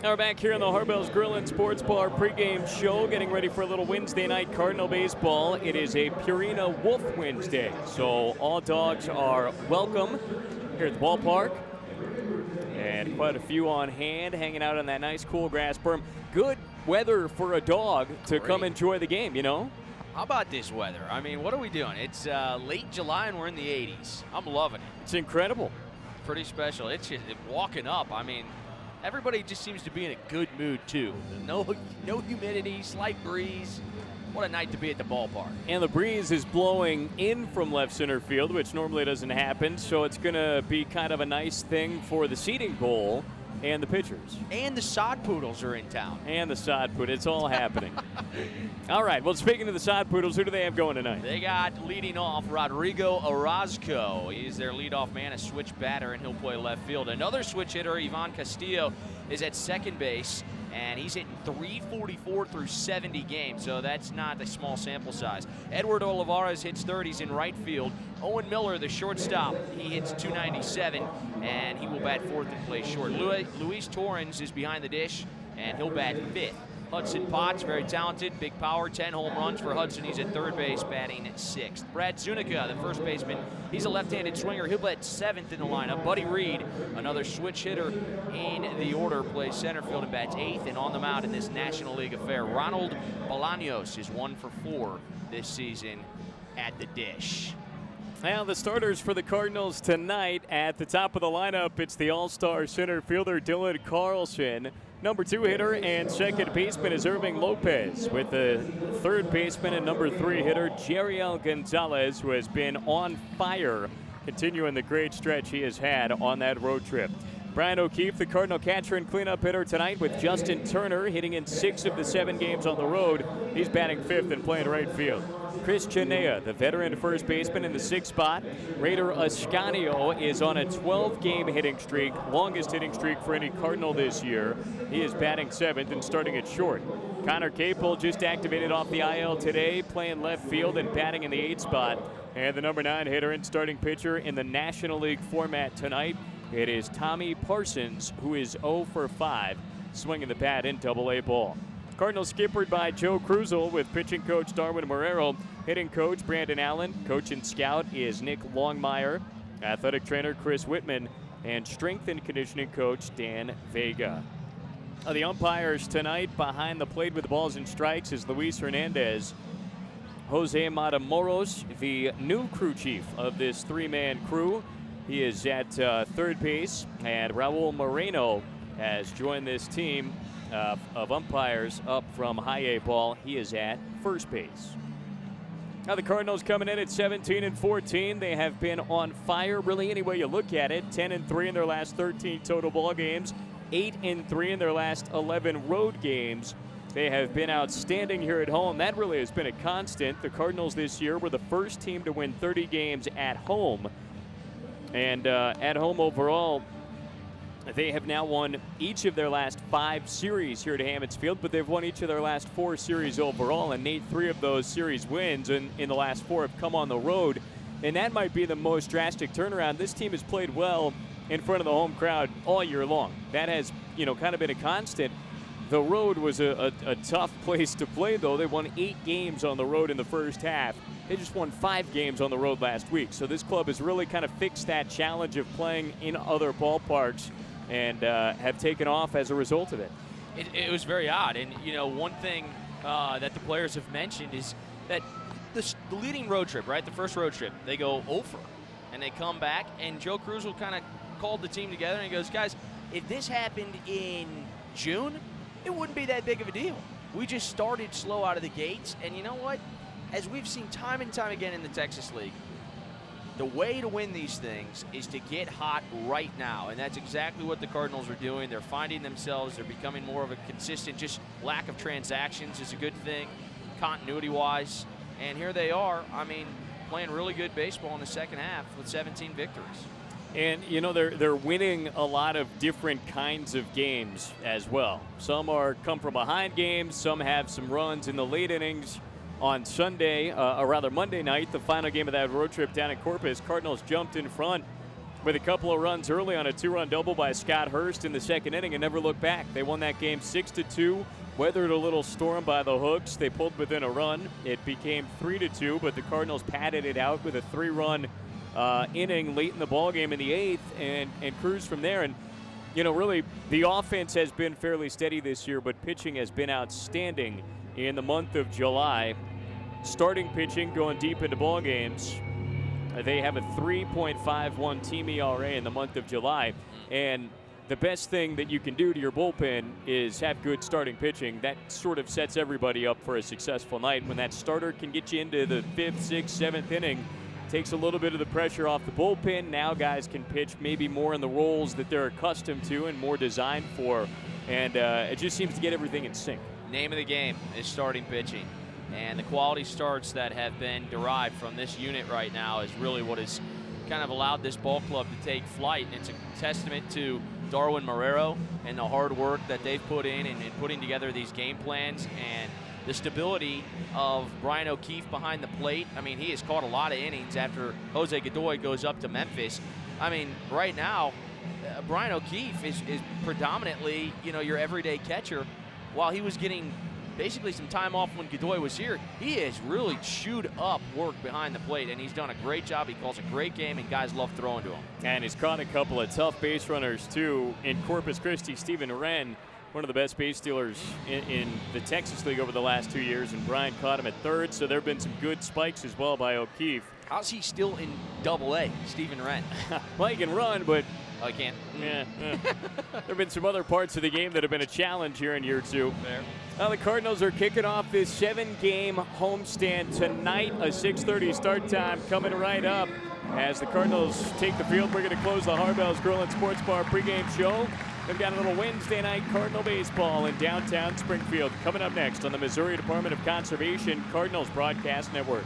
Now we're back here on the Harbell's Grill and Sports Bar pregame show, getting ready for a little Wednesday night Cardinal baseball. It is a Purina Wolf Wednesday, so all dogs are welcome here at the ballpark. And quite a few on hand, hanging out on that nice cool grass berm. Good weather for a dog to come enjoy the game, you know? How about this weather? I mean, what are we doing? It's late July and we're in the 80s. I'm loving it. It's incredible. Pretty special. It's just walking up. I mean, everybody just seems to be in a good mood, too. No humidity, slight breeze. What a night to be at the ballpark. And the breeze is blowing in from left center field, which normally doesn't happen, so it's going to be kind of a nice thing for the seating bowl and the pitchers. And the sod poodles are in town. And the sod poodle. It's all happening. All right, well, speaking of the sod poodles, who do they have going tonight? They got leading off Rodrigo Orozco. He's their leadoff man, a switch batter, and he'll play left field. Another switch hitter, Ivan Castillo, is at second base, and he's hitting .344 through 70 games, so that's not a small sample size. Edward Olivares hits 30s in right field. Owen Miller, the shortstop, he hits .297, and he will bat fourth and play short. Luis Torrens is behind the dish, and he'll bat fifth. Hudson Potts, very talented, big power, 10 home runs for Hudson. He's at third base, batting sixth. Brad Zunica, the first baseman, he's a left-handed swinger. He'll bat seventh in the lineup. Buddy Reed, another switch hitter in the order, plays center field and bats eighth. And on the mound in this National League affair, Ronald Bolaños is 1 for 4 this season at the dish. Now the starters for the Cardinals tonight at the top of the lineup, it's the all-star center fielder Dylan Carlson. Number 2 hitter and second baseman is Irving Lopez, with the third baseman and number 3 hitter Jeriel Gonzalez, who has been on fire, continuing the great stretch he has had on that road trip. Brian O'Keefe, the Cardinal catcher and cleanup hitter tonight, with Justin Turner hitting in 6 of the 7 games on the road. He's batting fifth and playing right field. Chris Chenea, the veteran first baseman, in the 6th spot. Raider Ascanio is on a 12-game hitting streak, longest hitting streak for any Cardinal this year. He is batting 7th and starting at short. Connor Capel just activated off the IL today, playing left field and batting in the 8th spot. And the number 9 hitter and starting pitcher in the National League format tonight, it is Tommy Parsons, who is 0 for 5, swinging the bat in Double-A ball. Cardinals skippered by Joe Krusel, with pitching coach Darwin Marrero, hitting coach Brandon Allen, coach and scout is Nick Longmire, athletic trainer Chris Whitman, and strength and conditioning coach Dan Vega. The umpires tonight behind the plate with the balls and strikes is Luis Hernandez. Jose Matamoros, the new crew chief of this 3-man crew. He is at third base, and Raul Moreno has joined this team of umpires up from high A ball. He is at first base. Now the Cardinals coming in at 17-14. They have been on fire really any way you look at it. 10-3 in their last 13 total ball games. 8-3 in their last 11 road games. They have been outstanding here at home. That really has been a constant. The Cardinals this year were the first team to win 30 games at home. And at home overall, they have now won each of their last 5 series here at Hammons Field, but they've won each of their last 4 series overall, and 3 of those series wins in the last 4 have come on the road. And that might be the most drastic turnaround. This team has played well in front of the home crowd all year long. That has, kind of been a constant. The road was a tough place to play, though. They won 8 games on the road in the first half. They just won 5 games on the road last week. So this club has really kind of fixed that challenge of playing in other ballparks and have taken off as a result of it. It was very odd. And, one thing that the players have mentioned is that the leading road trip, right, the first road trip, they go over. And they come back, and Joe Krusel kind of called the team together, and he goes, guys, if this happened in June, it wouldn't be that big of a deal. We just started slow out of the gates, and you know what? As we've seen time and time again in the Texas League, the way to win these things is to get hot right now, and that's exactly what the Cardinals are doing. They're finding themselves. They're becoming more of a consistent, just lack of transactions is a good thing, continuity-wise. And here they are, playing really good baseball in the second half with 17 victories. And, they're winning a lot of different kinds of games as well. Some are come from behind games. Some have some runs in the late innings. On Sunday, or rather Monday night, the final game of that road trip down in Corpus, Cardinals jumped in front with a couple of runs early on a 2-run double by Scott Hurst in the second inning and never looked back. They won that game 6-2, weathered a little storm by the Hooks. They pulled within a run. It became 3-2, but the Cardinals padded it out with a 3-run inning late in the ballgame in the 8th and cruised from there. And, you know, really the offense has been fairly steady this year, but pitching has been outstanding in the month of July. Starting pitching going deep into ball games. They have a 3.51 team ERA in the month of July. And the best thing that you can do to your bullpen is have good starting pitching. That sort of sets everybody up for a successful night. When that starter can get you into the 5th, 6th, 7th inning, takes a little bit of the pressure off the bullpen. Now guys can pitch maybe more in the roles that they're accustomed to and more designed for. And it just seems to get everything in sync. Name of the game is starting pitching. And the quality starts that have been derived from this unit right now is really what has kind of allowed this ball club to take flight. And it's a testament to Darwin Marrero and the hard work that they've put in putting together these game plans and the stability of Brian O'Keefe behind the plate. I mean, he has caught a lot of innings after Jose Godoy goes up to Memphis. I mean, right now, Brian O'Keefe is predominantly, you know, your everyday catcher. While he was getting basically some time off when Godoy was here, he has really chewed up work behind the plate, and he's done a great job. He calls a great game, and guys love throwing to him. And he's caught a couple of tough base runners, too. In Corpus Christi, Stephen Wren, one of the best base stealers in the Texas League over the last 2 years, and Brian caught him at third, so there have been some good spikes as well by O'Keefe. How's he still in Double-A, Stephen Wren? Well, he can run, but I can't. Yeah. There have been some other parts of the game that have been a challenge here in year 2. Fair. Now the Cardinals are kicking off this 7-game homestand tonight. A 6:30 start time coming right up. As the Cardinals take the field, we're going to close the Harbell's Grill and Sports Bar pregame show. We've got a little Wednesday night Cardinal baseball in downtown Springfield coming up next on the Missouri Department of Conservation Cardinals Broadcast Network.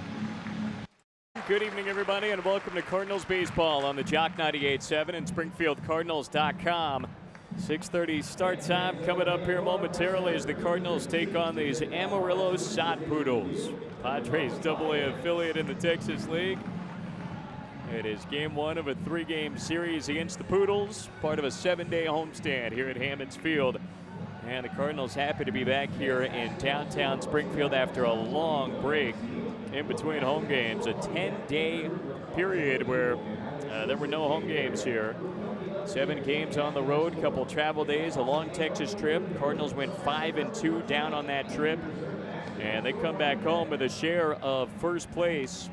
Good evening, everybody, and welcome to Cardinals baseball on the Jock 98.7 and SpringfieldCardinals.com. 6:30 start time coming up here momentarily as the Cardinals take on these Amarillo Son Poodles. Padres AA affiliate in the Texas League. It is game 1 of a 3-game series against the Poodles, part of a 7-day homestand here at Hammons Field. And the Cardinals happy to be back here in downtown Springfield after a long break in between home games, a 10-day period where there were no home games here. 7 games on the road, couple travel days, a long Texas trip. Cardinals went 5-2 down on that trip, and they come back home with a share of first place,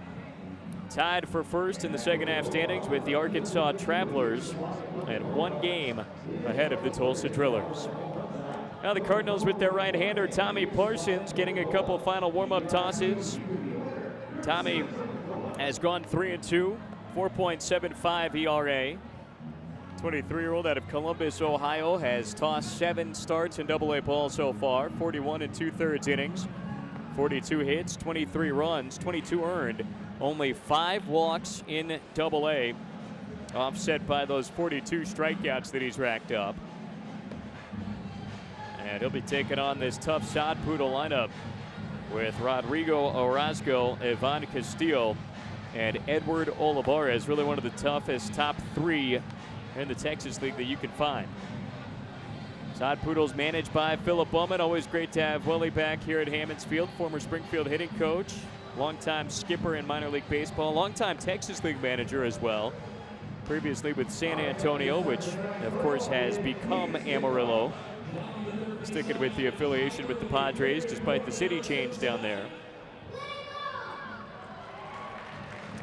tied for first in the second half standings with the Arkansas Travelers, and 1 game ahead of the Tulsa Drillers. Now the Cardinals with their right-hander Tommy Parsons getting a couple final warm-up tosses. Tommy has gone 3-2, 4.75 ERA. 23-year-old out of Columbus, Ohio, has tossed 7 starts in Double-A ball so far, 41 2/3 innings, 42 hits, 23 runs, 22 earned, only 5 walks in Double-A, offset by those 42 strikeouts that he's racked up. And he'll be taking on this tough Son Poodle lineup with Rodrigo Orozco, Ivan Castillo, and Edward Olivares. Really one of the toughest top 3 in the Texas League that you can find. Son Poodles managed by Philip Bowman. Always great to have Willie back here at Hammons Field. Former Springfield hitting coach, longtime skipper in minor league baseball, longtime Texas League manager as well. Previously with San Antonio, which of course has become Amarillo. Sticking with the affiliation with the Padres despite the city change down there.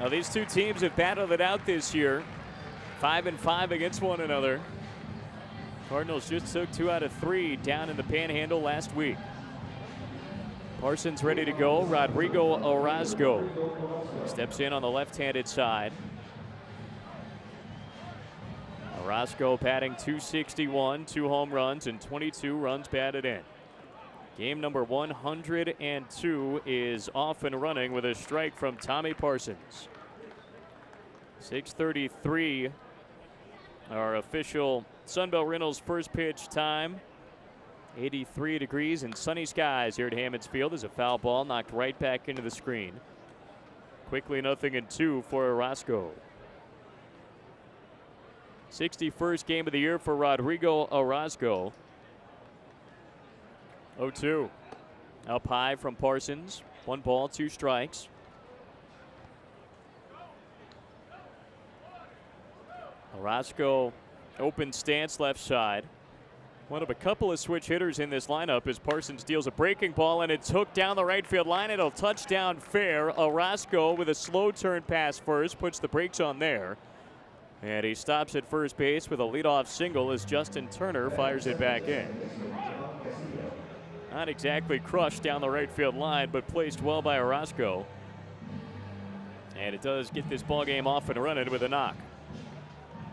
Now these two teams have battled it out this year. 5-5 against one another. Cardinals just took 2 out of 3 down in the Panhandle last week. Parsons ready to go. Rodrigo Orozco steps in on the left-handed side. Orozco batting .261, 2 home runs and 22 runs batted in. Game number 102 is off and running with a strike from Tommy Parsons. 6:33, our official Sunbelt Rentals first pitch time. 83 degrees and sunny skies here at Hammons Field as a foul ball knocked right back into the screen. Quickly 0-2 for Orozco. 61st game of the year for Rodrigo Orozco. 0-2. Up high from Parsons. 1 ball, 2 strikes. Orozco, open stance left side. One of a couple of switch hitters in this lineup as Parsons deals a breaking ball, and it's hooked down the right field line. It'll touch down fair. Orozco with a slow turn pass first, puts the brakes on there. And he stops at first base with a leadoff single as Justin Turner fires it back in. Not exactly crushed down the right field line, but placed well by Orozco. And it does get this ball game off and running with a knock.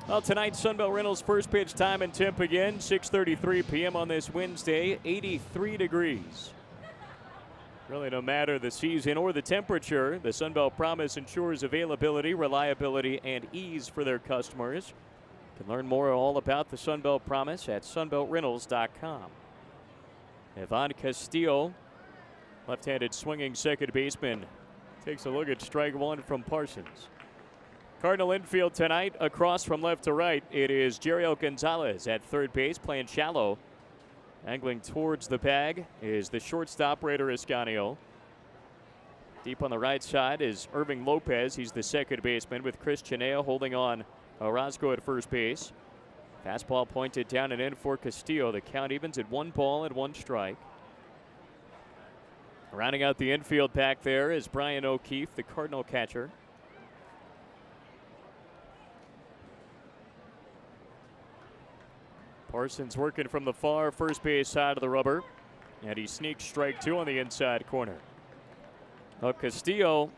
Well, tonight, Sunbelt Rentals first pitch time and temp again, 6:33 p.m. on this Wednesday, 83 degrees. Really, no matter the season or the temperature, the Sunbelt Promise ensures availability, reliability, and ease for their customers. You can learn more all about the Sunbelt Promise at sunbeltrentals.com. Ivan Castillo, left-handed swinging second baseman, takes a look at strike 1 from Parsons. Cardinal infield tonight, across from left to right, it is Jerrio Gonzalez at third base, playing shallow. Angling towards the bag is the shortstop, Raider Escanio. Deep on the right side is Irving Lopez. He's the second baseman, with Chris Chenea holding on Orozco at first base. Fastball pointed down and in for Castillo. The count evens at 1 ball and 1 strike. Rounding out the infield back there is Brian O'Keefe, the Cardinal catcher. Parsons working from the far first base side of the rubber, and he sneaks strike 2 on the inside corner. Now Castillo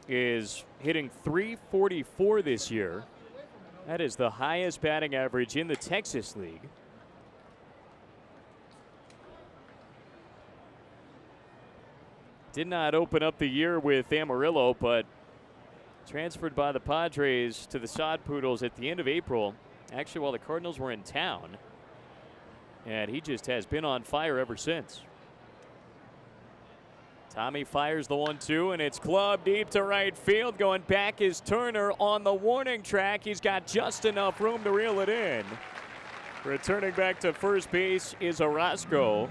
is hitting .344 this year. That is the highest batting average in the Texas League. Did not open up the year with Amarillo, but transferred by the Padres to the Sod Poodles at the end of April, actually while the Cardinals were in town. And he just has been on fire ever since. Tommy fires the 1-2, and it's clubbed deep to right field. Going back is Turner on the warning track. He's got just enough room to reel it in. Returning back to first base is Orozco.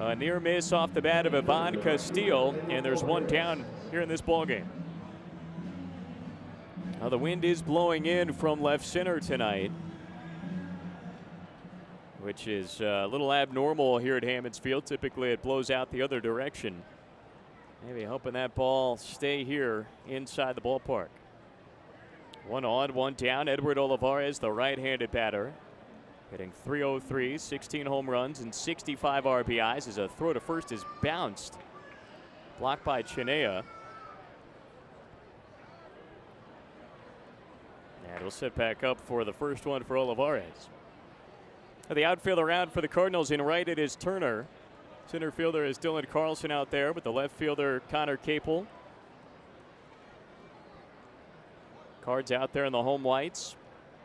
A near miss off the bat of Ivan Castillo, and there's 1 down here in this ballgame. Now the wind is blowing in from left center tonight, which is a little abnormal here at Hammons Field. Typically it blows out the other direction. Maybe hoping that ball stay here inside the ballpark. 1 on, 1 down. Edward Olivares, the right-handed batter, hitting .303, 16 home runs and 65 RBIs as a throw to first is bounced. Blocked by Chenea. And he'll sit back up for the first one for Olivares. The outfield around for the Cardinals. In right, it is Turner. Center fielder is Dylan Carlson out there, with the left fielder Connor Capel. Cards out there in the home whites.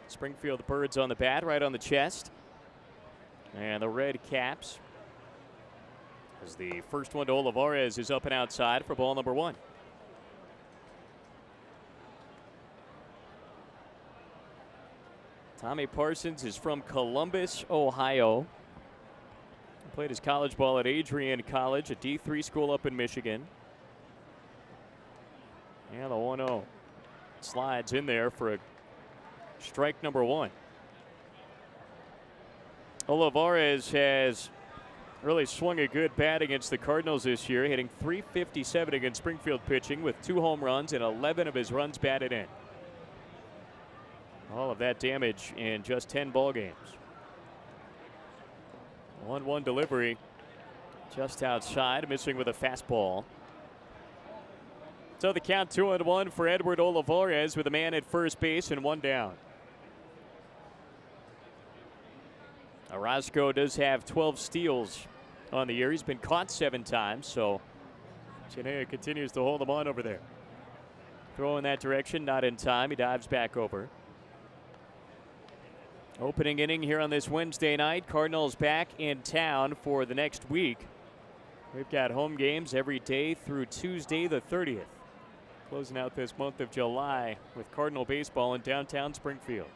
Springfield Birds on the bat, right on the chest. And the red caps. As the first one to Olivares is up and outside for ball number 1. Tommy Parsons is from Columbus, Ohio. He played his college ball at Adrian College, a D3 school up in Michigan. And the 1-0 slides in there for a strike number 1. Olivares has really swung a good bat against the Cardinals this year, hitting .357 against Springfield pitching with 2 home runs and 11 of his runs batted in. All of that damage in just 10 ball games. 1-1 delivery just outside, missing with a fastball. So the count 2-1 for Edward Olivares, with a man at first base and 1 down. Orozco does have 12 steals on the year. He's been caught 7 times, so Chenea continues to hold him on over there. Throw in that direction, not in time. He dives back over. Opening inning here on this Wednesday night. Cardinals back in town for the next week. We've got home games every day through Tuesday the 30th. Closing out this month of July with Cardinal baseball in downtown Springfield.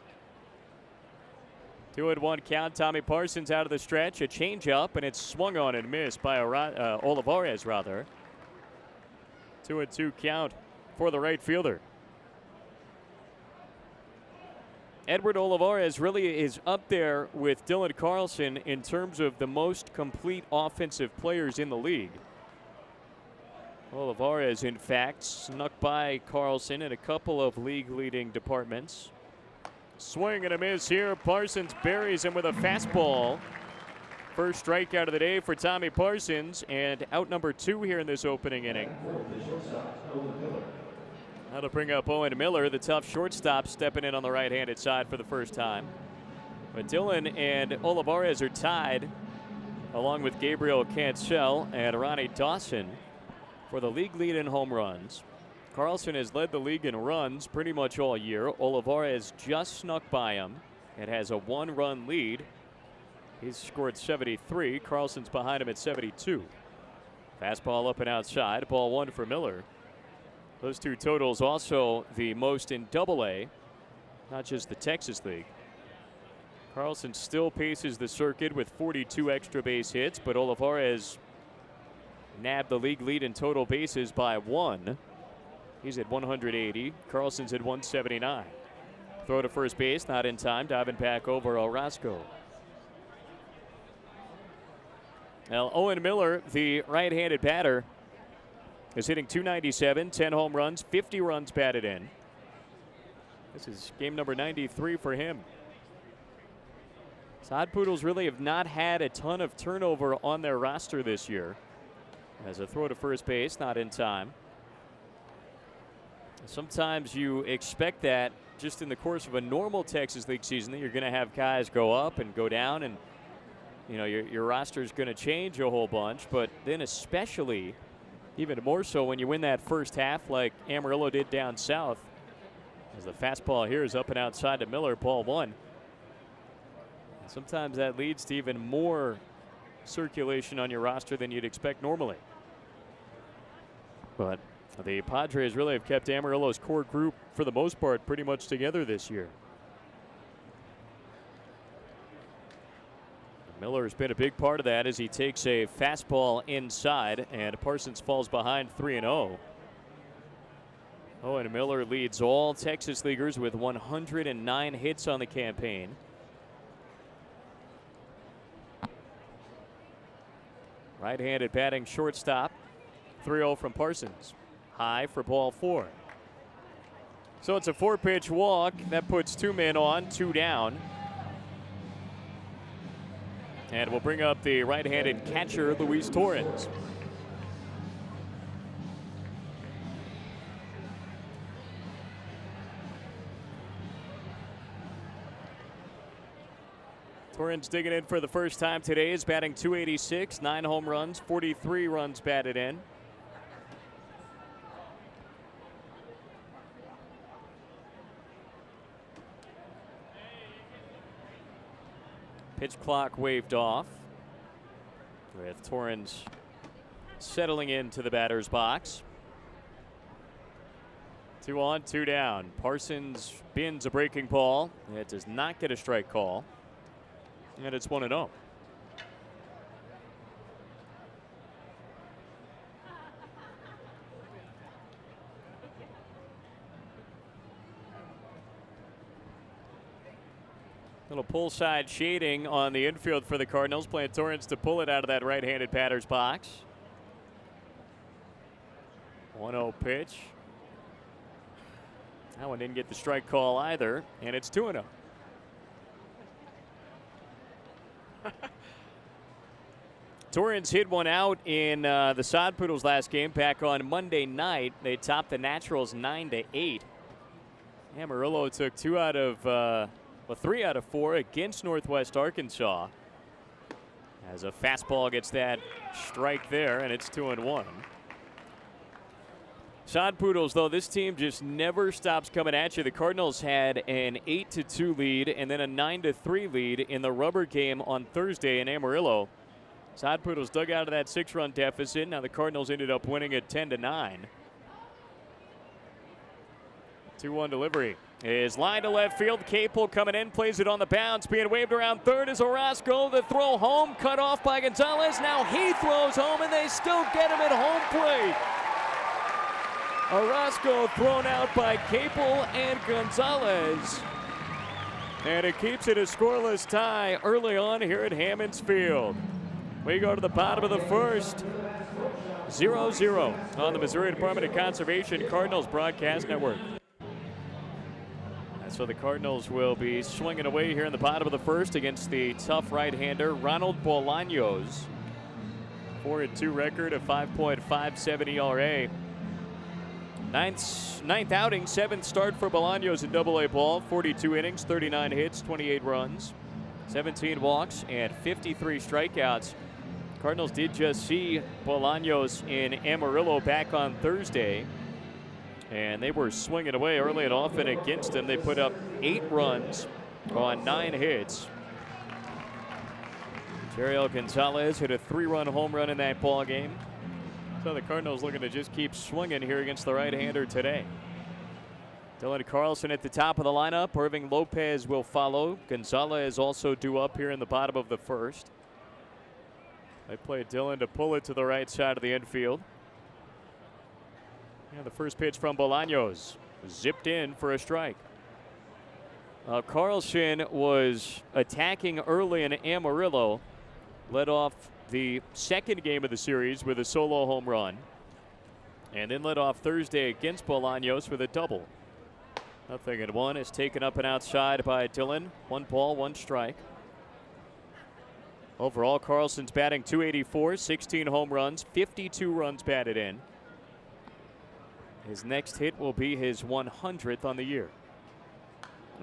2-1 count. Tommy Parsons out of the stretch. A changeup, and it's swung on and missed by Olivares, rather. 2-2 count for the right fielder. Edward Olivares really is up there with Dylan Carlson in terms of the most complete offensive players in the league. Olivares, in fact, snuck by Carlson in a couple of league-leading departments. Swing and a miss here. Parsons buries him with a fastball. First strikeout of the day for Tommy Parsons, and out number 2 here in this opening inning. That'll bring up Owen Miller, the tough shortstop, stepping in on the right-handed side for the first time. But Dylan and Olivares are tied, along with Gabriel Cancel and Ronnie Dawson, for the league lead in home runs. Carlson has led the league in runs pretty much all year. Olivares just snuck by him. It has a 1-run lead. He's scored 73. Carlson's behind him at 72. Fastball up and outside. Ball 1 for Miller. Those two totals also the most in Double-A, not just the Texas League. Carlson still paces the circuit with 42 extra base hits, but Olivares nabbed the league lead in total bases by 1. He's at 180. Carlson's at 179. Throw to first base, not in time. Diving back over Orozco. Now, Owen Miller, the right-handed batter, is hitting .297, 10 home runs, 50 runs batted in. This is game number 93 for him. Sod Poodles really have not had a ton of turnover on their roster this year. As a throw to first base, not in time. Sometimes you expect that just in the course of a normal Texas League season that you're going to have guys go up and go down, and you know your roster is going to change a whole bunch. But then especially, even more so when you win that first half like Amarillo did down south. As the fastball here is up and outside to Miller, ball 1. Sometimes that leads to even more circulation on your roster than you'd expect normally. But the Padres really have kept Amarillo's core group, for the most part, pretty much together this year. Miller's been a big part of that as he takes a fastball inside, and Parsons falls behind 3-0. Owen Miller leads all Texas Leaguers with 109 hits on the campaign. Right-handed batting shortstop. 3-0 from Parsons. High for ball 4. So it's a 4-pitch walk. That puts 2 men on, 2 down. And we'll bring up the right-handed catcher, Luis Torrens. Torrens digging in for the first time today is batting .286, 9 home runs, 43 runs batted in. Pitch clock waved off, with Torrens settling into the batter's box. 2 on, 2 down. Parsons bins a breaking ball. It does not get a strike call. And it's 1-0. Little pull side shading on the infield for the Cardinals, playing Torrens to pull it out of that right-handed batter's box. 1-0 pitch. That one didn't get the strike call either, and it's 2-0. Torrens hit one out in the Sod Poodles last game back on Monday night. They topped the Naturals 9-8. Amarillo took 3 out of 4 against Northwest Arkansas. As a fastball gets that strike there, and it's 2-1. Sod Poodles, though, this team just never stops coming at you. The Cardinals had an 8-2 lead and then a 9-3 lead in the rubber game on Thursday in Amarillo. Sod Poodles dug out of that 6-run deficit. Now the Cardinals ended up winning it 10-9. 2-1 delivery. is line to left field. Capel coming in, plays it on the bounce, being waved around third is Orozco. The throw home, cut off by Gonzalez. Now he throws home, and they still get him at home plate. Orozco thrown out by Capel and Gonzalez. And it keeps it a scoreless tie early on here at Hammonds Field. We go to the bottom of the first. 0-0 on the Missouri Department of Conservation Cardinals Broadcast Network. So the Cardinals will be swinging away here in the bottom of the first against the tough right-hander Ronald Bolaños. 4-2 record, a 5.57 ERA. Ninth outing, seventh start for Bolaños in Double-A ball. 42 innings, 39 hits, 28 runs, 17 walks, and 53 strikeouts. Cardinals did just see Bolaños in Amarillo back on Thursday, and they were swinging away early and often against him. They put up 8 runs on 9 hits. Jeriel Gonzalez hit a 3-run home run in that ball game. So the Cardinals looking to just keep swinging here against the right-hander today. Dylan Carlson at the top of the lineup. Irving Lopez will follow. Gonzalez also due up here in the bottom of the first. They play Dylan to pull it to the right side of the infield. And the first pitch from Bolaños zipped in for a strike. Carlson was attacking early in Amarillo. Led off the second game of the series with a solo home run, and then led off Thursday against Bolaños with a double. 0-1 is taken up and outside by Dylan. 1 ball, 1 strike. Overall, Carlson's batting .284, 16 home runs, 52 runs batted in. His next hit will be his 100th on the year.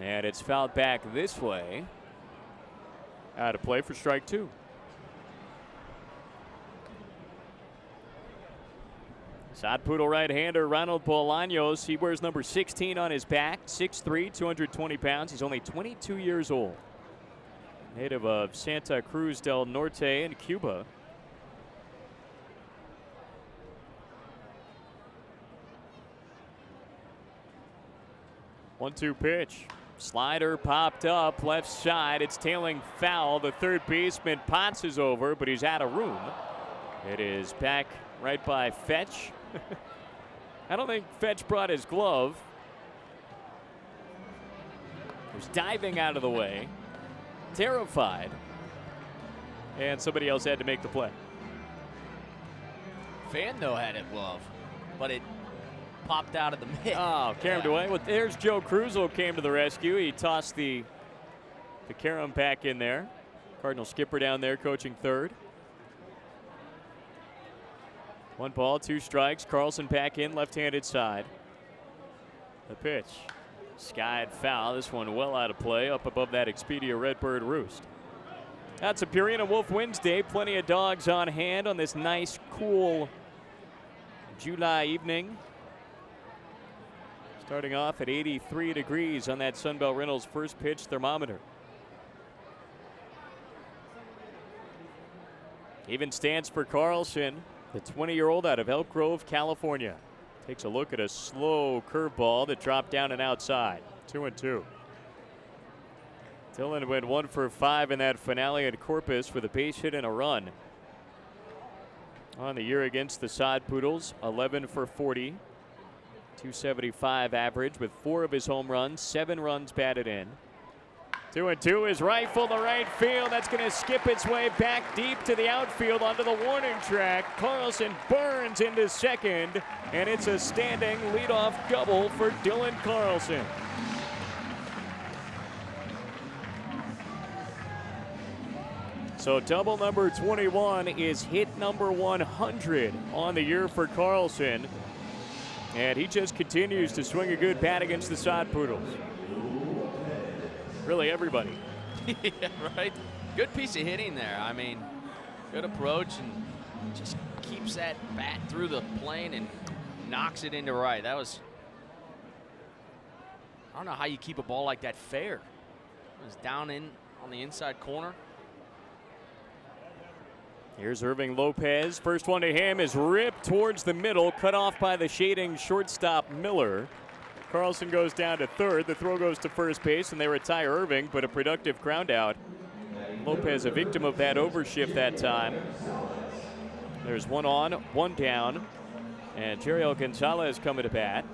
And it's fouled back this way. Out of play for strike 2. Sod Poodle right-hander Ronald Bolaños. He wears number 16 on his back. 6'3", 220 pounds. He's only 22 years old. Native of Santa Cruz del Norte in Cuba. One-two pitch. Slider popped up left side. It's tailing foul. The third baseman Potts is over, but he's out of room. It is back right by Fetch. I don't think Fetch brought his glove. He was diving out of the way, terrified, and somebody else had to make the play. Fan, though, had a glove, but it popped out of the mitt. Oh, caromed away. Well, there's Joe Cruzel came to the rescue. He tossed the carom back in there. Cardinal skipper down there coaching third. 1 ball, 2 strikes. Carlson back in, left-handed side. The pitch. Skied foul. This one well out of play up above that Expedia Redbird roost. That's a Purina Wolf Wednesday. Plenty of dogs on hand on this nice, cool July evening. Starting off at 83 degrees on that Sunbelt Rentals first pitch thermometer. Even stance for Carlson, the 20-year-old out of Elk Grove, California. Takes a look at a slow curveball that dropped down and outside. 2-2. Dylan went 1 for 5 in that finale at Corpus with a base hit and a run. On the year against the Sod Poodles, 11 for 40. 275 average with 4 of his home runs, 7 runs batted in. 2-2 is rifled to right field. That's going to skip its way back deep to the outfield onto the warning track. Carlson burns into second, and it's a standing leadoff double for Dylan Carlson. So double number 21 is hit number 100 on the year for Carlson. And he just continues to swing a good bat against the Sod Poodles. Really everybody. Yeah, right. Good piece of hitting there. I mean, good approach and just keeps that bat through the plane and knocks it into right. That was, I don't know how you keep a ball like that fair. It was down in on the inside corner. Here's Irving Lopez. First one to him is ripped towards the middle, cut off by the shading shortstop Miller. Carlson goes down to third. The throw goes to first base, and they retire Irving, but a productive ground out. Lopez a victim of that overshift that time. There's one on, one down, and Jeriel Gonzalez coming to bat.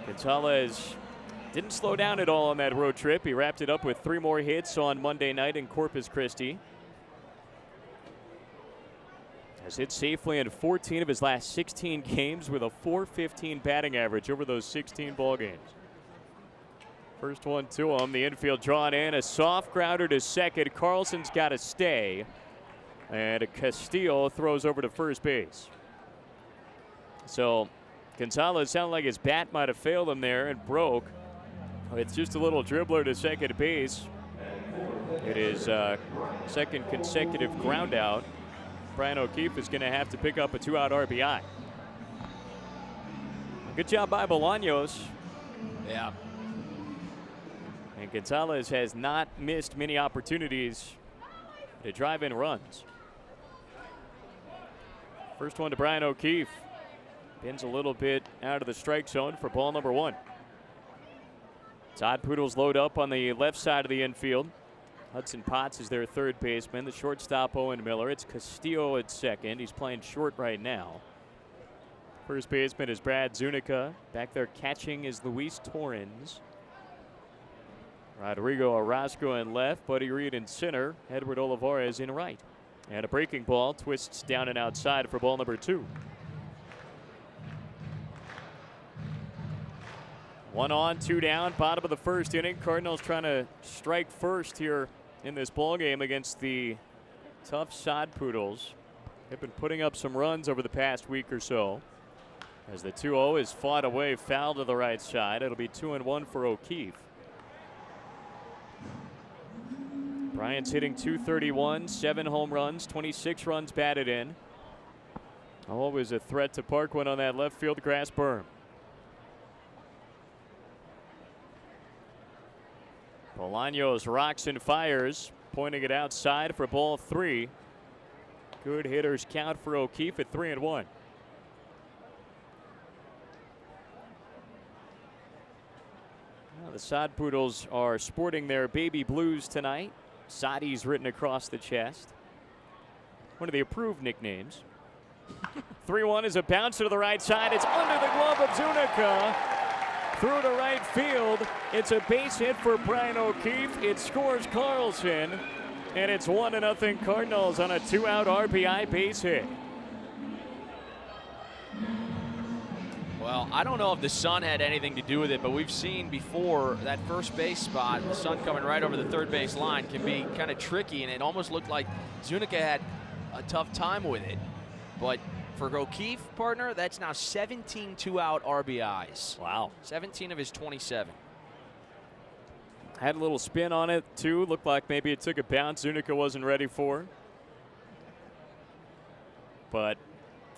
Gonzalez didn't slow down at all on that road trip. He wrapped it up with 3 more hits on Monday night in Corpus Christi. Has hit safely in 14 of his last 16 games with a .415 batting average over those 16 ball games. First one to him, the infield drawn in, a soft grounder to second. Carlson's got to stay, and Castillo throws over to first base. So Gonzalez sounded like his bat might have failed him there and broke. It's just a little dribbler to second base. It is second consecutive ground out. Brian O'Keefe is going to have to pick up a 2-out RBI. Good job by Bolaños. Yeah. And Gonzalez has not missed many opportunities to drive in runs. First one to Brian O'Keefe. Pins a little bit out of the strike zone for ball number 1. Son Poodles load up on the left side of the infield. Hudson Potts is their third baseman. The shortstop, Owen Miller. It's Castillo at second. He's playing short right now. First baseman is Brad Zuniga. Back there catching is Luis Torrens. Rodrigo Orozco in left. Buddy Reed in center. Edward Olivares in right. And a breaking ball twists down and outside for ball number 2. 1 on, 2 down, bottom of the first inning. Cardinals trying to strike first here in this ball game against the tough Son Poodles. They've been putting up some runs over the past week or so. As the 2-0 is fought away, foul to the right side. It'll be 2-1 for O'Keefe. Bryant's hitting .231, 7 home runs, 26 runs batted in. Always a threat to park one on that left field grass berm. Bolaños rocks and fires, pointing it outside for ball 3. Good hitters count for O'Keefe at 3-1. Well, the Son Poodles are sporting their baby blues tonight. Sadi's written across the chest. One of the approved nicknames. 3-1 is a bouncer to the right side. It's under the glove of Zuniga. Through to right field. It's a base hit for Brian O'Keefe. It scores Carlson. And it's 1-0 Cardinals on a 2-out RBI base hit. Well, I don't know if the sun had anything to do with it, but we've seen before that first base spot, the sun coming right over the third base line can be kind of tricky, and it almost looked like Zuniga had a tough time with it. But for O'Keefe, partner, that's now 17 2-out RBIs. Wow. 17 of his 27. Had a little spin on it, too. Looked like maybe it took a bounce Zuniga wasn't ready for. But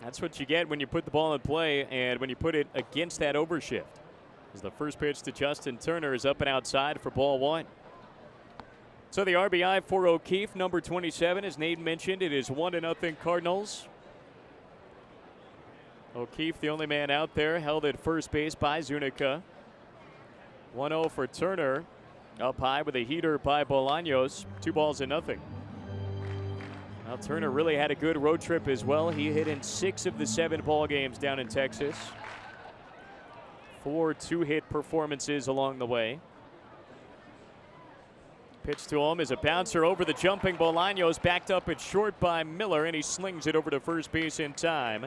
that's what you get when you put the ball in play and when you put it against that overshift. As the first pitch to Justin Turner is up and outside for ball 1. So the RBI for O'Keefe, number 27, as Nate mentioned, it is 1-0 Cardinals. O'Keefe, the only man out there, held at first base by Zuniga. 1-0 for Turner. Up high with a heater by Bolaños. 2-0. Now Turner really had a good road trip as well. He hit in 6 of the 7 ball games down in Texas. 4 2-hit performances along the way. Pitch to him is a bouncer over the jumping Bolaños, backed up at short by Miller, and he slings it over to first base in time.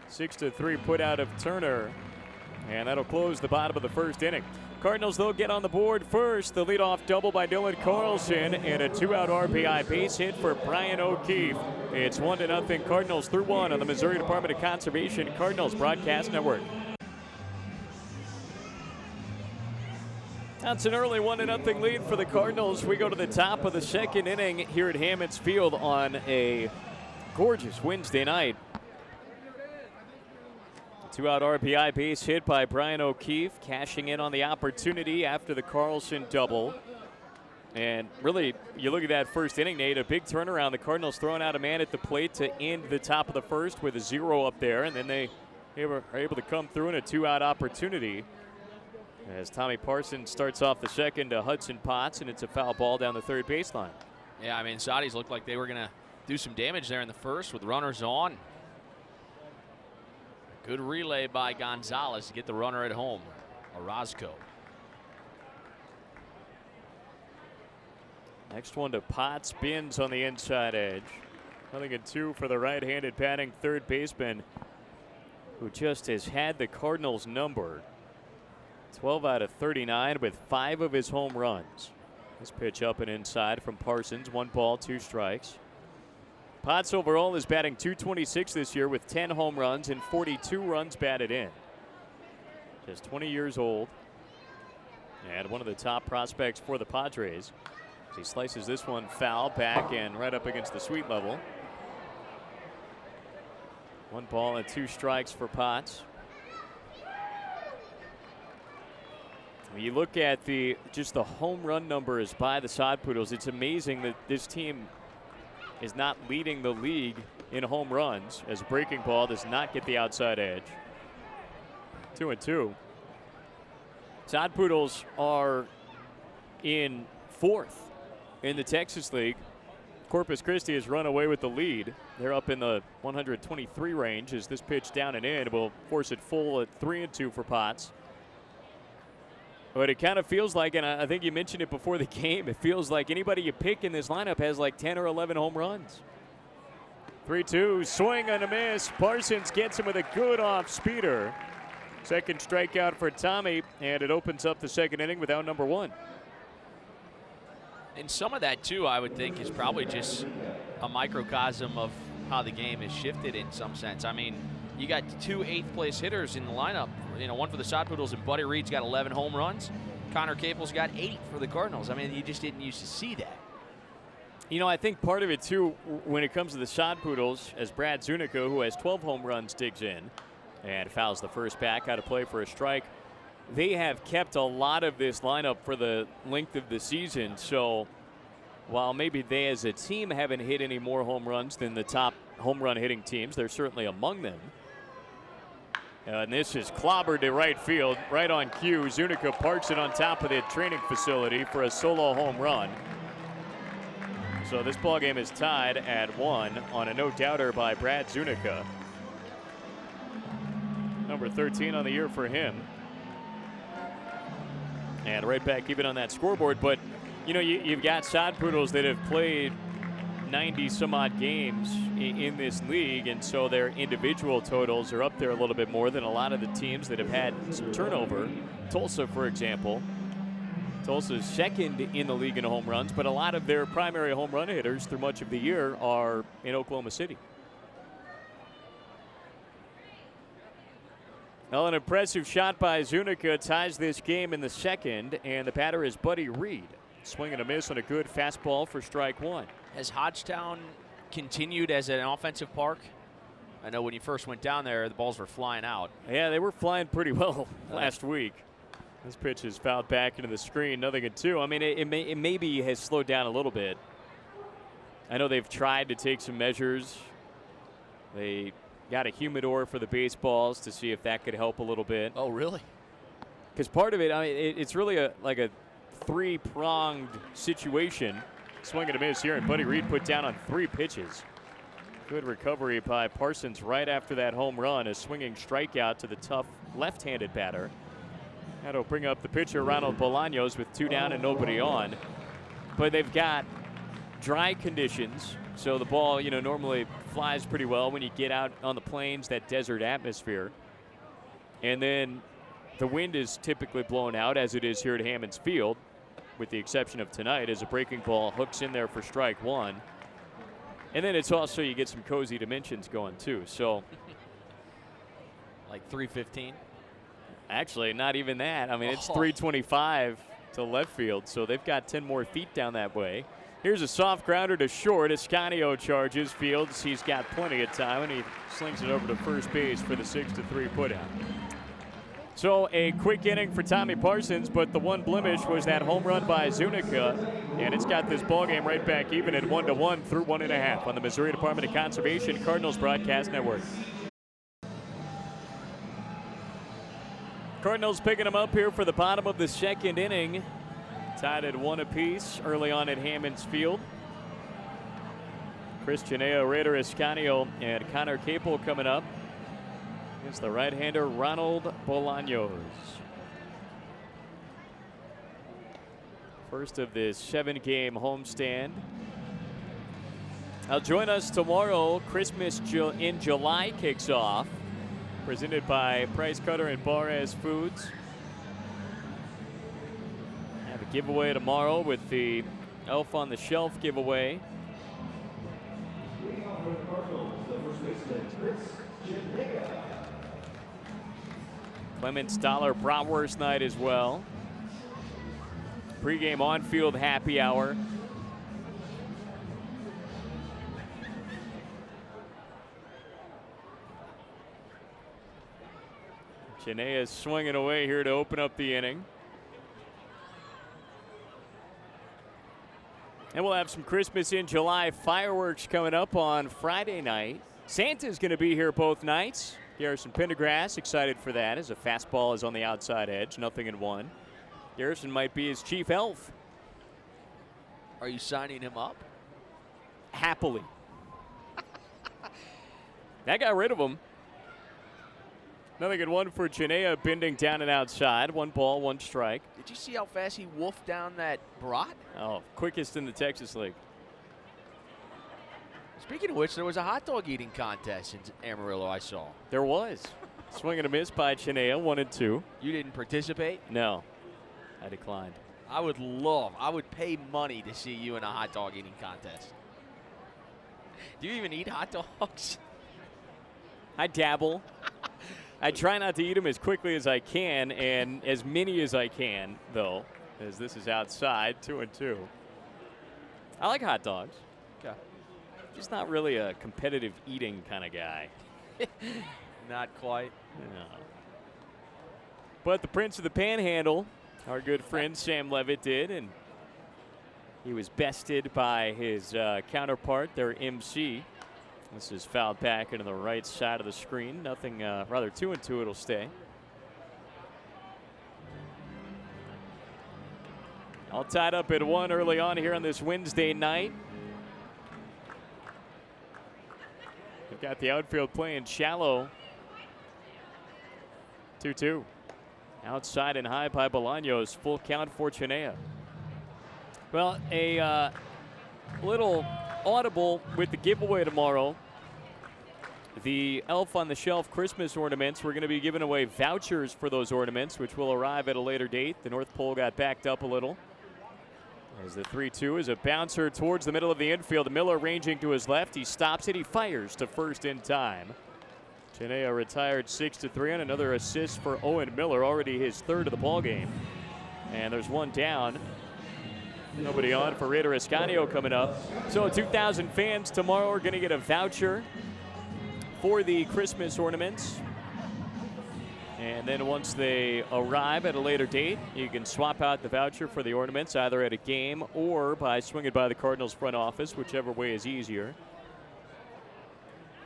6-3 put out of Turner, and that'll close the bottom of the first inning. Cardinals, though, get on the board first. The leadoff double by Dylan Carlson and a 2-out RBI base hit for Brian O'Keefe. It's 1-0 Cardinals through 1 on the Missouri Department of Conservation Cardinals Broadcast Network. That's an early 1-0 lead for the Cardinals. We go to the top of the second inning here at Hammons Field on a gorgeous Wednesday night. 2-out RBI base hit by Brian O'Keefe, cashing in on the opportunity after the Carlson double. And really, you look at that first inning, Nate, a big turnaround. The Cardinals throwing out a man at the plate to end the top of the first with a 0 up there, and then they are able to come through in a 2-out opportunity. As Tommy Parsons starts off the second to Hudson Potts, and it's a foul ball down the third baseline. Yeah, I mean, Saudis looked like they were going to do some damage there in the first with runners on. Good relay by Gonzalez to get the runner at home. Orozco. Next one to Potts, spins on the inside edge. 0-2 for the right-handed batting third baseman, who just has had the Cardinals number. 12 out of 39 with 5 of his home runs. This pitch up and inside from Parsons. 1 ball, 2 strikes. Potts overall is batting .226 this year with 10 home runs and 42 runs batted in. Just 20 years old and one of the top prospects for the Padres. He slices this one foul back and right up against the sweet level. 1 ball and 2 strikes for Potts. When you look at just the home run numbers by the Sod Poodles, it's amazing that this team is not leading the league in home runs, as breaking ball does not get the outside edge. 2-2. Sod Poodles are in 4th in the Texas League. Corpus Christi has run away with the lead. They're up in the 123 range as this pitch down and in will force it full at 3-2 for Potts. But it kind of feels like, and I think you mentioned it before the game, it feels like anybody you pick in this lineup has like 10 or 11 home runs. 3-2, swing and a miss. Parsons gets him with a good off-speeder. Second strikeout for Tommy, and it opens up the second inning without number 1. And some of that, too, I would think is probably just a microcosm of how the game has shifted in some sense. I mean, you got 2 8th-place hitters in the lineup. You know, one for the Sod Poodles, and Buddy Reed's got 11 home runs. Connor Capel's got 8 for the Cardinals. I mean, you just didn't used to see that. You know, I think part of it, too, when it comes to the Sod Poodles, as Brad Zuniga, who has 12 home runs, digs in and fouls the first back out of play for a strike. They have kept a lot of this lineup for the length of the season. So while maybe they as a team haven't hit any more home runs than the top home run hitting teams, they're certainly among them. And this is clobbered to right field, right on cue. Zuniga parks it on top of the training facility for a solo home run. So this ball game is tied at 1 on a no-doubter by Brad Zuniga. Number 13 on the year for him. And right back even on that scoreboard. But, you know, you've got Sod Poodles that have played 90-some-odd games in this league, and so their individual totals are up there a little bit more than a lot of the teams that have had some turnover. Tulsa, for example. Tulsa's second in the league in home runs, but a lot of their primary home run hitters through much of the year are in Oklahoma City. Well, an impressive shot by Zuniga ties this game in the second, and the batter is Buddy Reed. Swing and a miss on a good fastball for strike 1. Has Hodgetown continued as an offensive park? I know when you first went down there, the balls were flying out. Yeah, they were flying pretty well last week. This pitch is fouled back into the screen, 0-2. I mean, it maybe has slowed down a little bit. I know they've tried to take some measures. They got a humidor for the baseballs to see if that could help a little bit. Oh, really? Because part of it, I mean, it's really like a 3-pronged situation. Swing and a miss here, and Buddy Reed put down on 3 pitches. Good recovery by Parsons right after that home run. A swinging strikeout to the tough left-handed batter. That'll bring up the pitcher, Ronald Bolaños, with 2 down and nobody on. But they've got dry conditions, so the ball, you know, normally flies pretty well when you get out on the plains, that desert atmosphere. And then the wind is typically blown out, as it is here at Hammons Field, with the exception of tonight, as a breaking ball hooks in there for strike 1. And then it's also, you get some cozy dimensions going too. So like 315? Actually, not even that. I mean, it's 325 to left field, so they've got 10 more feet down that way. Here's a soft grounder to short. Escanio charges Fields. He's got plenty of time, and he slings it over to first base for the 6-3 putout. So a quick inning for Tommy Parsons, but the one blemish was that home run by Zuniga, and it's got this ballgame right back even at 1-1 through 1.5 on the Missouri Department of Conservation Cardinals Broadcast Network. Cardinals picking them up here for the bottom of the second inning. Tied at 1 apiece early on at Hammons Field. Chris Chenea, Raider Escanio, and Connor Capel coming up against the right-hander Ronald Bolaños. First of this 7-game homestand. Now join us tomorrow. Christmas in July kicks off. Presented by Price Cutter and Barres Foods. Have a giveaway tomorrow with the Elf on the Shelf giveaway. Clements Dollar Bratwurst night as well. Pre-game on-field happy hour. Chenea is swinging away here to open up the inning. And we'll have some Christmas in July fireworks coming up on Friday night. Santa's going to be here both nights. Garrison Pendergrass excited for that as a fastball is on the outside edge, 0-1. Garrison might be his chief elf. Are you signing him up? Happily. That got rid of him. 0-1 for Chenea, bending down and outside. 1 ball, 1 strike. Did you see how fast he wolfed down that brat? Oh, quickest in the Texas League. Speaking of which, there was a hot dog eating contest in Amarillo I saw. There was. Swing and a miss by Chenea, 1-2. You didn't participate? No, I declined. I would pay money to see you in a hot dog eating contest. Do you even eat hot dogs? I dabble. I try not to eat them as quickly as I can and as many as I can, though, as this is outside, 2-2. I like hot dogs. Okay. Just not really a competitive eating kind of guy. Not quite. No. But the Prince of the Panhandle, our good friend Sam Levitt did, and he was bested by his counterpart, their MC. This is fouled back into the right side of the screen. Nothing, rather 2-2 it'll stay. All tied up at 1 early on here on this Wednesday night. We've got the outfield playing shallow. 2-2. Outside and high by Bolaños. Full count for Chenea. Well, a little audible with the giveaway tomorrow. The Elf on the Shelf Christmas ornaments. We're going to be giving away vouchers for those ornaments, which will arrive at a later date. The North Pole got backed up a little. As the 3-2 is a bouncer towards the middle of the infield. Miller ranging to his left. He stops it. He fires to first in time. Chenea retired 6-3 on another assist for Owen Miller, already his 3rd of the ball game. And there's 1 down. Nobody on for Raider Escanio coming up. So 2,000 fans tomorrow are going to get a voucher for the Christmas ornaments. And then once they arrive at a later date, you can swap out the voucher for the ornaments either at a game or by swinging by the Cardinals front office, whichever way is easier.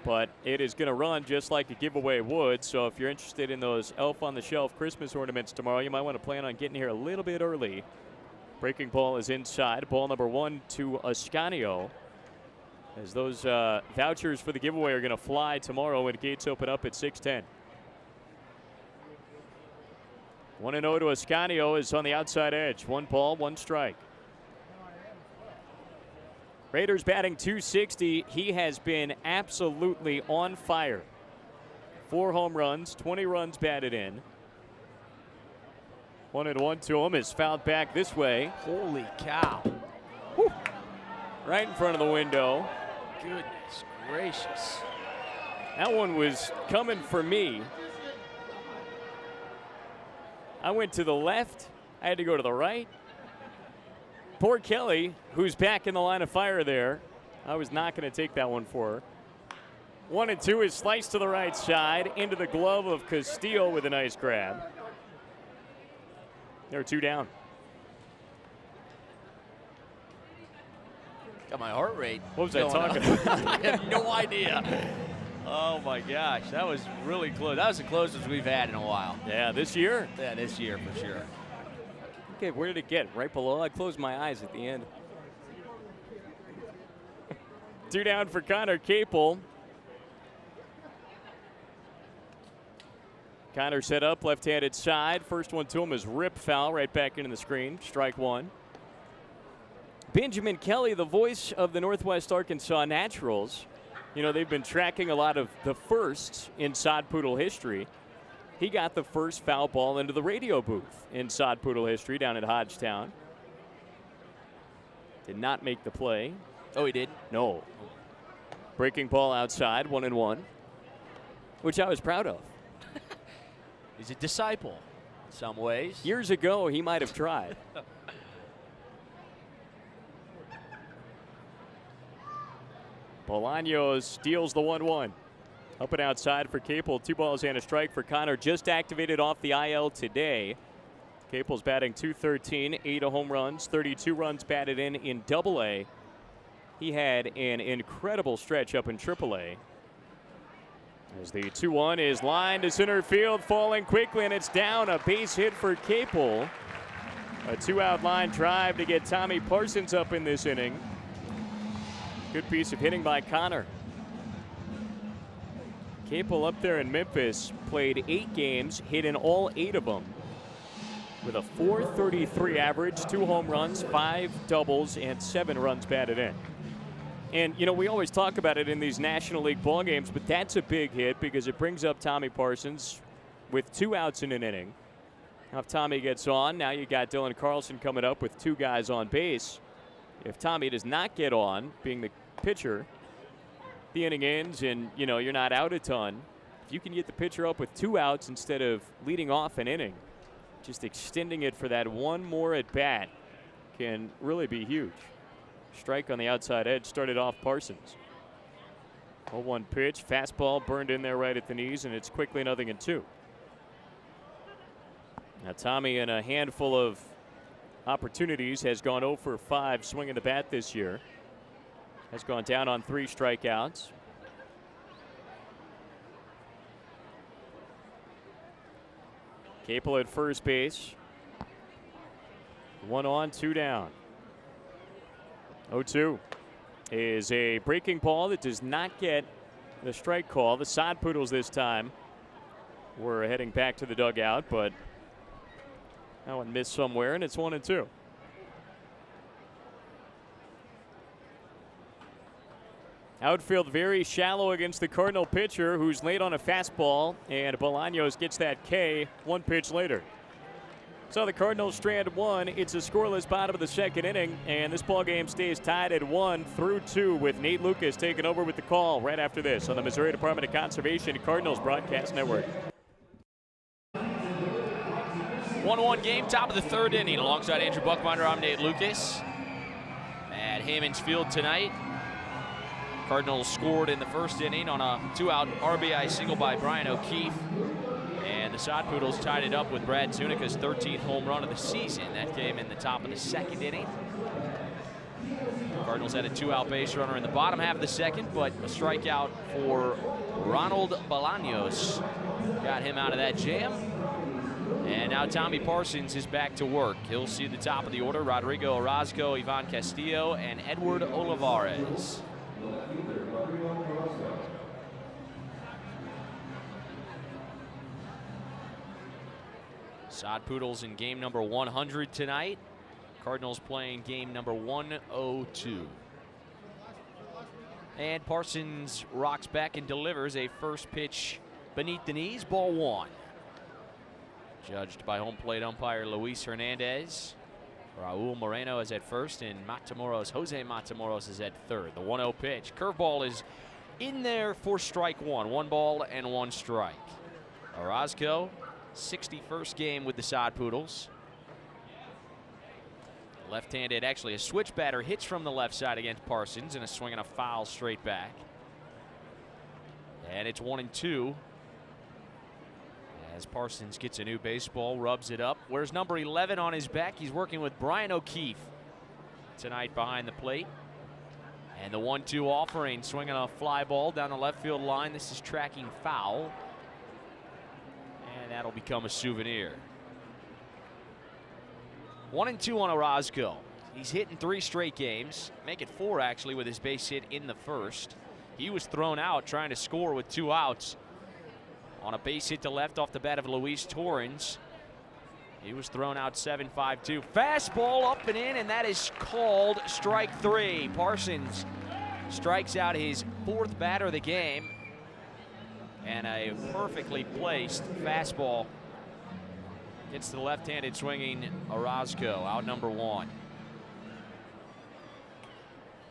But it is going to run just like a giveaway would. So if you're interested in those Elf on the Shelf Christmas ornaments tomorrow, you might want to plan on getting here a little bit early. Breaking ball is inside. Ball number 1 to Escanio. As those vouchers for the giveaway are going to fly tomorrow when gates open up at 6:10. 1-0 to Escanio is on the outside edge. 1 ball, 1 strike. Raiders batting .260. He has been absolutely on fire. 4 home runs, 20 runs batted in. 1-1 to him is fouled back this way. Holy cow. Whew. Right in front of the window. Goodness gracious. That one was coming for me. I went to the left. I had to go to the right. Poor Kelly, who's back in the line of fire there. I was not going to take that one for her. 1-2 is sliced to the right side into the glove of Castillo with a nice grab. There are 2 down. Got my heart rate. What was I talking about? I have no idea. Oh my gosh, that was really close. That was the closest we've had in a while. Yeah, this year. Yeah, this year for sure. Okay, where did it get? Right below? I closed my eyes at the end. 2 down for Connor Capel. Connor set up, left-handed side. First one to him is rip foul right back into the screen. Strike one. Benjamin Kelly, the voice of the Northwest Arkansas Naturals. You know, they've been tracking a lot of the firsts in sod poodle history. He got the first foul ball into the radio booth in sod poodle history down at Hodgetown. Did not make the play. Oh, he did? No. Breaking ball outside, 1-1, which I was proud of. He's a disciple in some ways. Years ago, he might have tried. Bolaños steals the 1-1. Up and outside for Capel. 2 balls and a strike for Connor. Just activated off the IL today. Capel's batting .213, 8 home runs, 32 runs batted in Double-A. He had an incredible stretch up in Triple-A. As the 2-1 is lined to center field, falling quickly, and it's down. A base hit for Capel. A 2-out line drive to get Tommy Parsons up in this inning. Good piece of hitting by Connor. Capel up there in Memphis played 8 games, hit in all 8 of them. With a .433 average, 2 home runs, 5 doubles, and 7 runs batted in. And, you know, we always talk about it in these National League ball games, but that's a big hit because it brings up Tommy Parsons with 2 outs in an inning. Now, if Tommy gets on, now you got Dylan Carlson coming up with 2 guys on base. If Tommy does not get on, being the pitcher, the inning ends and, you know, you're not out a ton. If you can get the pitcher up with 2 outs instead of leading off an inning, just extending it for that one more at bat can really be huge. Strike on the outside edge started off Parsons. 0-1 pitch, fastball burned in there right at the knees, and it's quickly 0-2. Now Tommy, in a handful of opportunities, has gone 0 for 5 swinging the bat this year. Has gone down on 3 strikeouts. Capel at first base. 1 on, 2 down. 0-2 is a breaking ball that does not get the strike call. The Sod Poodles this time were heading back to the dugout, but that one missed somewhere, and it's 1-2. Outfield very shallow against the Cardinal pitcher, who's late on a fastball, and Bolaños gets that K 1 pitch later. So the Cardinals strand 1. It's a scoreless bottom of the 2nd inning, and this ball game stays tied at 1 through 2 with Nate Lucas taking over with the call right after this on the Missouri Department of Conservation Cardinals Broadcast Network. 1-1 game, top of the 3rd inning. Alongside Andrew Buckbinder, I'm Nate Lucas. At Hammons Field tonight, Cardinals scored in the 1st inning on a 2-out RBI single by Brian O'Keefe. And the Sod Poodles tied it up with Brad Zunica's 13th home run of the season. That came in the top of the 2nd inning. Cardinals had a 2-out base runner in the bottom half of the 2nd, but a strikeout for Ronald Bolaños got him out of that jam. And now Tommy Parsons is back to work. He'll see the top of the order: Rodrigo Orozco, Ivan Castillo, and Edward Olivares. Sod Poodles in game number 100 tonight. Cardinals playing game number 102. And Parsons rocks back and delivers a first pitch beneath the knees, ball 1. Judged by home plate umpire Luis Hernandez. Raul Moreno is at first, and Jose Matamoros is at third. The 1-0 pitch. Curveball is in there for strike 1. 1 ball and 1 strike. Orozco, 61st game with the Sod Poodles. Left-handed, actually a switch batter, hits from the left side against Parsons, and a swing and a foul straight back. And it's 1-2. As Parsons gets a new baseball, rubs it up. Wears number 11 on his back. He's working with Brian O'Keefe tonight behind the plate. And the 1-2 offering, swinging a fly ball down the left field line. This is tracking foul. And that'll become a souvenir. 1-2 on Orozco. He's hit in 3 straight games. Make it 4 actually with his base hit in the first. He was thrown out trying to score with 2 outs on a base hit to left off the bat of Luis Torrens. He was thrown out 7-5-2. Fastball up and in, and that is called strike 3. Parsons strikes out his 4th batter of the game. And a perfectly placed fastball gets the left-handed swinging Orozco, out number 1.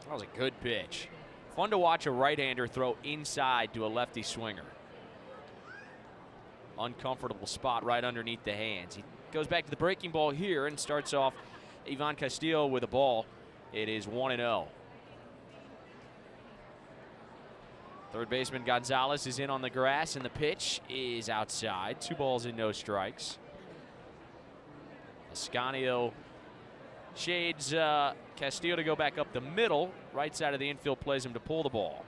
That was a good pitch. Fun to watch a right-hander throw inside to a lefty swinger. Uncomfortable spot right underneath the hands. He goes back to the breaking ball here and starts off Ivan Castillo with a ball. It is 1-0. Third baseman Gonzalez is in on the grass, and the pitch is outside. 2 balls and no strikes. Ascanio shades Castillo to go back up the middle. Right side of the infield plays him to pull the ball.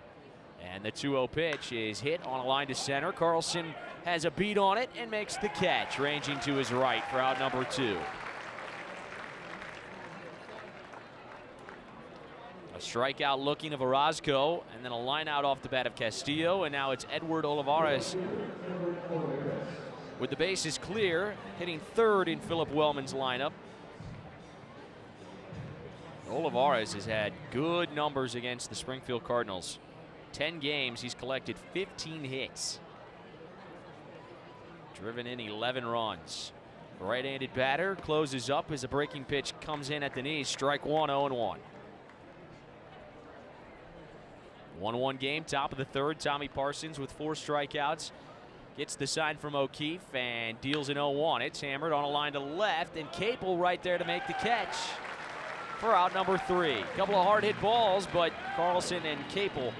And the 2-0 pitch is hit on a line to center. Carlson has a beat on it and makes the catch, ranging to his right for out number 2. A strikeout looking of Orozco, and then a line out off the bat of Castillo, and now it's Edward Olivares with the bases clear, hitting 3rd in Philip Wellman's lineup. Olivares has had good numbers against the Springfield Cardinals. 10 games, he's collected 15 hits. Driven in 11 runs. Right-handed batter closes up as a breaking pitch comes in at the knees. Strike 1, 0-1. 1-1 game, top of the 3rd. Tommy Parsons with 4 strikeouts. Gets the sign from O'Keefe and deals an 0-1. It's hammered on a line to left, and Capel right there to make the catch for out number 3. A couple of hard hit balls, but Carlson and Capel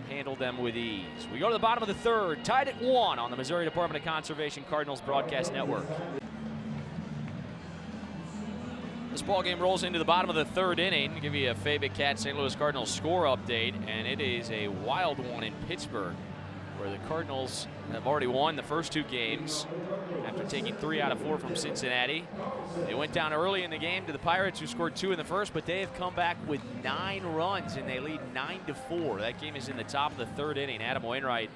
handled them with ease. We go to the bottom of the 3rd, tied at 1 on the Missouri Department of Conservation Cardinals Broadcast Network. This ball game rolls into the bottom of the 3rd inning. I'll give you a Fabic Cat St. Louis Cardinals score update, and it is a wild one in Pittsburgh, where the Cardinals have already won the first 2 games after taking 3 out of 4 from Cincinnati. They went down early in the game to the Pirates, who scored 2 in the first, but they have come back with 9 runs, and they lead 9-4. That game is in the top of the 3rd inning. Adam Wainwright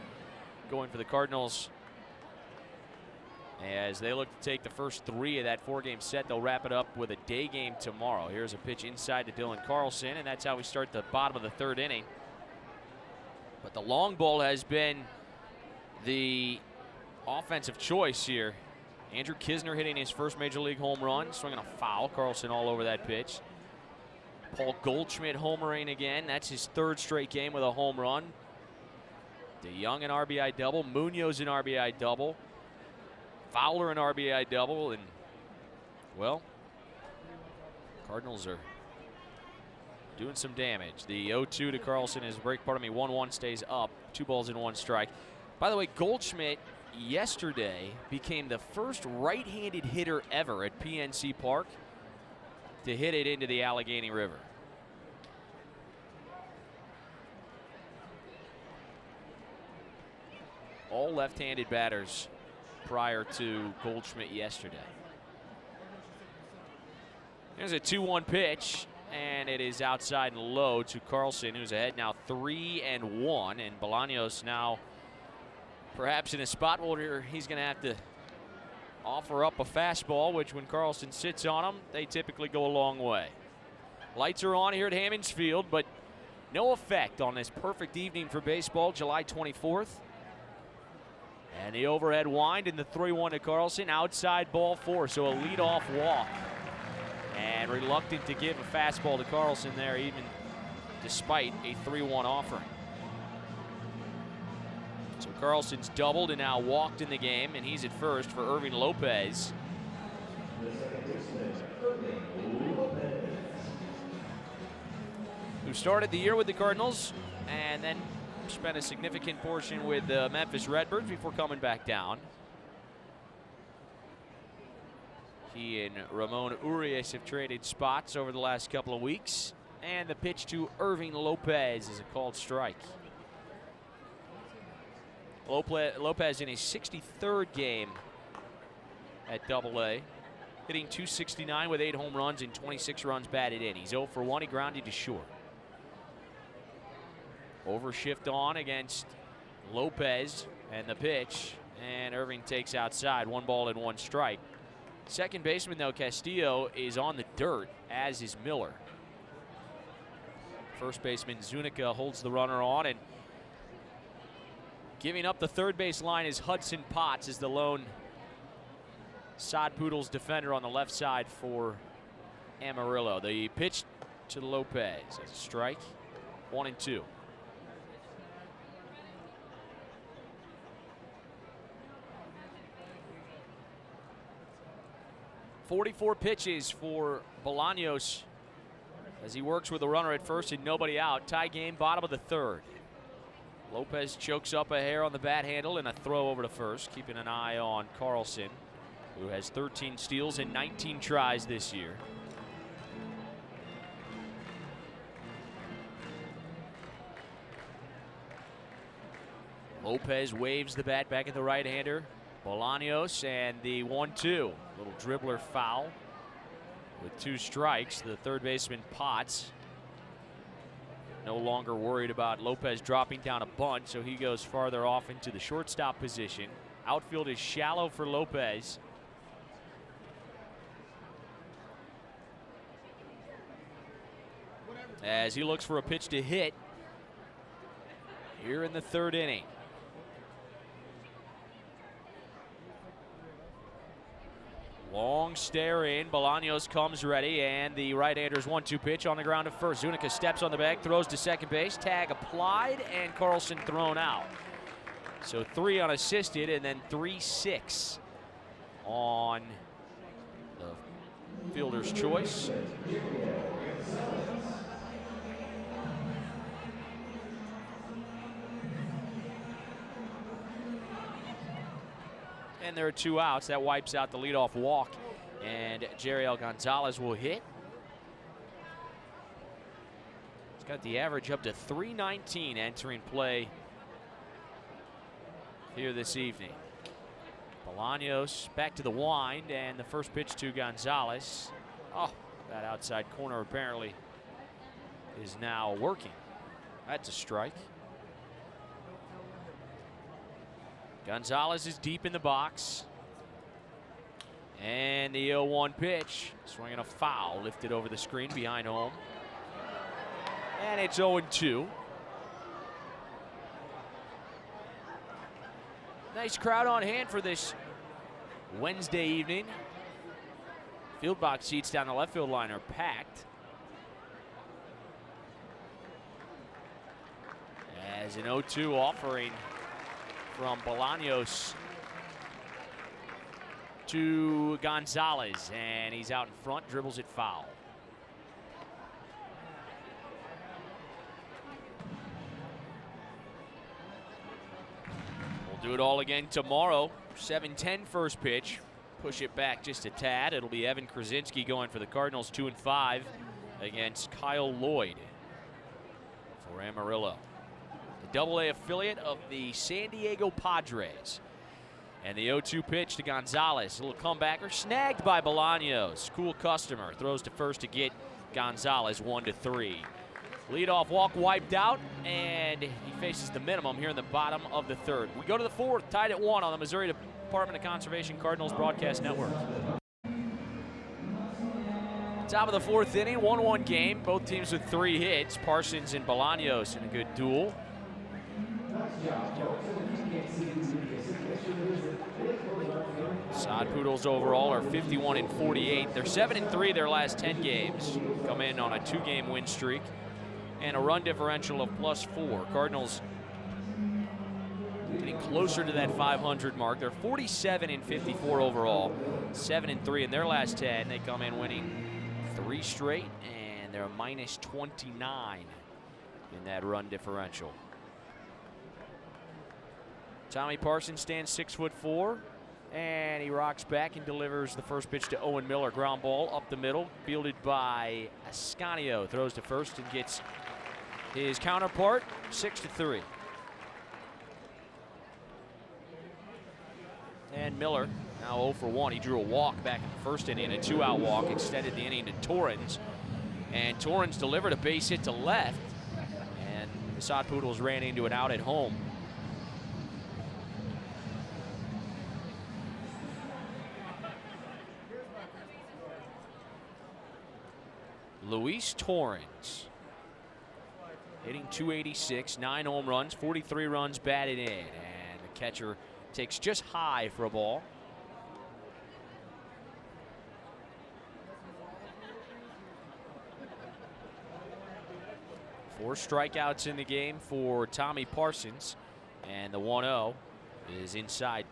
going for the Cardinals as they look to take the first 3 of that 4-game set. They'll wrap it up with a day game tomorrow. Here's a pitch inside to Dylan Carlson, and that's how we start the bottom of the 3rd inning. But the long ball has been the offensive choice here. Andrew Kisner hitting his first major league home run, swinging a foul. Carlson all over that pitch. Paul Goldschmidt homering again. That's his 3rd straight game with a home run. DeYoung an RBI double. Munoz an RBI double. Fowler an RBI double. And, well, Cardinals are doing some damage. The 0-2 to Carlson is break. 1-1 stays up. 2 balls and 1 strike. By the way, Goldschmidt yesterday became the first right-handed hitter ever at PNC Park to hit it into the Allegheny River. All left-handed batters prior to Goldschmidt yesterday. There's a 2-1 pitch, and it is outside and low to Carlson, who's ahead now 3-1, and Bolaños now perhaps in a spot where he's going to have to offer up a fastball, which when Carlson sits on them, they typically go a long way. Lights are on here at Hammons Field, but no effect on this perfect evening for baseball, July 24th. And the overhead wind in the 3-1 to Carlson, outside ball 4, so a leadoff walk. And reluctant to give a fastball to Carlson there, even despite a 3-1 offering. So Carlson's doubled and now walked in the game, and he's at first for Irving Lopez. Who started the year with the Cardinals and then spent a significant portion with the Memphis Redbirds before coming back down. He and Ramon Urias have traded spots over the last couple of weeks. And the pitch to Irving Lopez is a called strike. Lopez in his 63rd game at Double-A, hitting .269 with 8 home runs and 26 runs batted in. He's 0 for 1. He grounded to short. Overshift on against Lopez and the pitch, and Irving takes outside. 1 ball and 1 strike. Second baseman, though, Castillo, is on the dirt, as is Miller. First baseman Zuniga holds the runner on, and giving up the third base line is Hudson Potts, as the lone Son Poodles defender on the left side for Amarillo. The pitch to Lopez as a strike. 1-2. .44 pitches for Bolaños as he works with a runner at first and nobody out. Tie game, bottom of the third. Lopez chokes up a hair on the bat handle and a throw over to first, keeping an eye on Carlson, who has 13 steals and 19 tries this year. Lopez waves the bat back at the right-hander. Bolaños, and the 1-2. Little dribbler foul with 2 strikes. The third baseman Potts no longer worried about Lopez dropping down a bunt, so he goes farther off into the shortstop position. Outfield is shallow for Lopez. As he looks for a pitch to hit here in the third inning. Long stare in. Bolaños comes ready, and the right-hander's 1-2 pitch on the ground to first. Zuniga steps on the bag, throws to second base. Tag applied, and Carlson thrown out. So 3 unassisted, and then 3-6 on the fielder's choice. And there are 2 outs. That wipes out the leadoff walk, and Jeriel Gonzalez will hit. He's got the average up to .319 entering play here this evening. Bolaños back to the wind, and the first pitch to Gonzalez. Oh, that outside corner apparently is now working. That's a strike. Gonzalez is deep in the box. And the 0-1 pitch. Swinging a foul, lifted over the screen behind home. And it's 0-2. Nice crowd on hand for this Wednesday evening. Field box seats down the left field line are packed. As an 0-2 offering from Bolaños to Gonzalez, and he's out in front, dribbles it foul. We'll do it all again tomorrow. 7:10 first pitch. Push it back just a tad. It'll be Evan Krasinski going for the Cardinals, 2-5 against Kyle Lloyd for Amarillo. Double-A affiliate of the San Diego Padres. And the 0-2 pitch to Gonzalez. A little comebacker snagged by Bolaños. Cool customer. Throws to first to get Gonzalez, 1-3. Leadoff walk wiped out, and he faces the minimum here in the bottom of the third. We go to the fourth, tied at 1 on the Missouri Department of Conservation Cardinals Broadcast Network. Top of the fourth inning, 1-1 game. Both teams with 3 hits. Parsons and Bolaños in a good duel. Son Poodles overall are 51-48. They're 7-3 their last 10 games. Come in on a 2-game win streak and a run differential of +4. Cardinals getting closer to that 500 mark. They're 47-54 overall, 7-3 in their last 10. They come in winning 3 straight, and they're -29 in that run differential. Tommy Parsons stands 6'4", And he rocks back and delivers the first pitch to Owen Miller. Ground ball up the middle, fielded by Ascanio. Throws to first and gets his counterpart, 6-3. And Miller now 0 for 1. He drew a walk back in the first inning, a 2-out walk, extended the inning to Torrens. And Torrens delivered a base hit to left, and the Son Poodles ran into an out at home. Luis Torrens hitting .286, 9 home runs, 43 runs batted in, and the catcher takes just high for a ball. Four strikeouts in the game for Tommy Parsons, and the 1-0 is inside.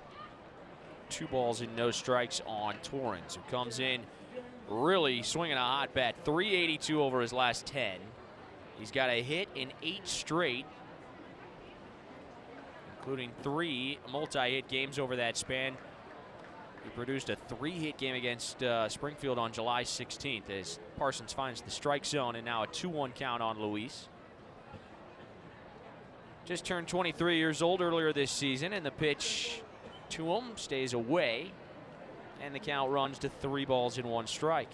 2 balls and no strikes on Torrens, who comes in really swinging a hot bat. 382 over his last 10. He's got a hit in 8 straight, including 3 multi-hit games over that span. He produced a 3-hit game against Springfield on July 16th as Parsons finds the strike zone, and now a 2-1 count on Luis. Just turned 23 years old earlier this season, and the pitch to him stays away, and the count runs to 3 balls and 1 strike.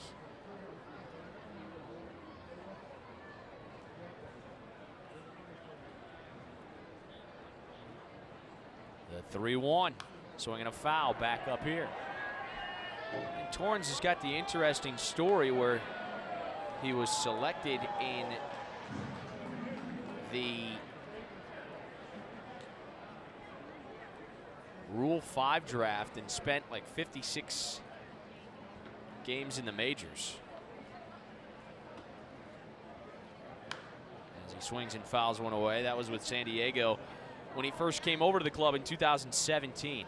The 3-1, swinging a foul back up here. And Torrens has got the interesting story where he was selected in the Rule 5 draft and spent like 56 games in the majors. As he swings and fouls one away. That was with San Diego when he first came over to the club in 2017.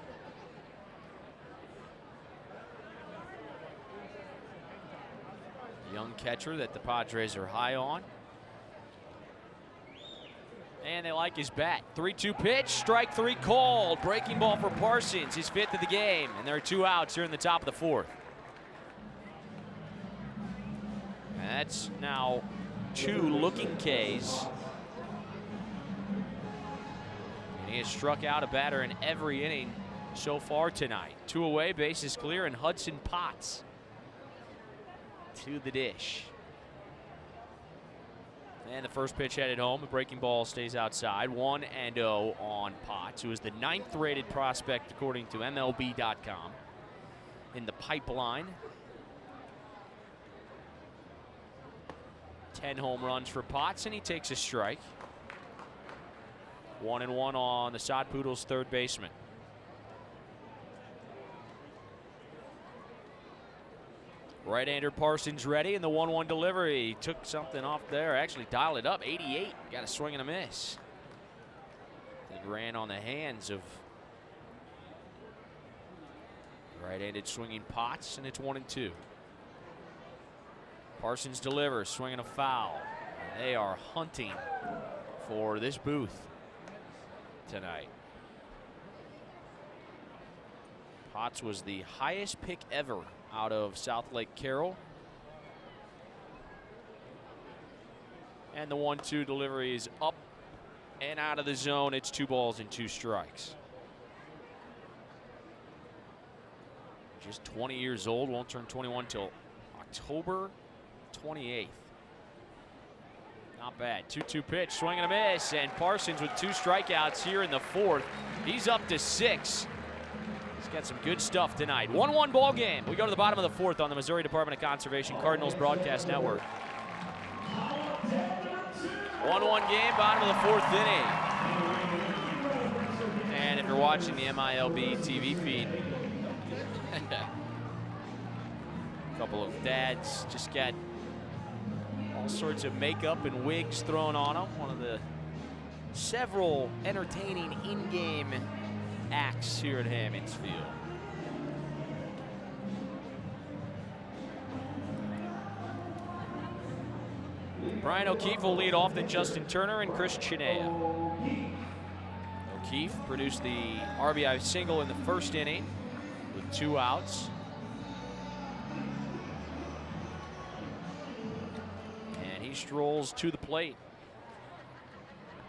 Young catcher that the Padres are high on. And they like his bat. 3-2 pitch, strike 3 called. Breaking ball for Parsons, his 5th of the game. And there are 2 outs here in the top of the 4th. And that's now 2 looking Ks. And he has struck out a batter in every inning so far tonight. 2 away, bases clear, and Hudson Potts to the dish. And the first pitch headed home. The breaking ball stays outside. 1-0 on Potts, who is the 9th rated prospect according to MLB.com in the pipeline. 10 home runs for Potts, and he takes a strike. 1-1 on the Son Poodles' third baseman. Right-hander Parsons ready, and the 1-1 delivery. Took something off there, actually dialed it up. 88, got a swing and a miss. It ran on the hands of right-handed swinging Potts, and it's 1-2. Parsons delivers, swinging a foul. They are hunting for this booth tonight. Potts was the highest pick ever out of South Lake Carroll. And the 1-2 delivery is up and out of the zone. It's 2 balls and 2 strikes. Just 20 years old, won't turn 21 till October 28th. Not bad. 2-2 pitch, swing and a miss, and Parsons with 2 strikeouts here in the 4th. He's up to 6. He's got some good stuff tonight. 1-1 ball game. We go to the bottom of the 4th on the Missouri Department of Conservation Cardinals Broadcast Network. 1-1 game, bottom of the 4th inning. And if you're watching the MILB TV feed, a couple of dads just got all sorts of makeup and wigs thrown on them. One of the several entertaining in-game acts here at Hammons Field. Brian O'Keefe will lead off, then Justin Turner and Chris Chinea. O'Keefe produced the RBI single in the 1st inning. with 2 outs. And he strolls to the plate,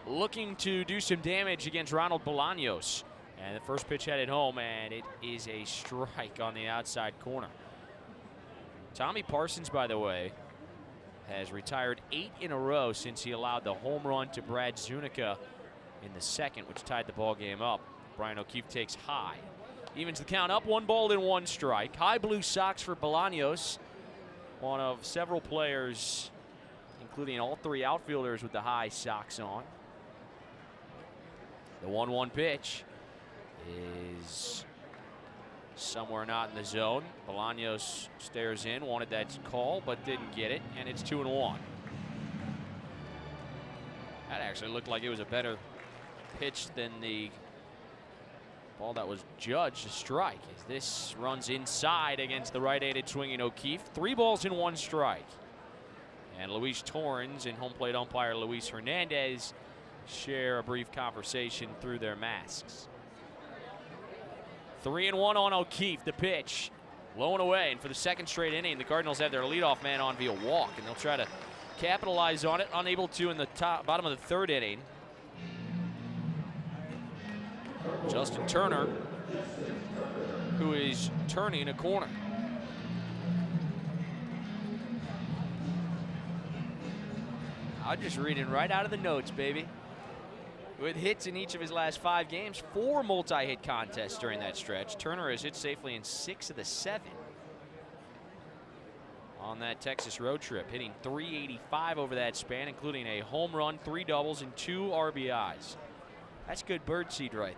looking to do some damage against Ronald Bolaños. And the first pitch headed home, and it is a strike on the outside corner. Tommy Parsons, by the way, has retired 8 in a row since he allowed the home run to Brad Zunica in the second, which tied the ball game up. Brian O'Keefe takes high. Evens the count up, 1 ball and 1 strike. High blue socks for Bolaños, one of several players, including all 3 outfielders with the high socks on. The 1-1 pitch is somewhere not in the zone. Bolaños stares in, wanted that call, but didn't get it, and it's 2-1. That actually looked like it was a better pitch than the ball that was judged a strike, as this runs inside against the right-handed swinging O'Keefe. 3 balls and 1 strike. And Luis Torrens and home plate umpire Luis Hernandez share a brief conversation through their masks. 3-1 on O'Keefe. The pitch low and away, and for the second straight inning, the Cardinals have their leadoff man on via walk, and they'll try to capitalize on it. Unable to in the bottom of the 3rd inning. Justin Turner, who is turning a corner. I'm just reading right out of the notes, baby. With hits in each of his last 5 games, 4 multi-hit contests during that stretch. Turner has hit safely in 6 of the 7 on that Texas road trip, hitting .385 over that span, including a home run, 3 doubles, and 2 RBIs. That's good birdseed right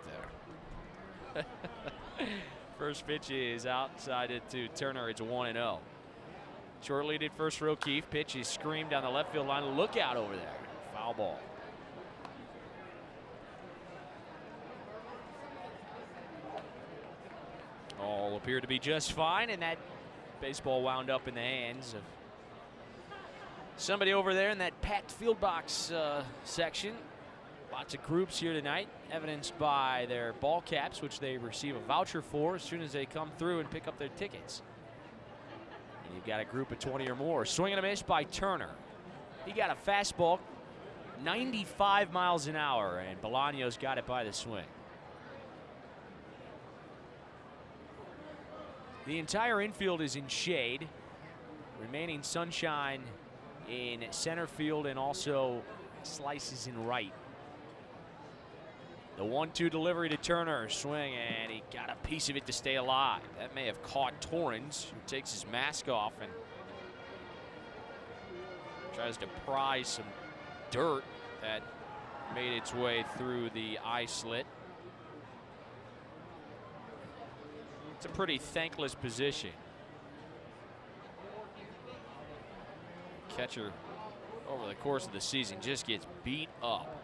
there. First pitch is outside it to Turner. It's 1-0. Short lead at first for O'Keefe. Pitch is screamed down the left field line. Look out over there. Foul ball. All appeared to be just fine, and that baseball wound up in the hands of somebody over there in that packed field box section. Lots of groups here tonight, evidenced by their ball caps, which they receive a voucher for as soon as they come through and pick up their tickets. And you've got a group of 20 or more. Swing and a miss by Turner. He got a fastball, 95 miles an hour, and Bolaños got it by the swing. The entire infield is in shade. Remaining sunshine in center field and also slices in right. The 1-2 delivery to Turner, swing, and he got a piece of it to stay alive. That may have caught Torrens, who takes his mask off and tries to pry some dirt that made its way through the eye slit. It's a pretty thankless position. Catcher over the course of the season just gets beat up.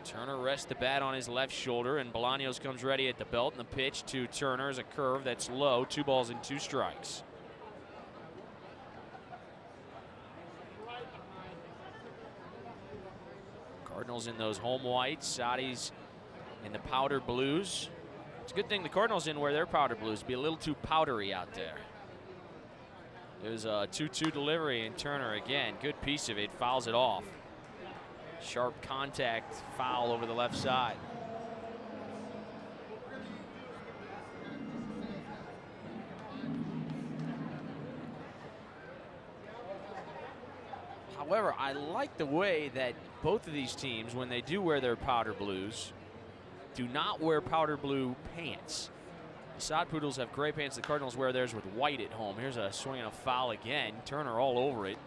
Turner rests the bat on his left shoulder, and Bolaños comes ready at the belt, and the pitch to Turner is a curve that's low. 2 balls and 2 strikes. Cardinals in those home whites, Saudis in the powder blues. It's a good thing the Cardinals in wear their powder blues. It'd be a little too powdery out there. There's a 2-2 delivery, and Turner again, good piece of it, fouls it off. Sharp contact foul over the left side. However, I like the way that both of these teams, when they do wear their powder blues, do not wear powder blue pants. The Sod Poodles have gray pants. The Cardinals wear theirs with white at home. Here's a swing and a foul again. Turner all over it,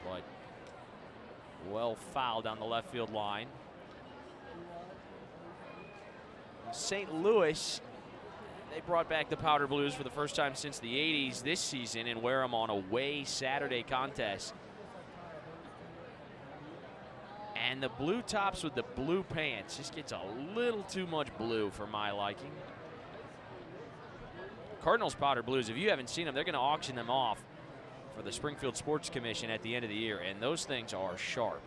but well fouled down the left field line. St. Louis, they brought back the powder blues for the first time since the 80s this season and wear them on away Saturday contests. And the blue tops with the blue pants just gets a little too much blue for my liking. Cardinals powder blues, if you haven't seen them, they're going to auction them off for the Springfield Sports Commission at the end of the year, and those things are sharp.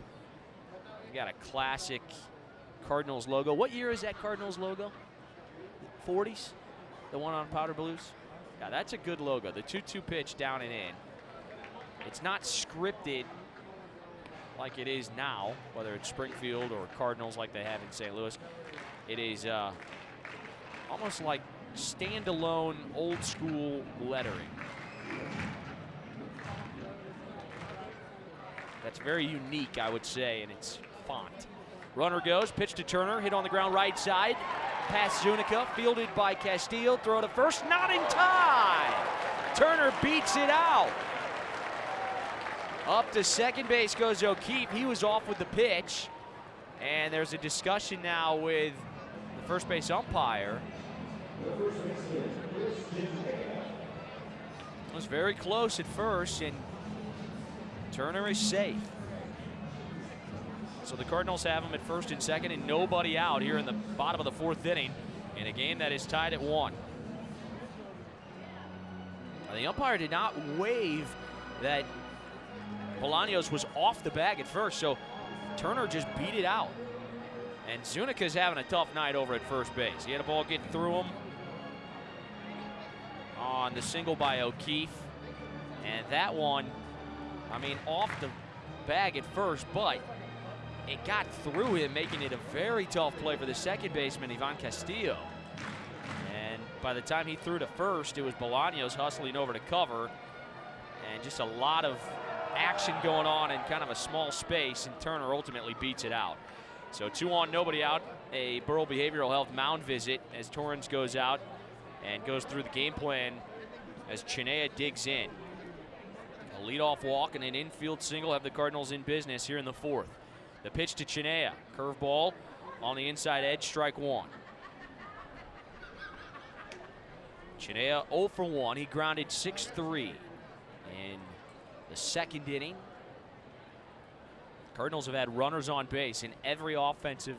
You got a classic Cardinals logo. What year is that Cardinals logo? 40s, the one on powder blues. Yeah, that's a good logo. The 2-2 pitch down and in. It's not scripted like it is now, whether it's Springfield or Cardinals like they have in St. Louis. It is almost like standalone old school lettering. That's very unique, I would say, in its font. Runner goes, pitch to Turner, hit on the ground right side. Pass Zuniga, fielded by Castillo, throw to first, not in time. Turner beats it out. Up to second base goes O'Keefe. He was off with the pitch. And there's a discussion now with the first base umpire. It was very close at first, and Turner is safe. So the Cardinals have him at first and second and nobody out here in the bottom of the fourth inning in a game that is tied at 1. The umpire did not wave that Bolaños was off the bag at first, so Turner just beat it out. And Zuniga's having a tough night over at first base. He had a ball get through him on the single by O'Keefe. And that one, I mean, off the bag at first, but it got through him, making it a very tough play for the second baseman, Ivan Castillo. And by the time he threw to first, it was Bolaños hustling over to cover. And just a lot of action going on in kind of a small space, and Turner ultimately beats it out. So 2 on, nobody out. A Burrow Behavioral Health mound visit as Torrens goes out and goes through the game plan as Chinea digs in. A leadoff walk and an infield single have the Cardinals in business here in the fourth. The pitch to Chinea, curveball on the inside edge, strike 1. Chinea 0 for 1. He grounded 6-3 in the second inning. Cardinals have had runners on base in every offensive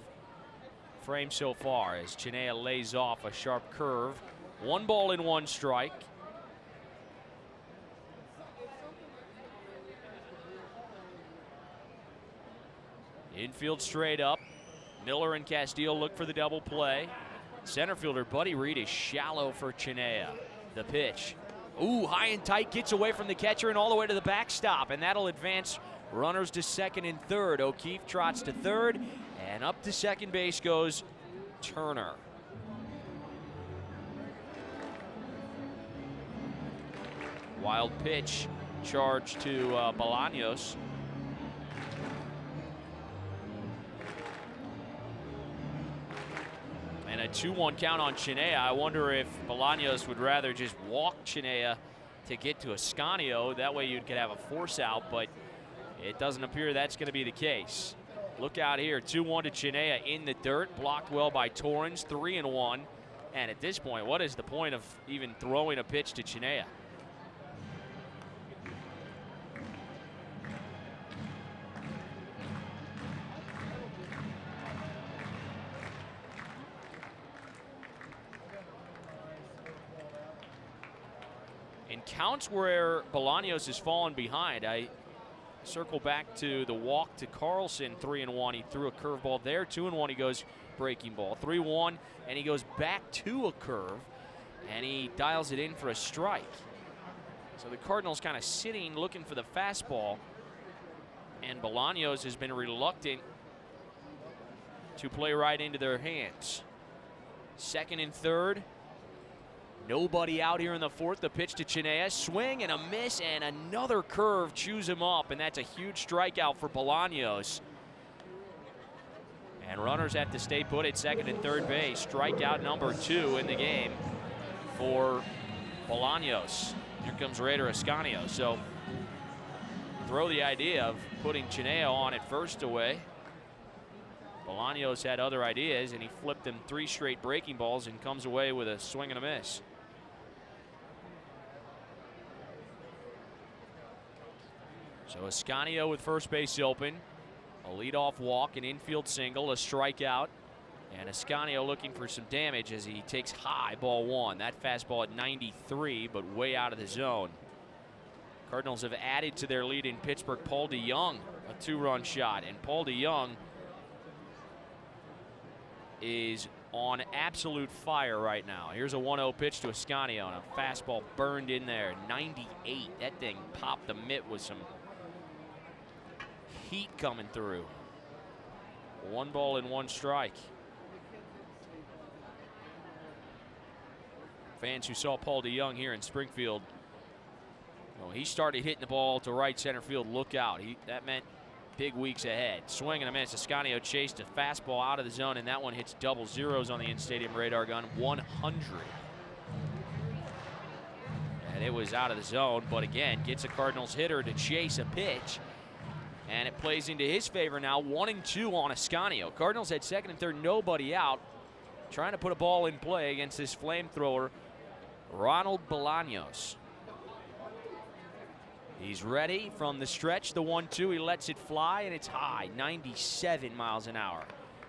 frame so far as Chinea lays off a sharp curve. 1 ball and 1 strike. Infield straight up. Miller and Castillo look for the double play. Center fielder Buddy Reed is shallow for Chinea. The pitch. Ooh, high and tight, gets away from the catcher and all the way to the backstop, and that'll advance runners to second and third. O'Keefe trots to third, and up to second base goes Turner. Wild pitch charge to Bolaños. And a 2-1 count on Chinea. I wonder if Bolaños would rather just walk Chinea to get to Ascanio. That way you could have a force out, but it doesn't appear that's going to be the case. Look out here, 2-1 to Chinea in the dirt, blocked well by Torrens, 3-1. And at this point, what is the point of even throwing a pitch to Chinea? In counts where Bolaños has fallen behind, I circle back to the walk to Carlson, 3-1. He threw a curveball there, 2-1. He goes breaking ball, 3-1, and he goes back to a curve, and he dials it in for a strike. So the Cardinals kind of sitting, looking for the fastball, and Bolaños has been reluctant to play right into their hands. Second and third. Nobody out here in the fourth. The pitch to Chinea, swing and a miss, and another curve chews him up, and that's a huge strikeout for Bolaños. And runners have to stay put at second and third base. Strikeout number 2 in the game for Bolaños. Here comes Raider Ascanio. So throw the idea of putting Chinea on at first away. Bolaños had other ideas, and he flipped them 3 straight breaking balls and comes away with a swing and a miss. So Ascanio with first base open. A leadoff walk, an infield single, a strikeout. And Ascanio looking for some damage as he takes high, ball 1. That fastball at 93, but way out of the zone. Cardinals have added to their lead in Pittsburgh. Paul DeYoung, a 2-run shot. And Paul DeYoung is on absolute fire right now. Here's a 1-0 pitch to Ascanio, and a fastball burned in there. 98. That thing popped the mitt with some heat coming through. 1 ball and 1 strike. Fans who saw Paul DeYoung here in Springfield, well, he started hitting the ball to right center field. Look out. That meant big weeks ahead. Swing and a miss. Ascanio chased a fastball out of the zone, and that one hits double zeros on the in-stadium radar gun. 100. And it was out of the zone, but again, gets a Cardinals hitter to chase a pitch. And it plays into his favor now. 1-2 on Ascanio. Cardinals had second and third, nobody out. Trying to put a ball in play against this flamethrower, Ronald Bolaños. He's ready from the stretch. The 1-2, he lets it fly, and it's high, 97 miles an hour.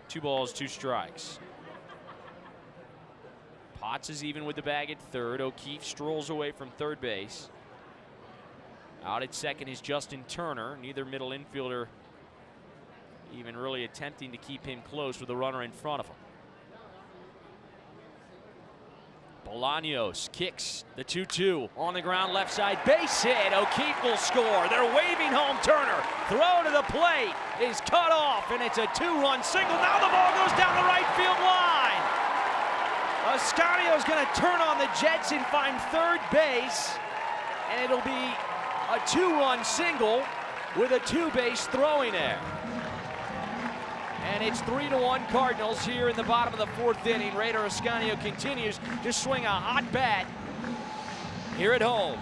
2 balls, 2 strikes. Potts is even with the bag at third. O'Keefe strolls away from third base. Out at second is Justin Turner. Neither middle infielder even really attempting to keep him close with a runner in front of him. Bolaños kicks the 2-2 on the ground, left side, base hit. O'Keefe will score. They're waving home Turner. Throw to the plate is cut off, and it's a 2-run single. Now the ball goes down the right field line. Ascanio's going to turn on the Jets and find third base, and it'll be a 2-run single with a 2-base throwing error. And it's 3-1 Cardinals here in the bottom of the 4th inning. Raider Ascanio continues to swing a hot bat here at home.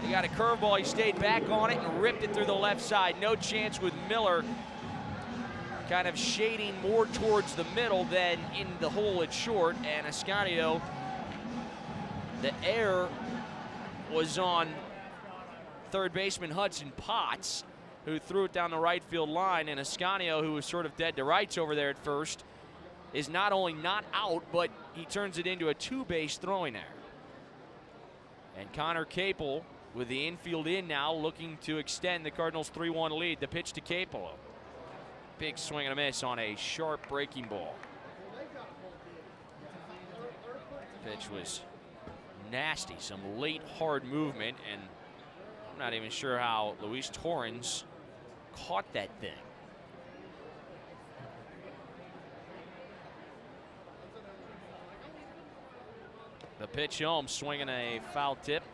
He got a curveball. He stayed back on it and ripped it through the left side. No chance with Miller kind of shading more towards the middle than in the hole at short. And Ascanio, the error was on third baseman Hudson Potts, who threw it down the right field line, and Ascanio, who was sort of dead to rights over there at first, is not only not out, but he turns it into a 2-base throwing error. And Connor Capel with the infield in now, looking to extend the Cardinals' 3-1 lead. The pitch to Capel. Big swing and a miss on a sharp breaking ball. Pitch was nasty, some late hard movement, and I'm not even sure how Luis Torrens caught that thing. The pitch home, swinging a foul tip,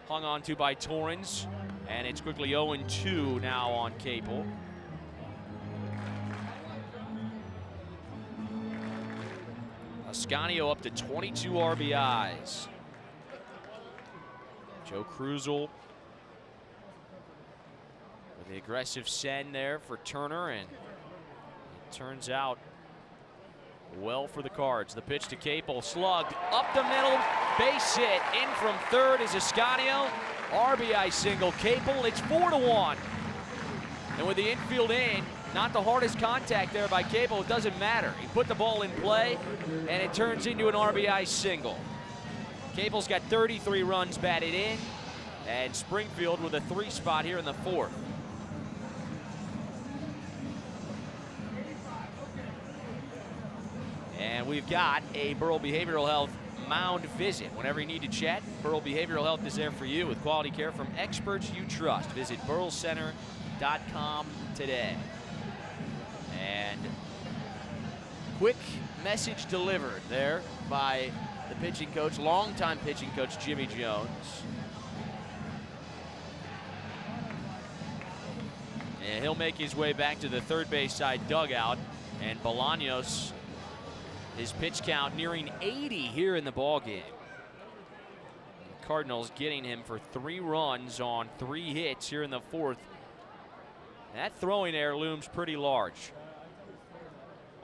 hung on to by Torrens, and it's quickly 0-2 now on Capel. Ascanio up to 22 RBIs. Joe Krusel with the aggressive send there for Turner, and it turns out well for the Cards. The pitch to Capel, slugged up the middle, base hit. In from third is Ascanio. RBI single, Capel. It's 4-1. And with the infield in, not the hardest contact there by Capel, it doesn't matter. He put the ball in play, and it turns into an RBI single. Capel's got 33 runs batted in, and Springfield with a 3 spot here in the 4th. And we've got a Burrell Behavioral Health mound visit. Whenever you need to chat, Burrell Behavioral Health is there for you with quality care from experts you trust. Visit burrellcenter.com today. And quick message delivered there by the pitching coach, longtime pitching coach Jimmy Jones. And he'll make his way back to the third base side dugout. And Bolaños, his pitch count nearing 80 here in the ballgame. The Cardinals getting him for 3 runs on 3 hits here in the 4th. That throwing error looms pretty large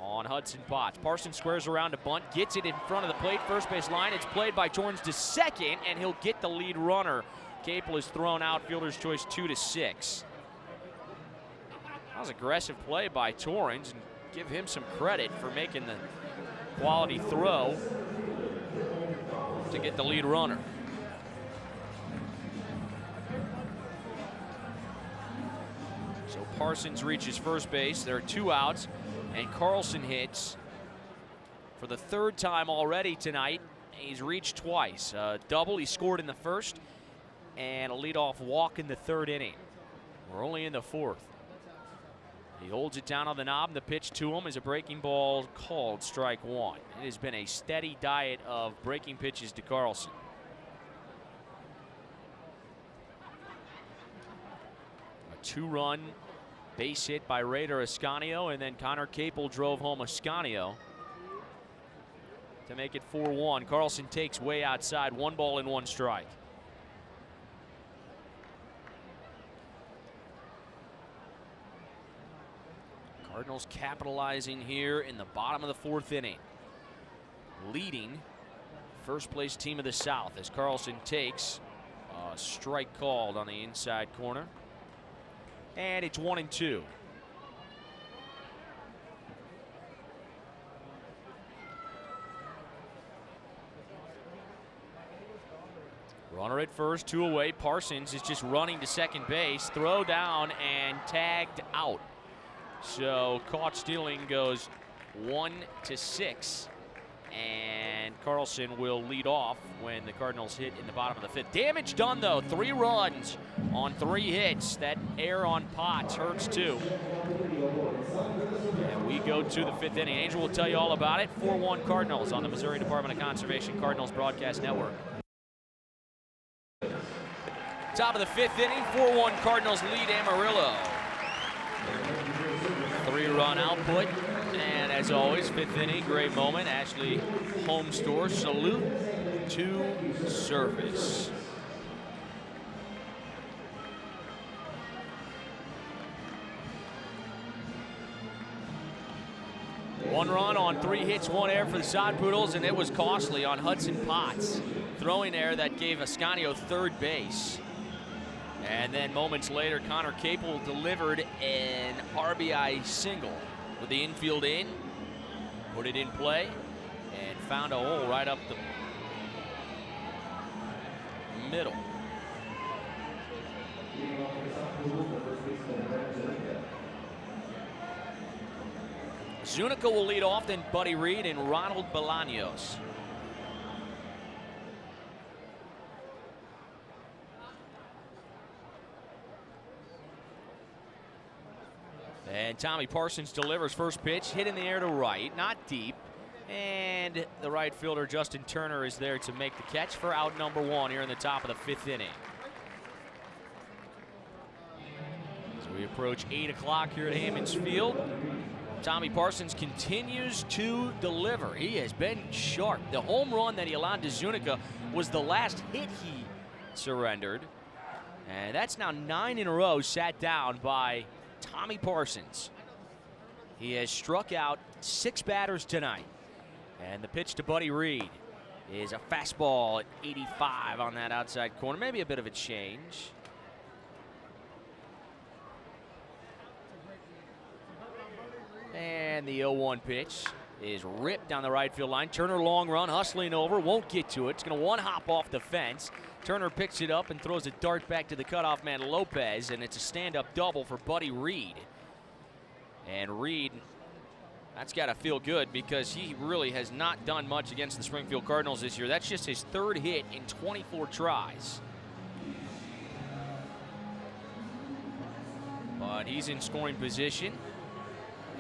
on Hudson Potts. Parsons squares around to bunt, gets it in front of the plate, first base line. It's played by Torrens to second, and he'll get the lead runner. Capel is thrown out, fielder's choice 2-6. That was aggressive play by Torrens, and give him some credit for making the quality throw to get the lead runner. So Parsons reaches first base. There are 2 outs, and Carlson hits for the 3rd time already tonight. He's reached twice. A double he scored in the 1st, and a leadoff walk in the 3rd inning. We're only in the 4th. He holds it down on the knob, and the pitch to him is a breaking ball called strike 1. It has been a steady diet of breaking pitches to Carlson. A 2-run base hit by Raider Ascanio, and then Connor Capel drove home Ascanio to make it 4-1. Carlson takes way outside, 1 ball and 1 strike. Cardinals capitalizing here in the bottom of the 4th inning. Leading first place team of the South as Carlson takes a strike called on the inside corner. And it's 1-2. Runner at first, 2 away. Parsons is just running to second base. Throw down and tagged out. So caught stealing goes 1-6. And Carlson will lead off when the Cardinals hit in the bottom of the 5th. Damage done though, 3 runs on 3 hits. That air on Potts hurts too. And we go to the 5th inning. Angel will tell you all about it. 4-1 Cardinals on the Missouri Department of Conservation Cardinals Broadcast Network. Top of the 5th inning, 4-1 Cardinals lead Amarillo. 3-run output, and as always, 5th inning, great moment. Ashley Home Store, salute to service. One run on 3 hits, 1 error for the Son Poodles, and it was costly on Hudson Potts. Throwing error that gave Ascanio 3rd base. And then moments later, Connor Capel delivered an RBI single with the infield in, put it in play, and found a hole right up the middle. Zuniga will lead off, then Buddy Reed and Ronald Bolaños. And Tommy Parsons delivers first pitch, hit in the air to right, not deep. And the right fielder, Justin Turner, is there to make the catch for out number 1 here in the top of the 5th inning. As we approach 8 o'clock here at Hammons Field, Tommy Parsons continues to deliver. He has been sharp. The home run that he allowed to Zuniga was the last hit he surrendered. And that's now 9 in a row sat down by Tommy Parsons. He has struck out 6 batters tonight. And the pitch to Buddy Reed is a fastball at 85 on that outside corner. Maybe a bit of a change. And the 0-1 pitch is ripped down the right field line. Turner long run, hustling over, won't get to it. It's going to one-hop off the fence. Turner picks it up and throws a dart back to the cutoff man Lopez, and it's a stand-up double for Buddy Reed. And Reed, that's got to feel good because he really has not done much against the Springfield Cardinals this year. That's just his 3rd hit in 24 tries. But he's in scoring position.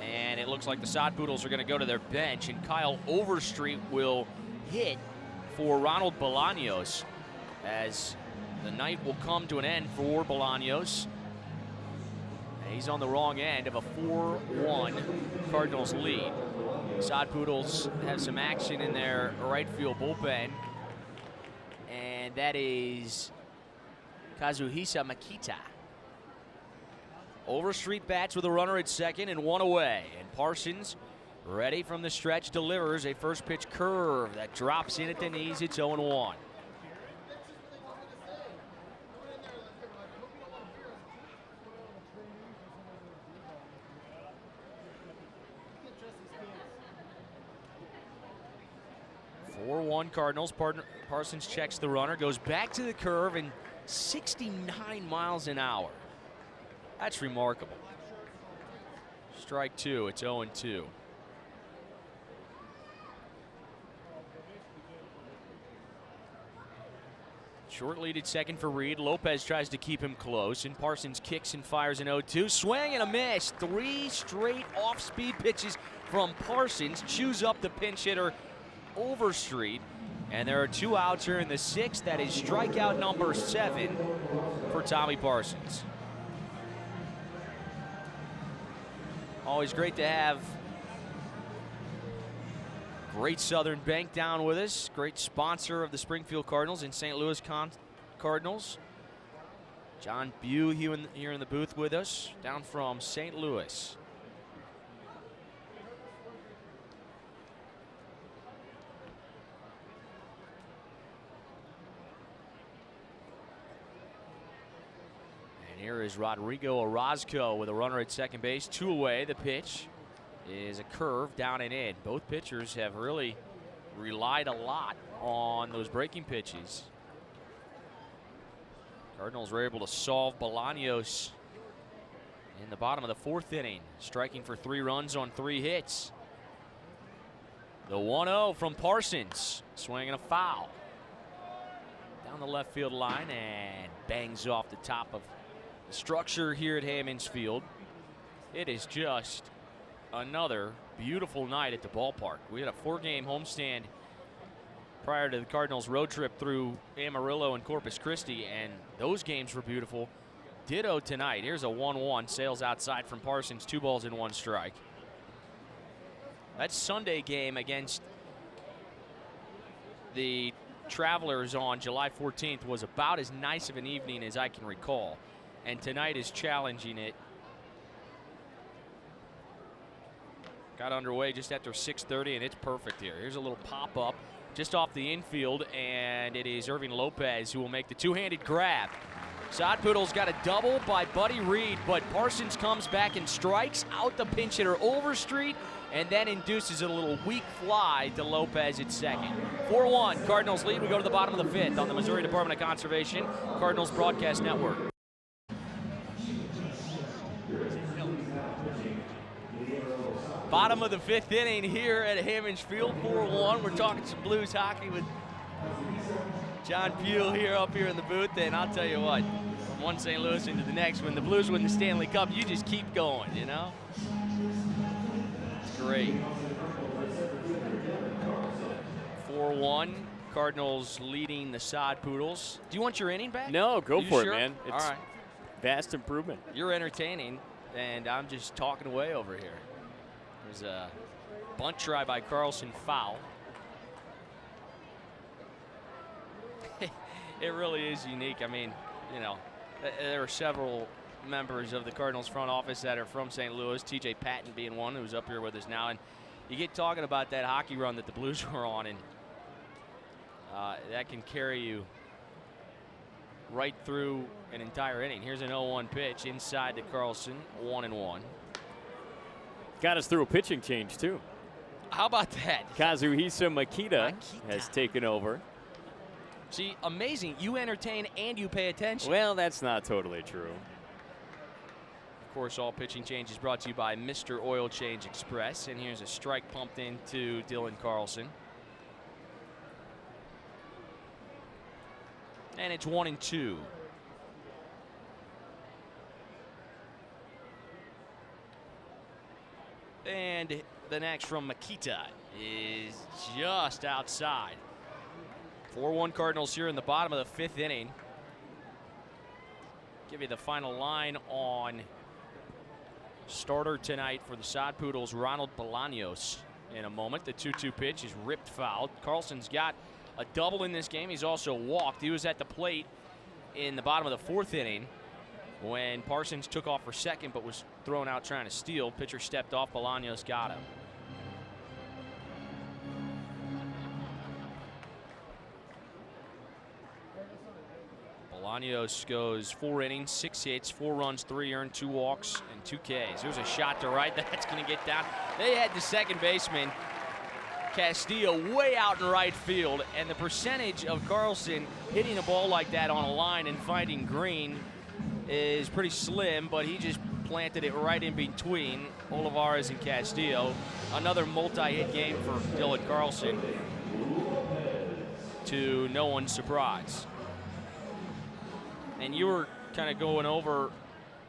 And it looks like the Son Poodles are going to go to their bench, and Kyle Overstreet will hit for Ronald Bolaños as the night will come to an end for Bolaños. And he's on the wrong end of a 4-1 Cardinals lead. Son Poodles have some action in their right field bullpen, and that is Kazuhisa Makita. Overstreet bats with a runner at second and 1 away. And Parsons, ready from the stretch, delivers a first pitch curve that drops in at the knees. It's 0-1. Cardinals. Parsons checks the runner, goes back to the curve, and 69 miles an hour. That's remarkable. Strike two, it's 0-2. Short lead at second for Reed. Lopez tries to keep him close, and Parsons kicks and fires an 0-2. Swing and a miss. 3 straight off-speed pitches from Parsons. Chews up the pinch hitter Overstreet. And there are 2 outs here in the 6th. That is strikeout number 7 for Tommy Parsons. Always great to have Great Southern Bank down with us. Great sponsor of the Springfield Cardinals and St. Louis Cardinals. John Bew here in the booth with us, down from St. Louis. And here is Rodrigo Orozco with a runner at second base. 2 away. The pitch is a curve down and in. Both pitchers have really relied a lot on those breaking pitches. Cardinals were able to solve Bolaños in the bottom of the 4th inning, striking for 3 runs on 3 hits. The 1-0 from Parsons, swinging a foul down the left field line and bangs off the top of the structure here at Hammons Field. It is just another beautiful night at the ballpark. We had a 4-game homestand prior to the Cardinals' road trip through Amarillo and Corpus Christi, and those games were beautiful. Ditto tonight. Here's a 1-1, sails outside from Parsons, 2 balls and 1 strike. That Sunday game against the Travelers on July 14th was about as nice of an evening as I can recall, and tonight is challenging it. Got underway just after 6:30, and it's perfect here. Here's a little pop-up just off the infield, and it is Irving Lopez who will make the 2-handed grab. Sod Poodles got a double by Buddy Reed, but Parsons comes back and strikes out the pinch hitter Overstreet, and then induces a little weak fly to Lopez at second. 4-1, Cardinals lead. We go to the bottom of the 5th on the Missouri Department of Conservation Cardinals Broadcast Network. Bottom of the 5th inning here at Hammons Field, 4-1. We're talking some Blues hockey with John Pugh up here in the booth, and I'll tell you what, from one St. Louis into the next, when the Blues win the Stanley Cup, you just keep going, you know? It's great. 4-1, Cardinals leading the Sod Poodles. Do you want your inning back? No, go for sure? it, man. It's all right. Vast improvement. You're entertaining, and I'm just talking away over here. There's a bunt try by Carlson, foul. It really is unique. I mean, you know, there are several members of the Cardinals front office that are from St. Louis, TJ Patton being one, who's up here with us now. And you get talking about that hockey run that the Blues were on, and that can carry you right through an entire inning. Here's an 0-1 pitch inside to Carlson, 1-1. Got us through a pitching change, too. How about that? Kazuhisa Makita has taken over. See, amazing. You entertain and you pay attention. Well, that's not totally true. Of course, all pitching changes brought to you by Mr. Oil Change Express. And here's a strike pumped into Dylan Carlson. And it's 1-2. And the next from Makita is just outside. 4-1 Cardinals here in the bottom of the 5th inning. Give you the final line on starter tonight for the Sod Poodles, Ronald Bolaños, in a moment. The 2-2 pitch is ripped foul. Carlson's got a double in this game. He's also walked. He was at the plate in the bottom of the 4th inning when Parsons took off for second but was thrown out trying to steal. Pitcher stepped off. Bolaños got him. Bolaños goes 4 innings, 6 hits, 4 runs, 3 earned, 2 walks, and 2 Ks. There's a shot to right. That's going to get down. They had the second baseman, Castillo, way out in right field, and the percentage of Carlson hitting a ball like that on a line and finding green is pretty slim, but he just planted it right in between Olivares and Castillo. Another multi-hit game for Dylan Carlson, to no one's surprise. And you were kind of going over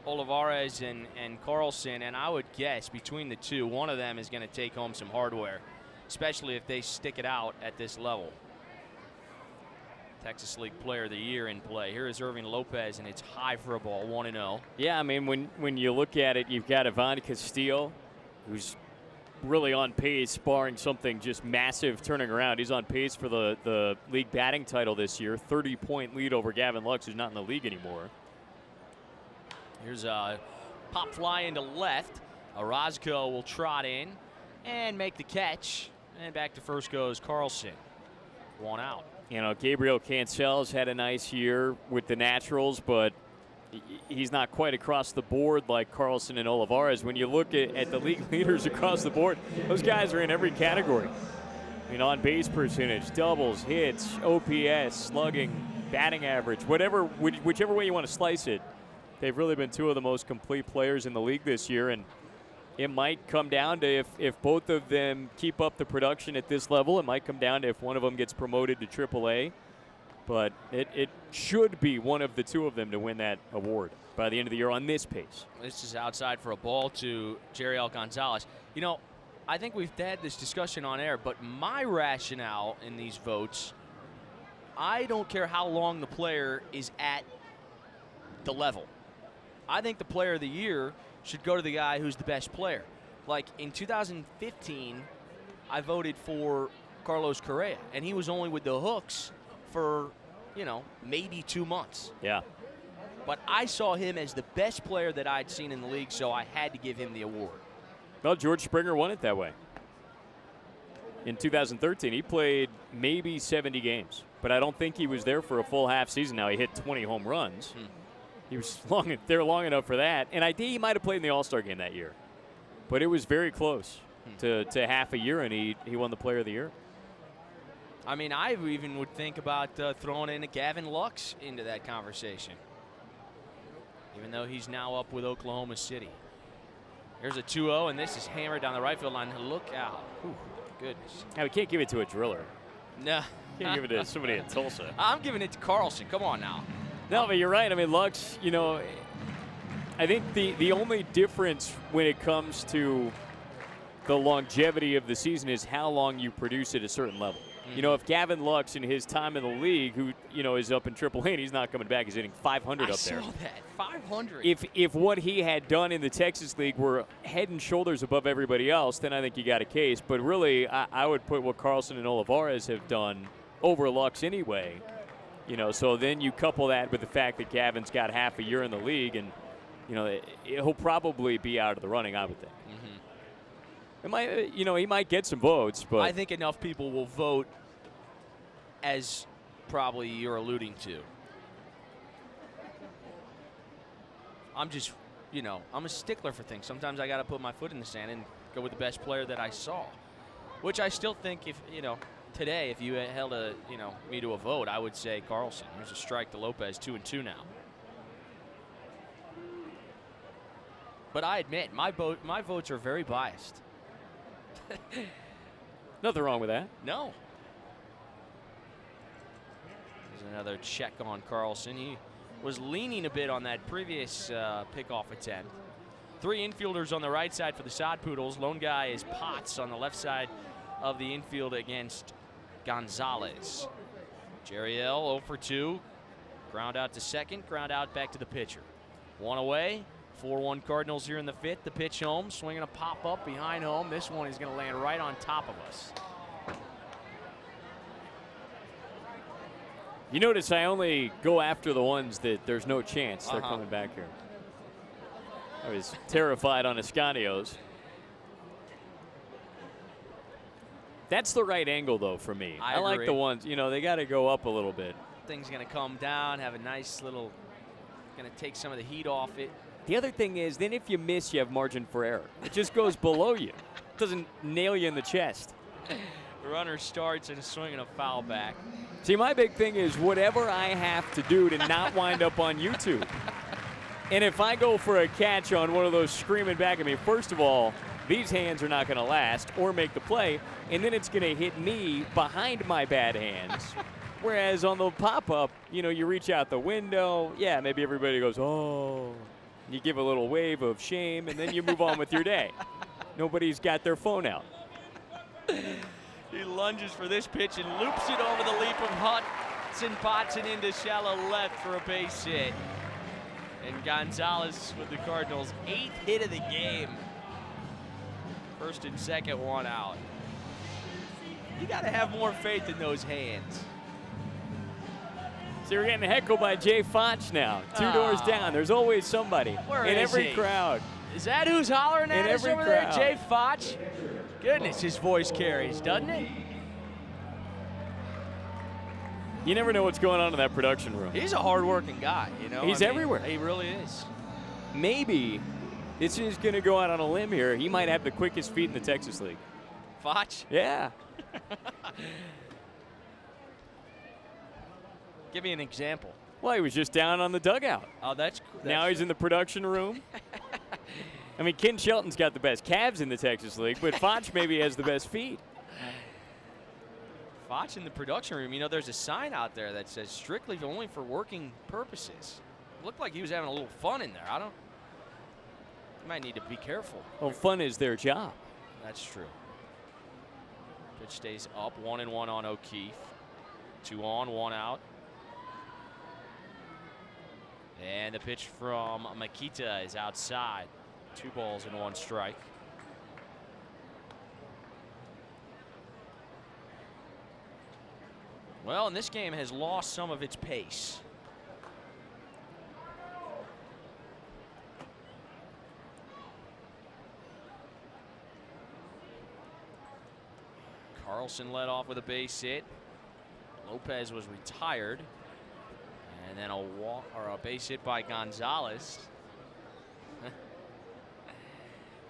Olivares and Carlson, and I would guess between the two, one of them is going to take home some hardware, especially if they stick it out at this level. Texas League Player of the Year in play. Here is Irving Lopez, and it's high for a ball, 1-0. Yeah, I mean, when you look at it, you've got Ivan Castillo, who's really on pace, barring something just massive turning around. He's on pace for the league batting title this year. 30-point lead over Gavin Lux, who's not in the league anymore. Here's a pop fly into left. Orozco will trot in and make the catch. And back to first goes Carlson. 1 out. You know, Gabriel Cancel's had a nice year with the Naturals, but he's not quite across the board like Carlson and Olivares. When you look at the league leaders across the board, those guys are in every category. I mean, on base percentage, doubles, hits, OPS, slugging, batting average, whichever way you want to slice it. They've really been two of the most complete players in the league this year, and it might come down to if both of them keep up the production at this level. It might come down to if one of them gets promoted to AAA. But it should be one of the two of them to win that award by the end of the year on this pace. This is outside for a ball to Jeriel Gonzalez. You know, I think we've had this discussion on air, but my rationale in these votes, I don't care how long the player is at the level. I think the player of the year should go to the guy who's the best player. Like in 2015, I voted for Carlos Correa, and he was only with the Hooks for, maybe 2 months. Yeah. But I saw him as the best player that I'd seen in the league, so I had to give him the award. Well, George Springer won it that way. In 2013, he played maybe 70 games, but I don't think he was there for a full half season. Now, he hit 20 home runs. He was there long enough for that. And I think he might have played in the All-Star game that year. But it was very close to half a year, and he won the Player of the Year. I mean, I even would think about throwing in a Gavin Lux into that conversation, even though he's now up with Oklahoma City. Here's a 2-0, and this is hammered down the right field line. Look out. Ooh, goodness. Now, we can't give it to a driller. No. Can't give it to somebody in Tulsa. I'm giving it to Carlson. Come on now. No, but you're right. I mean, Lux, I think the only difference when it comes to the longevity of the season is how long you produce at a certain level. If Gavin Lux in his time in the league, who, is up in AAA, and he's not coming back, he's hitting 500 up there. I saw that, 500. If what he had done in the Texas League were head and shoulders above everybody else, then I think you got a case. But really, I would put what Carlson and Olivares have done over Lux anyway. So then you couple that with the fact that Gavin's got half a year in the league, and, he'll probably be out of the running, I would think. It might, he might get some votes, but I think enough people will vote as probably you're alluding to. I'm just, I'm a stickler for things. Sometimes I got to put my foot in the sand and go with the best player that I saw, which I still think if, today, if you held me to a vote, I would say Carlson. Here's a strike to Lopez, 2-2 now. But I admit, my votes are very biased. Nothing wrong with that. No. There's another check on Carlson. He was leaning a bit on that previous pickoff attempt. 3 infielders on the right side for the Sod Poodles. Lone guy is Potts on the left side of the infield against Gonzalez. Jeriel 0 for 2. Ground out to second, ground out back to the pitcher. 1 away. 4-1 Cardinals here in the 5th. The pitch home, swinging a pop-up behind home. This one is going to land right on top of us. You notice I only go after the ones that there's no chance they're coming back here. I was terrified on Escanio's. That's the right angle, though, for me. I like the ones, they got to go up a little bit. Thing's going to come down, have a nice little, going to take some of the heat off it. The other thing is, then if you miss, you have margin for error. It just goes below you. It doesn't nail you in the chest. The runner starts and is swinging a foul back. See, my big thing is whatever I have to do to not wind up on YouTube. And if I go for a catch on one of those screaming back at me, first of all, these hands are not going to last or make the play, and then it's going to hit me behind my bad hands. Whereas on the pop-up, you reach out the window. Yeah, maybe everybody goes, oh. You give a little wave of shame, and then you move on with your day. Nobody's got their phone out. He lunges for this pitch and loops it over the leap of Hudson Potson into shallow left for a base hit. And Gonzalez with the Cardinals' 8th hit of the game. First and second, one out. You got to have more faith in those hands. So we're getting heckled by Jay Foch now. 2 doors down. There's always somebody in every crowd. Is that who's hollering at us over crowd. there, Jay Foch? Goodness, his voice carries, doesn't it? You never know what's going on in that production room. He's a hard-working guy, He's everywhere. He really is. Maybe this is going to go out on a limb here. He might have the quickest feet in the Texas League. Foch? Yeah. Give me an example. Well, he was just down on the dugout. Oh, that's now he's in the production room. I mean, Ken Shelton's got the best calves in the Texas League, but Foch maybe has the best feet. Foch in the production room, there's a sign out there that says strictly only for working purposes. Looked like he was having a little fun in there. You might need to be careful. Well, fun is their job. That's true. Pitch stays up, 1-1 on O'Keefe. 2 on, 1 out. And the pitch from Makita is outside. 2 balls and 1 strike. Well, and this game has lost some of its pace. Carlson led off with a base hit. Lopez was retired. And then a walk or a base hit by Gonzalez.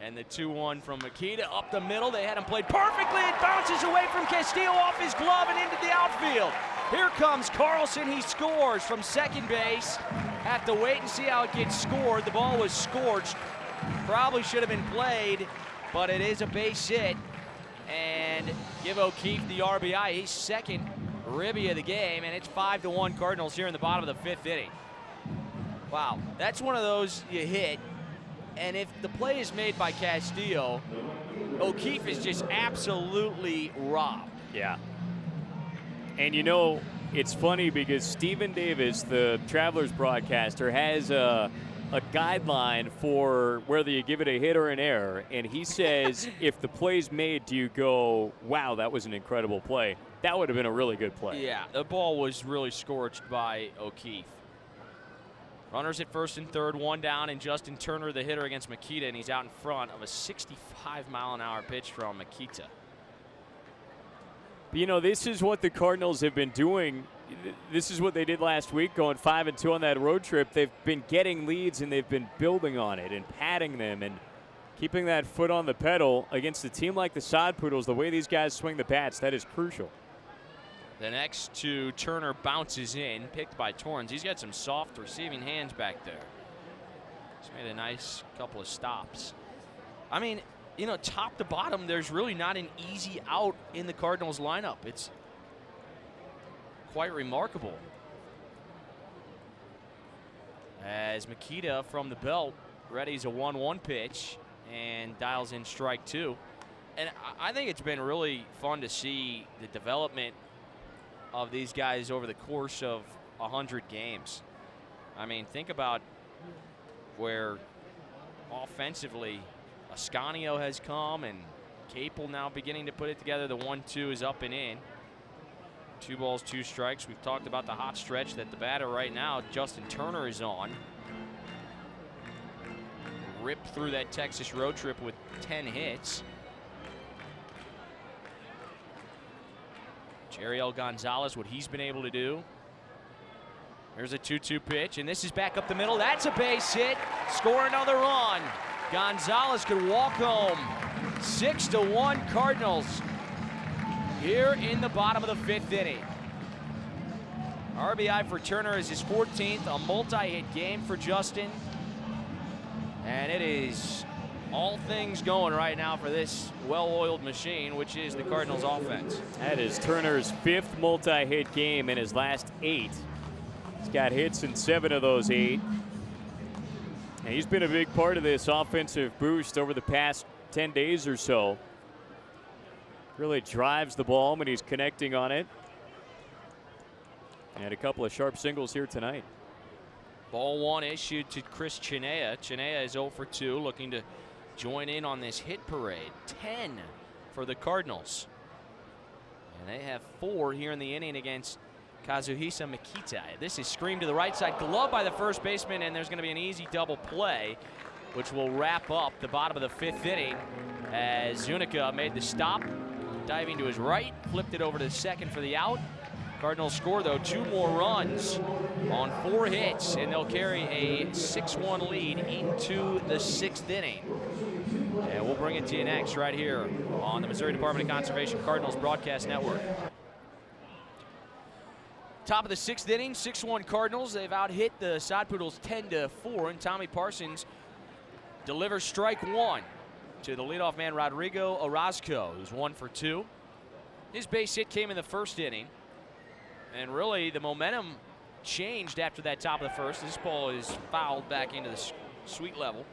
And the 2-1 from Makita up the middle. They had him played perfectly. It bounces away from Castillo off his glove and into the outfield. Here comes Carlson. He scores from second base. Have to wait and see how it gets scored. The ball was scorched. Probably should have been played, but it is a base hit. And give O'Keefe the RBI. He's second ribby of the game, and it's 5-1 Cardinals here in the bottom of the 5th inning. Wow, that's one of those you hit. And if the play is made by Castillo, O'Keefe is just absolutely robbed. Yeah. And it's funny because Stephen Davis, the Travelers broadcaster, has a guideline for whether you give it a hit or an error. And he says if the play's made, do you go, wow, that was an incredible play? That would have been a really good play. Yeah, the ball was really scorched by O'Keefe. Runners at first and third, 1 down, and Justin Turner, the hitter against Makita, and he's out in front of a 65-mile-an-hour pitch from Makita. But this is what the Cardinals have been doing. This is what they did last week, going 5-2 on that road trip. They've been getting leads, and they've been building on it and padding them and keeping that foot on the pedal against a team like the Son Poodles. The way these guys swing the bats, that is crucial. The next to Turner bounces in, picked by Torrens. He's got some soft receiving hands back there. He's made a nice couple of stops. I mean, top to bottom, there's really not an easy out in the Cardinals lineup. It's quite remarkable. As Makita from the belt readies a 1-1 pitch and dials in strike 2. And I think it's been really fun to see the development of these guys over the course of 100 games. I mean, think about where offensively Ascanio has come and Capel now beginning to put it together. The 1-2 is up and in. 2 balls, 2 strikes. We've talked about the hot stretch that the batter right now, Justin Turner, is on. Ripped through that Texas road trip with 10 hits. Jeriel Gonzalez, what he's been able to do. There's a 2-2 pitch, and this is back up the middle. That's a base hit. Score another run. Gonzalez could walk home. 6-1 Cardinals here in the bottom of the 5th inning. RBI for Turner is his 14th, a multi-hit game for Justin. And it is all things going right now for this well-oiled machine, which is the Cardinals offense. That is Turner's 5th multi-hit game in his last 8. He's got hits in 7 of those 8. And he's been a big part of this offensive boost over the past 10 days or so. Really drives the ball when he's connecting on it. And a couple of sharp singles here tonight. Ball 1 issued to Chris Chenea. Chenea is 0 for 2, looking to join in on this hit parade. 10 for the Cardinals. And they have 4 here in the inning against Kazuhisa Makita. This is screamed to the right side, glove by the first baseman, and there's going to be an easy double play, which will wrap up the bottom of the 5th inning as Zuniga made the stop, diving to his right, flipped it over to second for the out. Cardinals score, though, 2 more runs on 4 hits, and they'll carry a 6-1 lead into the 6th inning. And we'll bring it to you next right here on the Missouri Department of Conservation Cardinals Broadcast Network. Top of the 6th inning, 6-1 Cardinals. They've out-hit the Sod Poodles 10-4, and Tommy Parsons delivers strike 1 to the leadoff man Rodrigo Orozco, who's 1 for 2. His base hit came in the 1st inning. And really, the momentum changed after that top of the 1st. This ball is fouled back into the sweet level.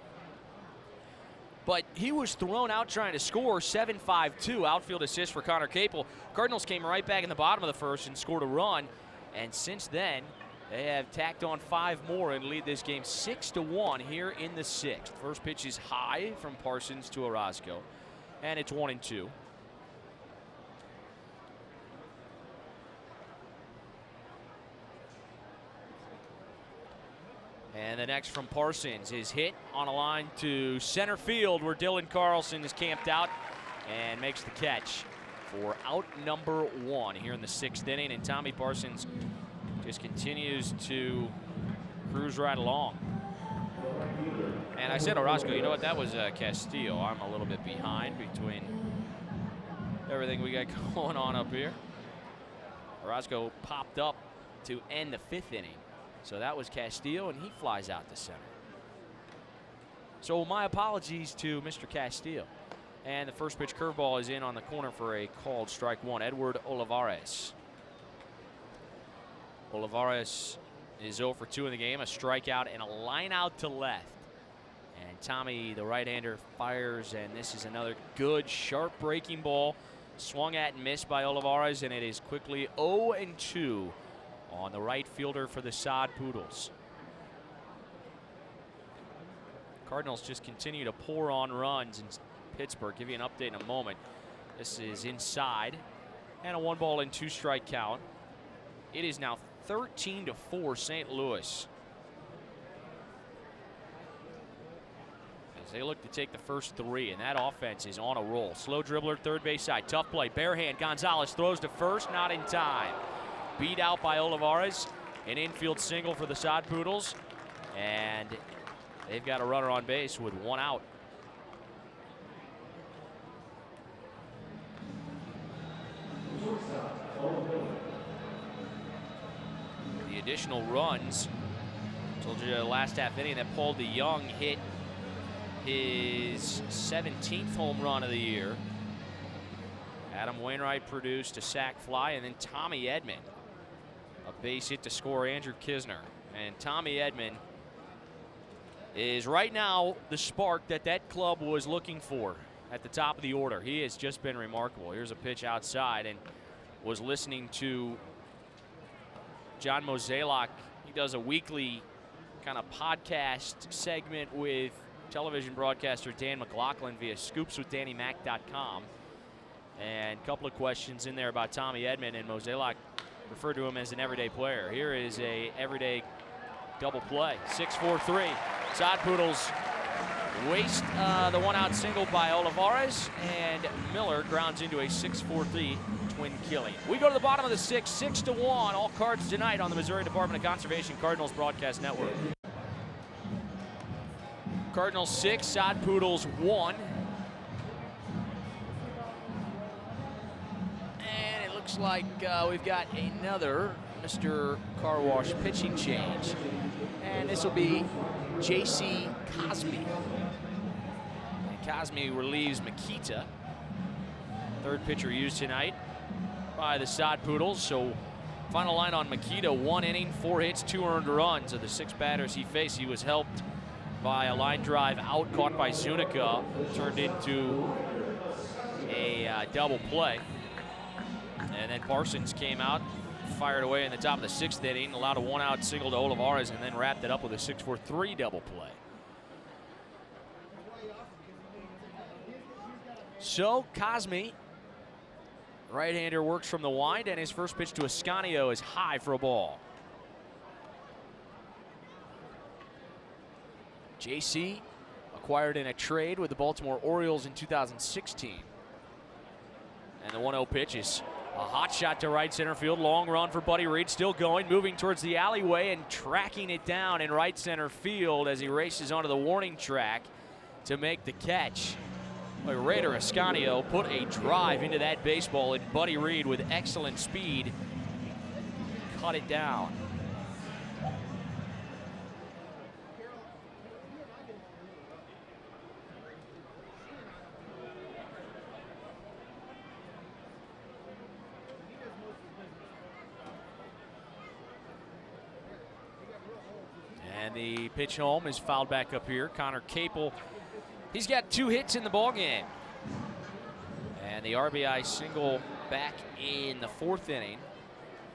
But he was thrown out trying to score. 7-5-2 outfield assist for Connor Capel. Cardinals came right back in the bottom of the 1st and scored a run. And since then, they have tacked on 5 more and lead this game 6-1 here in the 6th. First pitch is high from Parsons to Orozco, and it's 1-2. And the next from Parsons is hit on a line to center field, where Dylan Carlson is camped out and makes the catch for out number 1 here in the 6th inning. And Tommy Parsons just continues to cruise right along. And I said Orozco, you know what, that was Castillo. I'm a little bit behind between everything we got going on up here. Orozco popped up to end the 5th inning. So that was Castillo, and he flies out to center. So my apologies to Mr. Castillo. And the first pitch curveball is in on the corner for a called strike 1. Edward Olivares. Olivares is 0 for 2 in the game, a strikeout and a line out to left. And Tommy, the right-hander, fires, and this is another good, sharp breaking ball. Swung at and missed by Olivares, and it is quickly 0-2 on the right fielder for the Sod Poodles. Cardinals just continue to pour on runs in Pittsburgh. Give you an update in a moment. This is inside, and a 1-2 strike count. It is now 13-4 St. Louis. As they look to take the first 3, and that offense is on a roll. Slow dribbler, third base side, tough play, bare hand. Gonzalez throws to first, not in time. Beat out by Olivares. An infield single for the Sod Poodles. And they've got a runner on base with 1 out. The additional runs. Told you the last half inning that Paul DeYoung hit his 17th home run of the year. Adam Wainwright produced a sac fly, and then Tommy Edman, a base hit to score Andrew Kisner. And Tommy Edman is right now the spark that that club was looking for at the top of the order. He has just been remarkable. Here's a pitch outside, and was listening to John Mozeliak. He does a weekly kind of podcast segment with television broadcaster Dan McLaughlin via scoopswithdannymac.com. And a couple of questions in there about Tommy Edman, and Mozeliak referred to him as an everyday player. Here is a everyday double play. 6-4-3. Sod Poodles waste the 1-out single by Olivares, and Miller grounds into a 6-4-3 twin killing. We go to the bottom of the 6th, 6-1. All Cards tonight on the Missouri Department of Conservation Cardinals Broadcast Network. Cardinals 6, Sod Poodles 1. Looks like we've got another Mr. Car Wash pitching change. And this will be J.C. Cosme. And Cosme relieves Makita. Third pitcher used tonight by the Sod Poodles. So final line on Makita, 1 inning, 4 hits, 2 earned runs. Of the 6 batters he faced, he was helped by a line drive out caught by Zuniga, turned into a double play. And then Parsons came out, fired away in the top of the 6th inning, allowed a 1-out single to Olivares, and then wrapped it up with a 6-4-3 double play. So Cosme, right-hander, works from the wind, and his first pitch to Ascanio is high for a ball. JC acquired in a trade with the Baltimore Orioles in 2016. And the 1-0 pitch is a hot shot to right center field. Long run for Buddy Reed, still going, moving towards the alleyway and tracking it down in right center field as he races onto the warning track to make the catch. Raider Ascanio put a drive into that baseball, and Buddy Reed, with excellent speed, cut it down. And the pitch home is fouled back up here. Connor Capel, he's got 2 hits in the ballgame. And the RBI single back in the 4th inning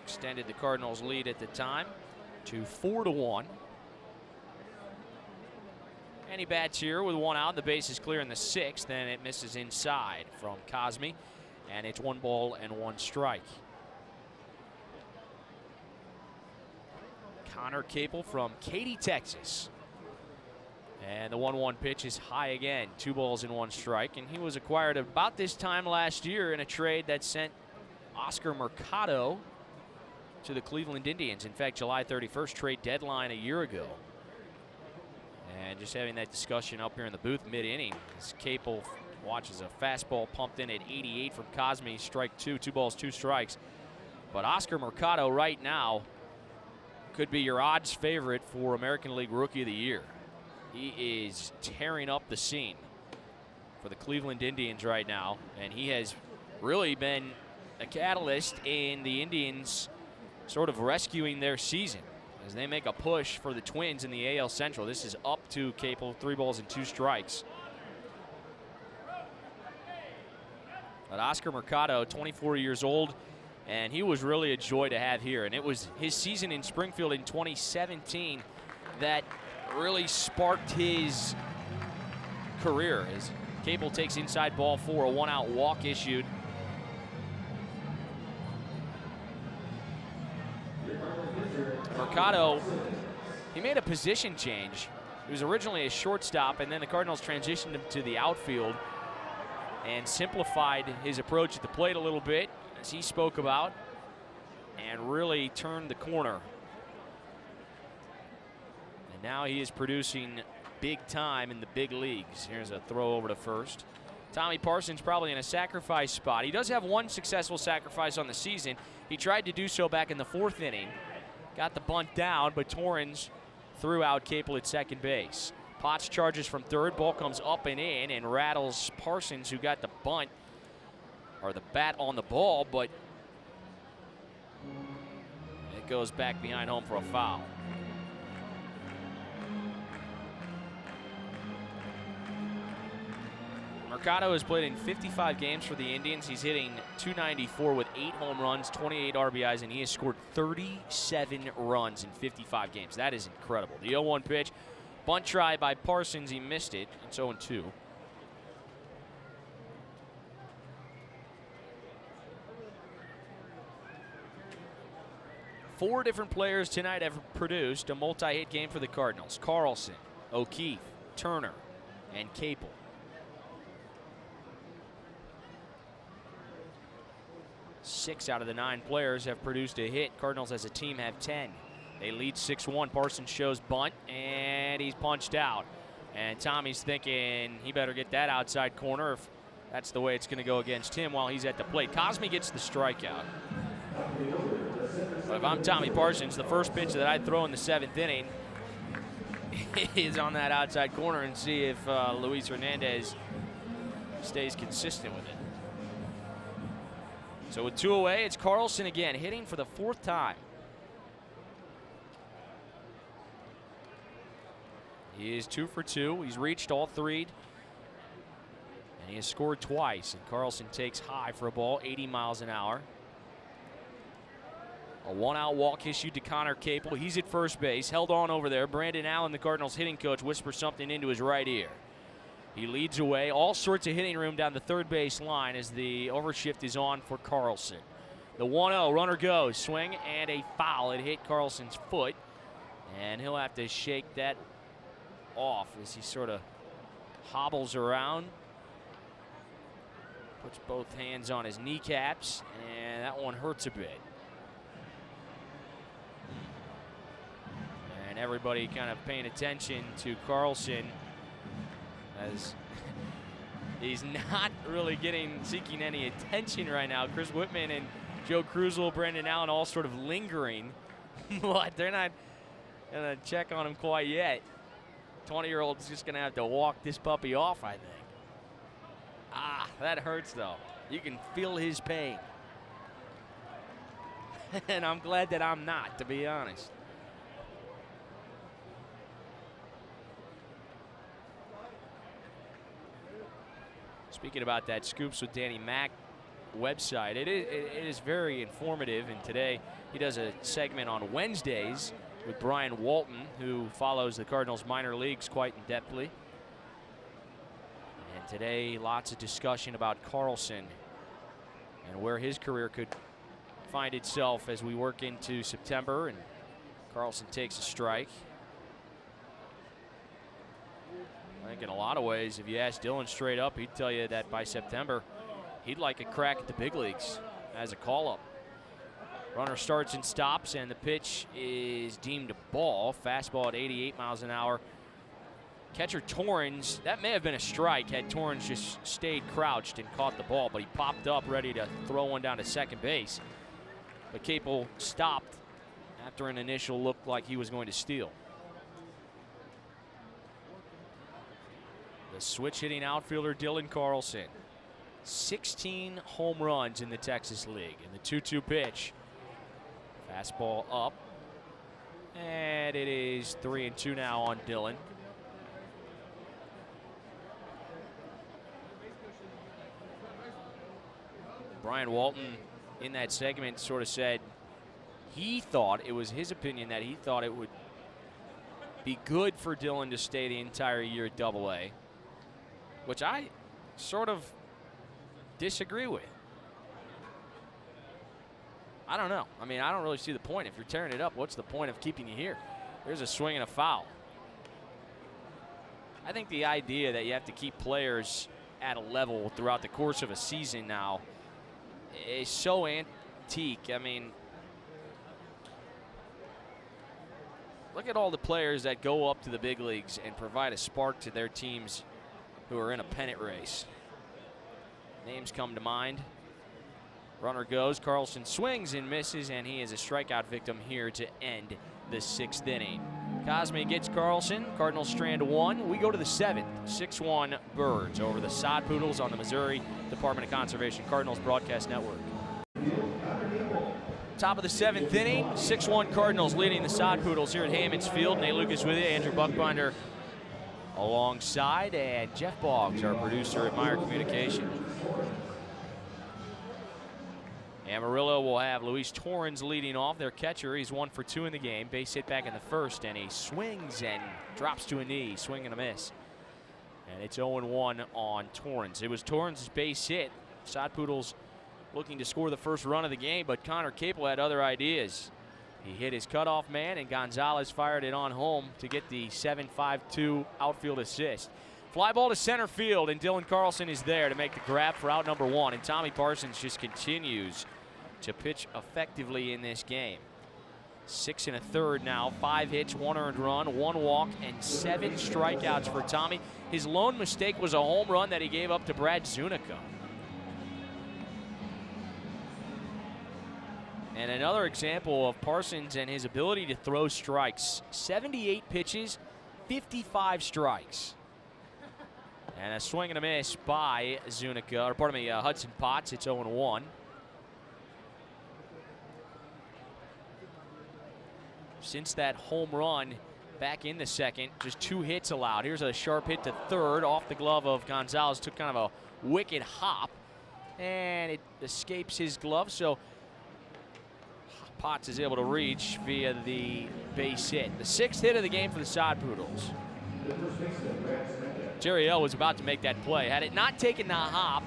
extended the Cardinals' lead at the time to 4-1. And he bats here with 1 out. The base is clear in the 6th, and it misses inside from Cosme. And it's 1 ball and 1 strike. Connor Capel from Katy, Texas. And the 1-1 pitch is high again. 2 balls and 1 strike. And he was acquired about this time last year in a trade that sent Oscar Mercado to the Cleveland Indians. In fact, July 31st, trade deadline a year ago. And just having that discussion up here in the booth mid-inning as Capel watches a fastball pumped in at 88 from Cosme. Strike 2, 2 balls, 2 strikes. But Oscar Mercado right now could be your odds favorite for American League Rookie of the Year. He is tearing up the scene for the Cleveland Indians right now, and he has really been a catalyst in the Indians sort of rescuing their season as they make a push for the Twins in the AL Central. This is up to Capel, 3 balls and 2 strikes. But Oscar Mercado, 24 years old, and he was really a joy to have here. And it was his season in Springfield in 2017 that really sparked his career as Capel takes inside ball 4, a 1-out walk issued. Mercado, he made a position change. He was originally a shortstop, and then the Cardinals transitioned him to the outfield and simplified his approach at the plate a little bit, as he spoke about, and really turned the corner. And now he is producing big time in the big leagues. Here's a throw over to first. Tommy Parsons probably in a sacrifice spot. He does have 1 successful sacrifice on the season. He tried to do so back in the 4th inning. Got the bunt down, but Torrens threw out Capel at second base. Potts charges from third. Ball comes up and in and rattles Parsons, who got the bunt, or the bat on the ball, but it goes back behind home for a foul. Mercado has played in 55 games for the Indians. He's hitting .294 with 8 home runs, 28 RBIs, and he has scored 37 runs in 55 games. That is incredible. The 0-1 pitch, bunt try by Parsons. He missed it. It's 0-2. Four different players tonight have produced a multi-hit game for the Cardinals. Carlson, O'Keefe, Turner, and Capel. Six out of the 9 players have produced a hit. Cardinals as a team have 10. They lead 6-1. Parsons shows bunt, and he's punched out. And Tommy's thinking he better get that outside corner if that's the way it's going to go against him while he's at the plate. Cosme gets the strikeout. But if I'm Tommy Parsons, the first pitch that I'd throw in the 7th inning is on that outside corner and see if Luis Hernandez stays consistent with it. So with 2 away, it's Carlson again, hitting for the 4th time. He is 2 for 2. He's reached all 3. And he has scored twice. And Carlson takes high for a ball, 80 miles an hour. A 1-out walk issued to Connor Capel. He's at first base, held on over there. Brandon Allen, the Cardinals hitting coach, whispers something into his right ear. He leads away. All sorts of hitting room down the third base line as the overshift is on for Carlson. The 1-0, runner goes. Swing and a foul. It hit Carlson's foot. And he'll have to shake that off as he sort of hobbles around. Puts both hands on his kneecaps. And that one hurts a bit. And everybody kind of paying attention to Carlson, as he's not really seeking any attention right now. Chris Whitman and Joe Krusel, Brandon Allen all sort of lingering, but they're not going to check on him quite yet. 20-year-old's just going to have to walk this puppy off, I think. Ah, that hurts, though. You can feel his pain. And I'm glad that I'm not, to be honest. Speaking about that Scoops with Danny Mac website, it is very informative. And today he does a segment on Wednesdays with Brian Walton, who follows the Cardinals minor leagues quite in-depthly. And today, lots of discussion about Carlson and where his career could find itself as we work into September. And Carlson takes a strike. I think in a lot of ways, if you ask Dylan straight up, he'd tell you that by September, he'd like a crack at the big leagues as a call-up. Runner starts and stops, and the pitch is deemed a ball. Fastball at 88 miles an hour. Catcher Torrens, that may have been a strike had Torrens just stayed crouched and caught the ball, but he popped up ready to throw one down to second base. But Capel stopped after an initial look like he was going to steal. The switch hitting outfielder Dylan Carlson. 16 home runs in the Texas League. And the 2-2 pitch. Fastball up. And it is 3-2 now on Dylan. Brian Walton in that segment sort of said he thought, it was his opinion that he thought it would be good for Dylan to stay the entire year at Double-A. Which I sort of disagree with. I don't know. I mean, I don't really see the point. If you're tearing it up, what's the point of keeping you here? There's a swing and a foul. I think the idea that you have to keep players at a level throughout the course of a season now is so antique. I mean, look at all the players that go up to the big leagues and provide a spark to their teams who are in a pennant race. Names come to mind. Runner goes. Carlson swings and misses, and he is a strikeout victim here to end the 6th inning. Cosme gets Carlson. Cardinals strand 1. We go to the 7th. 6-1 Birds over the Sod Poodles on the Missouri Department of Conservation Cardinals Broadcast Network. Top of the 7th inning. 6-1 Cardinals leading the Sod Poodles here at Hammons Field. Nate Lucas with you. Andrew Buckbinder alongside, and Jeff Boggs, our producer at Meyer Communication. Amarillo will have Luis Torrens leading off, their catcher. He's 1 for 2 in the game. Base hit back in the first, and he swings and drops to a knee. Swing and a miss. And it's 0-1 on Torrens. It was Torrens' base hit. Sod Poodles looking to score the first run of the game, but Connor Capel had other ideas. He hit his cutoff man, and Gonzalez fired it on home to get the 7-5-2 outfield assist. Fly ball to center field, and Dylan Carlson is there to make the grab for out number 1. And Tommy Parsons just continues to pitch effectively in this game. 6 1/3 now, 5 hits, 1 earned run, 1 walk, and 7 strikeouts for Tommy. His lone mistake was a home run that he gave up to Brad Zuniga. And another example of Parsons and his ability to throw strikes. 78 pitches, 55 strikes. And a swing and a miss by Hudson Potts. It's 0-1. Since that home run back in the second, just 2 hits allowed. Here's a sharp hit to third off the glove of Gonzalez. Took kind of a wicked hop, and it escapes his glove. So Potts is able to reach via the base hit. The 6th hit of the game for the Sod Poodles. Jerry L was about to make that play. Had it not taken the hop,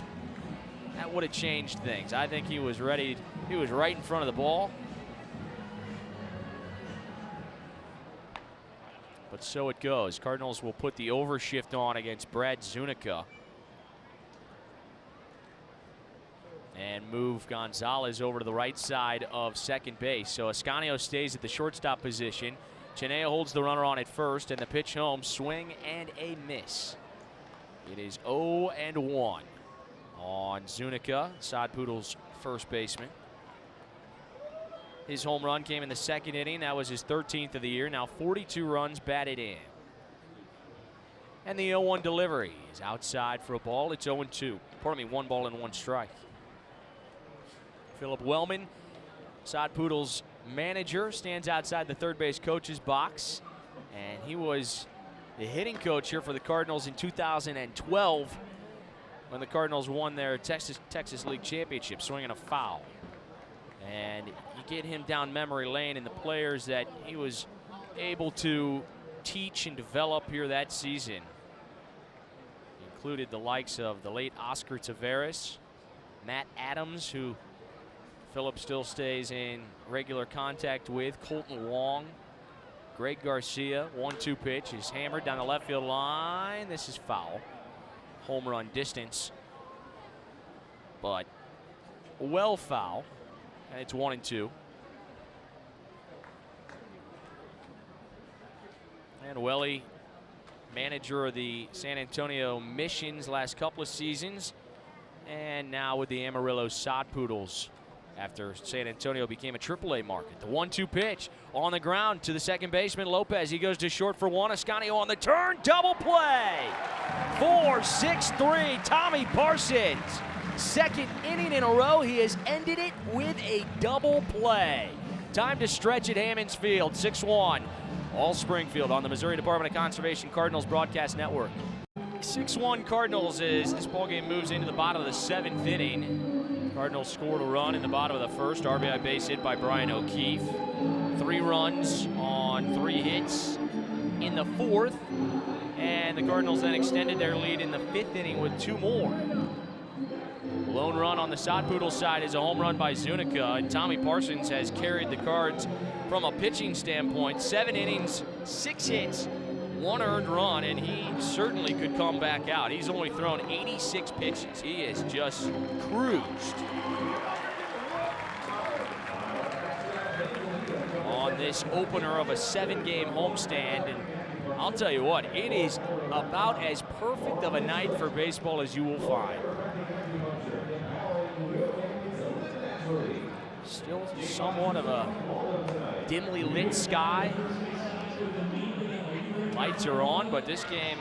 that would have changed things. I think he was ready. He was right in front of the ball. But so it goes. Cardinals will put the overshift on against Brad Zuniga. And move Gonzalez over to the right side of second base. So Ascanio stays at the shortstop position. Chenea holds the runner on at first, and the pitch home, swing and a miss. It is 0-1 on Zuniga, Sod Poodles' first baseman. His home run came in the 2nd inning. That was his 13th of the year. Now 42 runs batted in. And the 0-1 delivery is outside for a ball. It's 0-2. Pardon me, 1 ball and 1 strike. Philip Wellman, Sod Poodles manager, stands outside the third base coach's box. And he was the hitting coach here for the Cardinals in 2012 when the Cardinals won their Texas League Championship, swinging a foul. And you get him down memory lane and the players that he was able to teach and develop here that season. He included the likes of the late Oscar Taveras, Matt Adams, who Philip still stays in regular contact with, Colton Wong, Greg Garcia. 1-2 pitch is hammered down the left field line. This is foul. Home run distance, but well foul. And it's 1-2. And Welly, manager of the San Antonio Missions last couple of seasons, and now with the Amarillo Son Poodles after San Antonio became a AAA market. The 1-2 pitch on the ground to the second baseman, Lopez. He goes to short for 1. Ascanio on the turn, double play. 4-6-3, Tommy Parsons. 2nd inning in a row, he has ended it with a double play. Time to stretch at Hammons Field, 6-1. All Springfield on the Missouri Department of Conservation Cardinals Broadcast Network. 6-1 Cardinals as this ballgame moves into the bottom of the 7th inning. Cardinals scored a run in the bottom of the 1st, RBI base hit by Brian O'Keefe. 3 runs on 3 hits in the 4th, and the Cardinals then extended their lead in the 5th inning with 2 more. Lone run on the Sod Poodle side is a home run by Zuniga, and Tommy Parsons has carried the Cards from a pitching standpoint. 7 innings, 6 hits, 1 earned run, and he certainly could come back out. He's only thrown 86 pitches. He has just cruised on this opener of a 7-game homestand, and I'll tell you what, it is about as perfect of a night for baseball as you will find. Still somewhat of a dimly lit sky. Lights are on, but this game,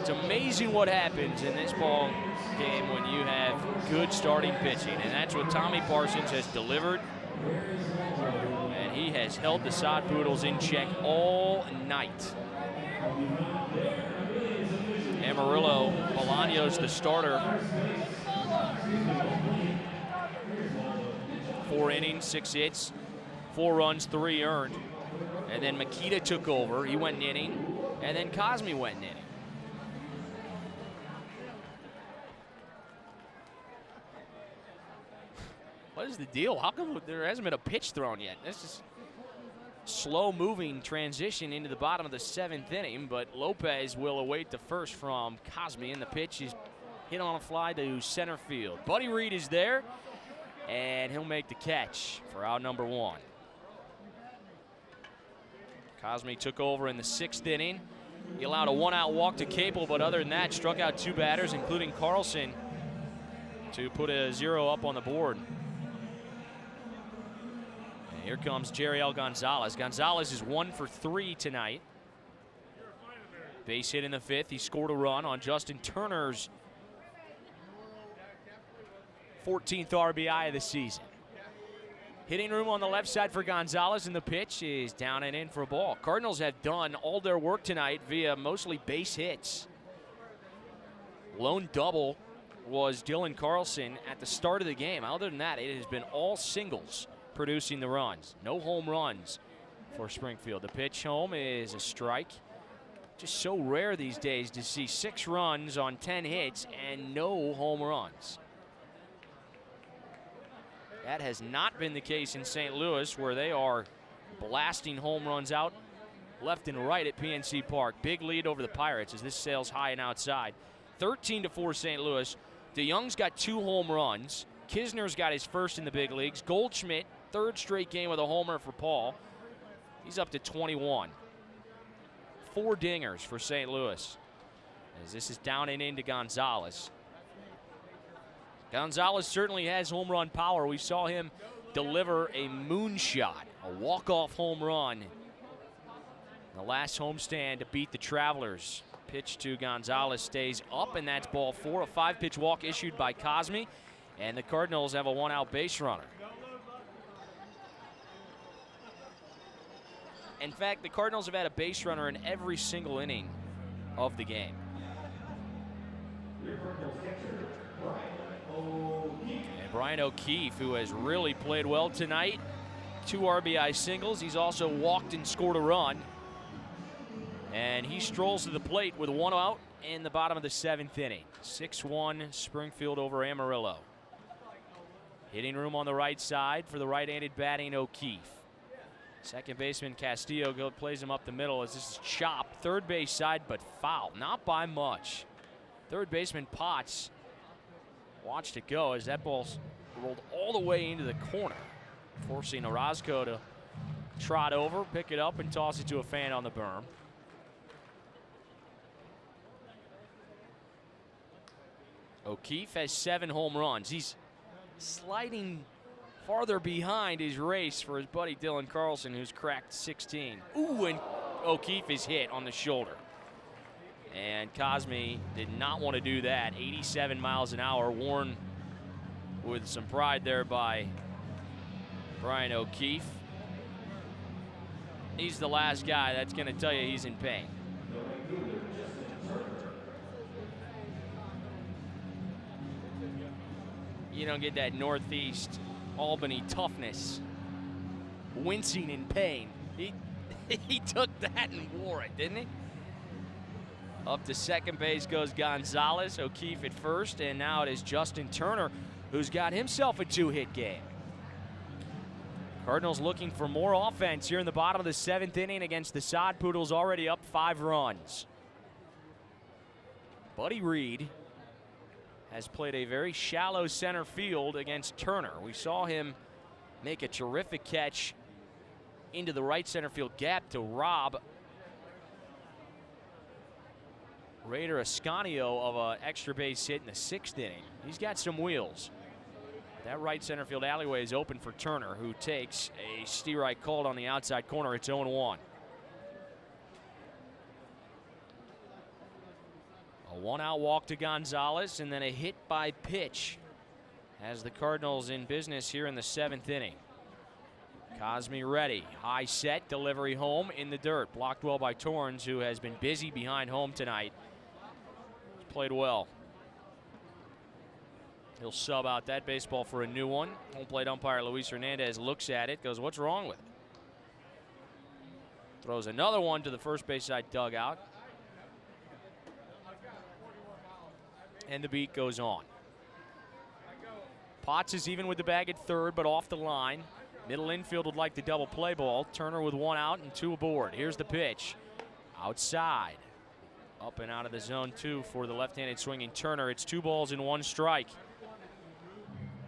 it's amazing what happens in this ball game when you have good starting pitching, and that's what Tommy Parsons has delivered. And he has held the Sod Poodles in check all night. Amarillo, Bolaños the starter. 4 innings, 6 hits, 4 runs, 3 earned. And then Makita took over. He went an inning. And then Cosme went an inning. What is the deal? How come there hasn't been a pitch thrown yet? This is slow-moving transition into the bottom of the 7th inning, but Lopez will await the first from Cosme, and the pitch is hit on a fly to center field. Buddy Reed is there, and he'll make the catch for out number 1. Cosme took over in the 6th inning. He allowed a 1-out walk to Capel, but other than that, struck out 2 batters, including Carlson, to put a 0 up on the board. And here comes Jerry L. Gonzalez. Gonzalez is 1 for 3 tonight. Base hit in the 5th. He scored a run on Justin Turner's 14th RBI of the season. Hitting room on the left side for Gonzalez, and the pitch is down and in for a ball. Cardinals have done all their work tonight via mostly base hits. Lone double was Dylan Carlson at the start of the game. Other than that, it has been all singles producing the runs. No home runs for Springfield. The pitch home is a strike. Just so rare these days to see 6 runs on 10 hits and no home runs. That has not been the case in St. Louis, where they are blasting home runs out left and right at PNC Park. Big lead over the Pirates as this sails high and outside. 13-4 St. Louis. DeYoung's got 2 home runs. Kisner's got his first in the big leagues. Goldschmidt, 3rd straight game with a homer for Paul. He's up to 21. 4 dingers for St. Louis, as this is down and into Gonzalez. Gonzalez certainly has home run power. We saw him deliver a moonshot, a walk-off home run in the last homestand to beat the Travelers. Pitch to Gonzalez stays up, and that's ball 4. A 5-pitch walk issued by Cosme, and the Cardinals have a 1-out base runner. In fact, the Cardinals have had a base runner in every single inning of the game. And Brian O'Keefe, who has really played well tonight, 2 RBI singles. He's also walked and scored a run. And he strolls to the plate with 1 out in the bottom of the 7th inning. 6-1 Springfield over Amarillo. Hitting room on the right side for the right-handed batting O'Keefe. Second baseman Castillo plays him up the middle as this is chopped. Third base side, but foul. Not by much. Third baseman Potts watched it go as that ball rolled all the way into the corner, forcing Orozco to trot over, pick it up, and toss it to a fan on the berm. O'Keefe has 7 home runs. He's sliding farther behind his race for his buddy Dylan Carlson, who's cracked 16. Ooh, and O'Keefe is hit on the shoulder. And Cosme did not want to do that. 87 miles an hour, worn with some pride there by Brian O'Keefe. He's the last guy that's going to tell you he's in pain. You don't get that Northeast Albany toughness, wincing in pain. He took that and wore it, didn't he? Up to second base goes Gonzalez. O'Keefe at first, and now it is Justin Turner, who's got himself a 2-hit game. Cardinals looking for more offense here in the bottom of the 7th inning against the Son Poodles, already up 5 runs. Buddy Reed has played a very shallow center field against Turner. We saw him make a terrific catch into the right center field gap to rob Raider Ascanio of an extra base hit in the 6th inning. He's got some wheels. That right center field alleyway is open for Turner, who takes a steer called on the outside corner. It's 0-1. A 1-out walk to Gonzalez, and then a hit by pitch has the Cardinals in business here in the 7th inning. Cosme ready, high set, delivery home in the dirt. Blocked well by Torrens, who has been busy behind home tonight. He's played well. He'll sub out that baseball for a new one. Home plate umpire Luis Hernandez looks at it, goes, "What's wrong with it?" Throws another one to the first base side dugout. And the beat goes on. Potts is even with the bag at third, but off the line. Middle infield would like the double play ball. Turner with 1 out and 2 aboard. Here's the pitch. Outside. Up and out of the zone 2 for the left-handed swinging Turner. It's 2 balls and 1 strike.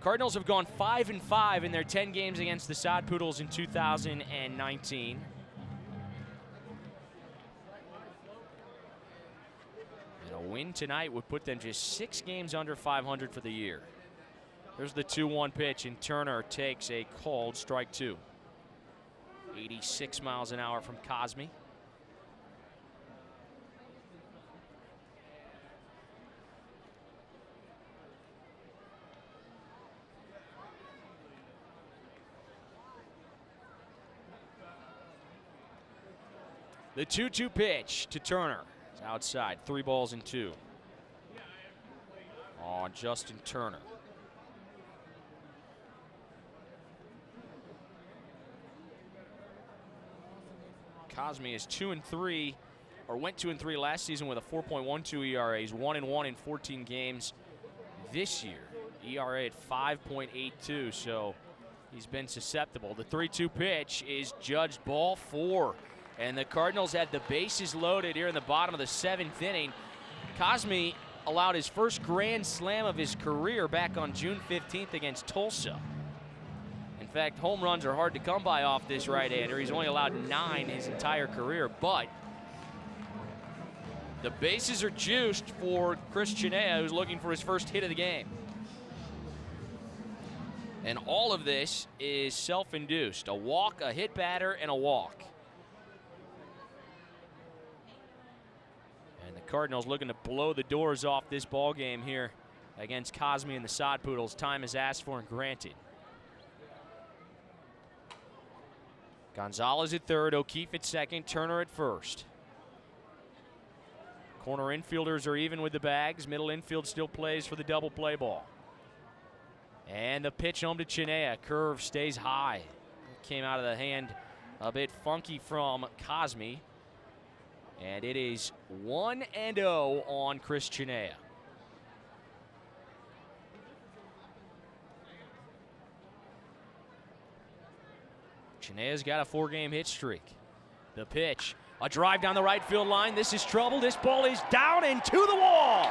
Cardinals have gone 5-5 in their 10 games against the Son Poodles in 2019. And a win tonight would put them just 6 games under 500 for the year. There's the 2-1 pitch, and Turner takes a called strike 2. 86 miles an hour from Cosme. The 2-2 pitch to Turner. It's outside, 3 balls and 2. On Justin Turner. Cosme is 2-3, or went 2-3 last season with a 4.12 ERA. He's 1-1 in 14 games this year. ERA at 5.82, so he's been susceptible. The 3-2 pitch is judged ball 4. And the Cardinals had the bases loaded here in the bottom of the 7th inning. Cosme allowed his first grand slam of his career back on June 15th against Tulsa. In fact, home runs are hard to come by off this right-hander. He's only allowed 9 his entire career, but the bases are juiced for Chris Chinea, who's looking for his first hit of the game. And all of this is self-induced. A walk, a hit batter, and a walk. And the Cardinals looking to blow the doors off this ball game here against Cosme and the Sod Poodles. Time is asked for and granted. Gonzalez at third, O'Keefe at second, Turner at first. Corner infielders are even with the bags. Middle infield still plays for the double play ball. And the pitch home to Chinea. Curve stays high. Came out of the hand a bit funky from Cosme. And it is 1-0 on Chris Chinea. Chinea's got a 4-game hit streak. The pitch, a drive down the right field line. This is trouble. This ball is down and to the wall.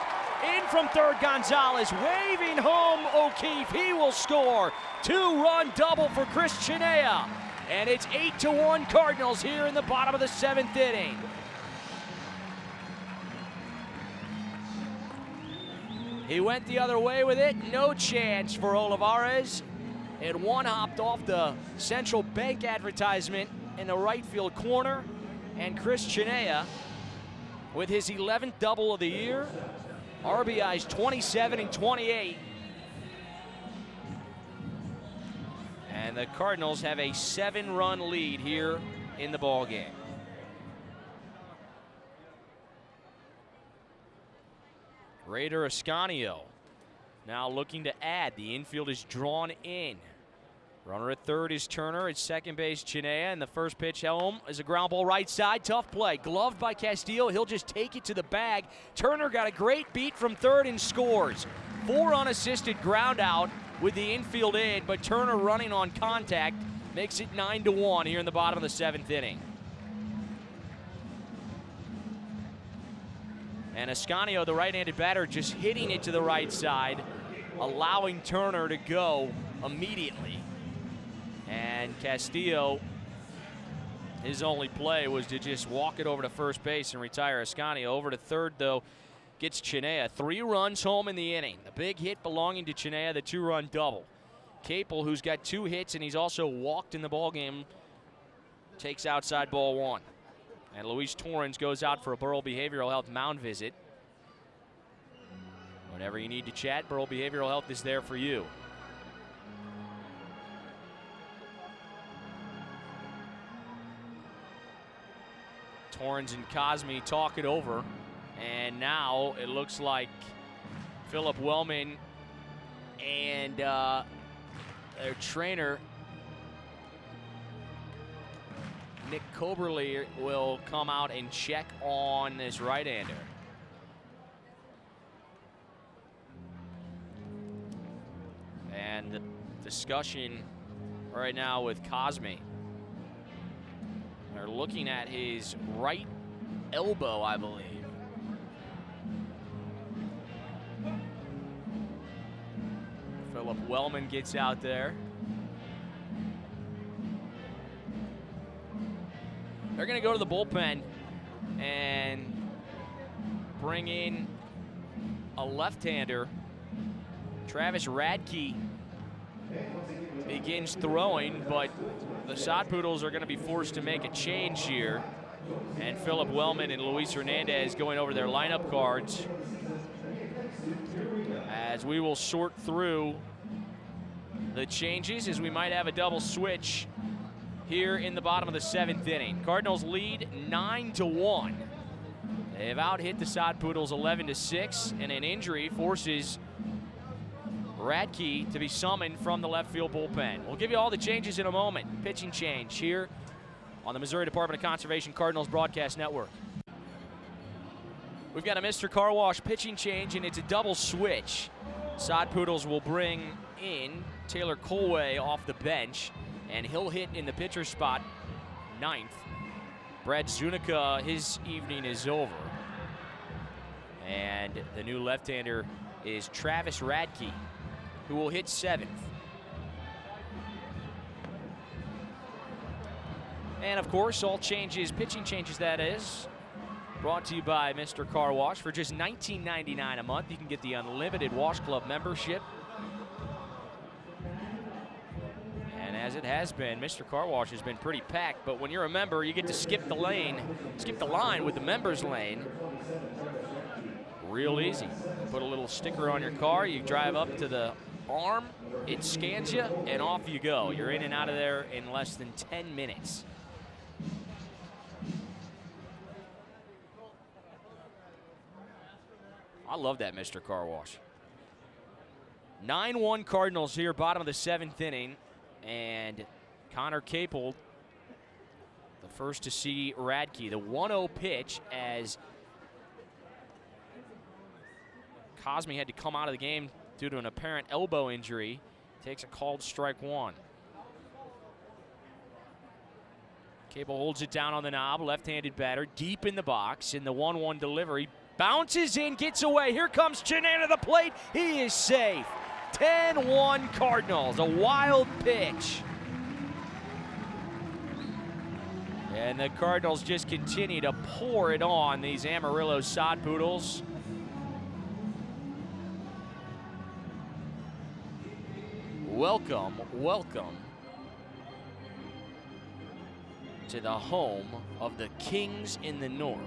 In from third, Gonzalez, waving home O'Keefe. He will score. 2-run double for Chris Chinea. And it's 8-1 Cardinals here in the bottom of the 7th inning. He went the other way with it. No chance for Olivares. It one-hopped off the Central Bank advertisement in the right field corner. And Chris Chinea, with his 11th double of the year, RBIs 27 and 28. And the Cardinals have a 7-run lead here in the ballgame. Raider Ascanio now looking to add. The infield is drawn in. Runner at third is Turner. At second base, Chinea. And the first pitch home is a ground ball right side. Tough play. Gloved by Castillo. He'll just take it to the bag. Turner got a great beat from third and scores. 4 unassisted ground out with the infield in, but Turner running on contact makes it 9-1 here in the bottom of the 7th inning. And Ascanio, the right-handed batter, just hitting it to the right side, allowing Turner to go immediately. And Castillo, his only play was to just walk it over to first base and retire Ascanio. Over to third, though, gets Chinea. 3 runs home in the inning. The big hit belonging to Chinea, the 2-run double. Capel, who's got 2 hits and he's also walked in the ballgame, takes outside ball 1. And Luis Torrens goes out for a Burrell Behavioral Health mound visit. Whenever you need to chat, Burrell Behavioral Health is there for you. Torrens and Cosme talk it over. And now it looks like Philip Wellman and their trainer, Nick Coberly, will come out and check on this right-hander. And the discussion right now with Cosme. They're looking at his right elbow, I believe. Philip Wellman gets out there. They're going to go to the bullpen and bring in a left-hander. Travis Radke begins throwing, but the Sod Poodles are going to be forced to make a change here. And Philip Wellman and Luis Hernandez going over their lineup cards as we will sort through the changes, as we might have a double switch here in the bottom of the 7th inning. Cardinals lead 9-1. They've out-hit the Sod Poodles 11-6, and an injury forces Radke to be summoned from the left field bullpen. We'll give you all the changes in a moment. Pitching change here on the Missouri Department of Conservation Cardinals Broadcast Network. We've got a Mr. Car Wash pitching change, and it's a double switch. Sod Poodles will bring in Taylor Colway off the bench, and he'll hit in the pitcher spot 9th. Brad Zunica, his evening is over. And the new left-hander is Travis Radke, who will hit 7th. And of course, all changes, pitching changes that is, brought to you by Mr. Car Wash. For just $19.99 a month, you can get the unlimited Wash Club membership. And as it has been, Mr. Car Wash has been pretty packed, but when you're a member, you get to skip the line with the members lane. Real easy. Put a little sticker on your car, you drive up to the arm, it scans you, and off you go. You're in and out of there in less than 10 minutes. I love that Mr. Car Wash. 9-1 Cardinals here, bottom of the 7th inning. And Connor Capel, the first to see Radke. The 1-0 pitch as Cosme had to come out of the game due to an apparent elbow injury. Takes a called strike one. Capel holds it down on the knob, left-handed batter, deep in the box, in the 1-1 delivery. Bounces in, gets away. Here comes Chenan to the plate. He is safe. 10-1 Cardinals, a wild pitch. And the Cardinals just continue to pour it on these Amarillo Sod Poodles. Welcome, welcome to the home of the Kings in the North,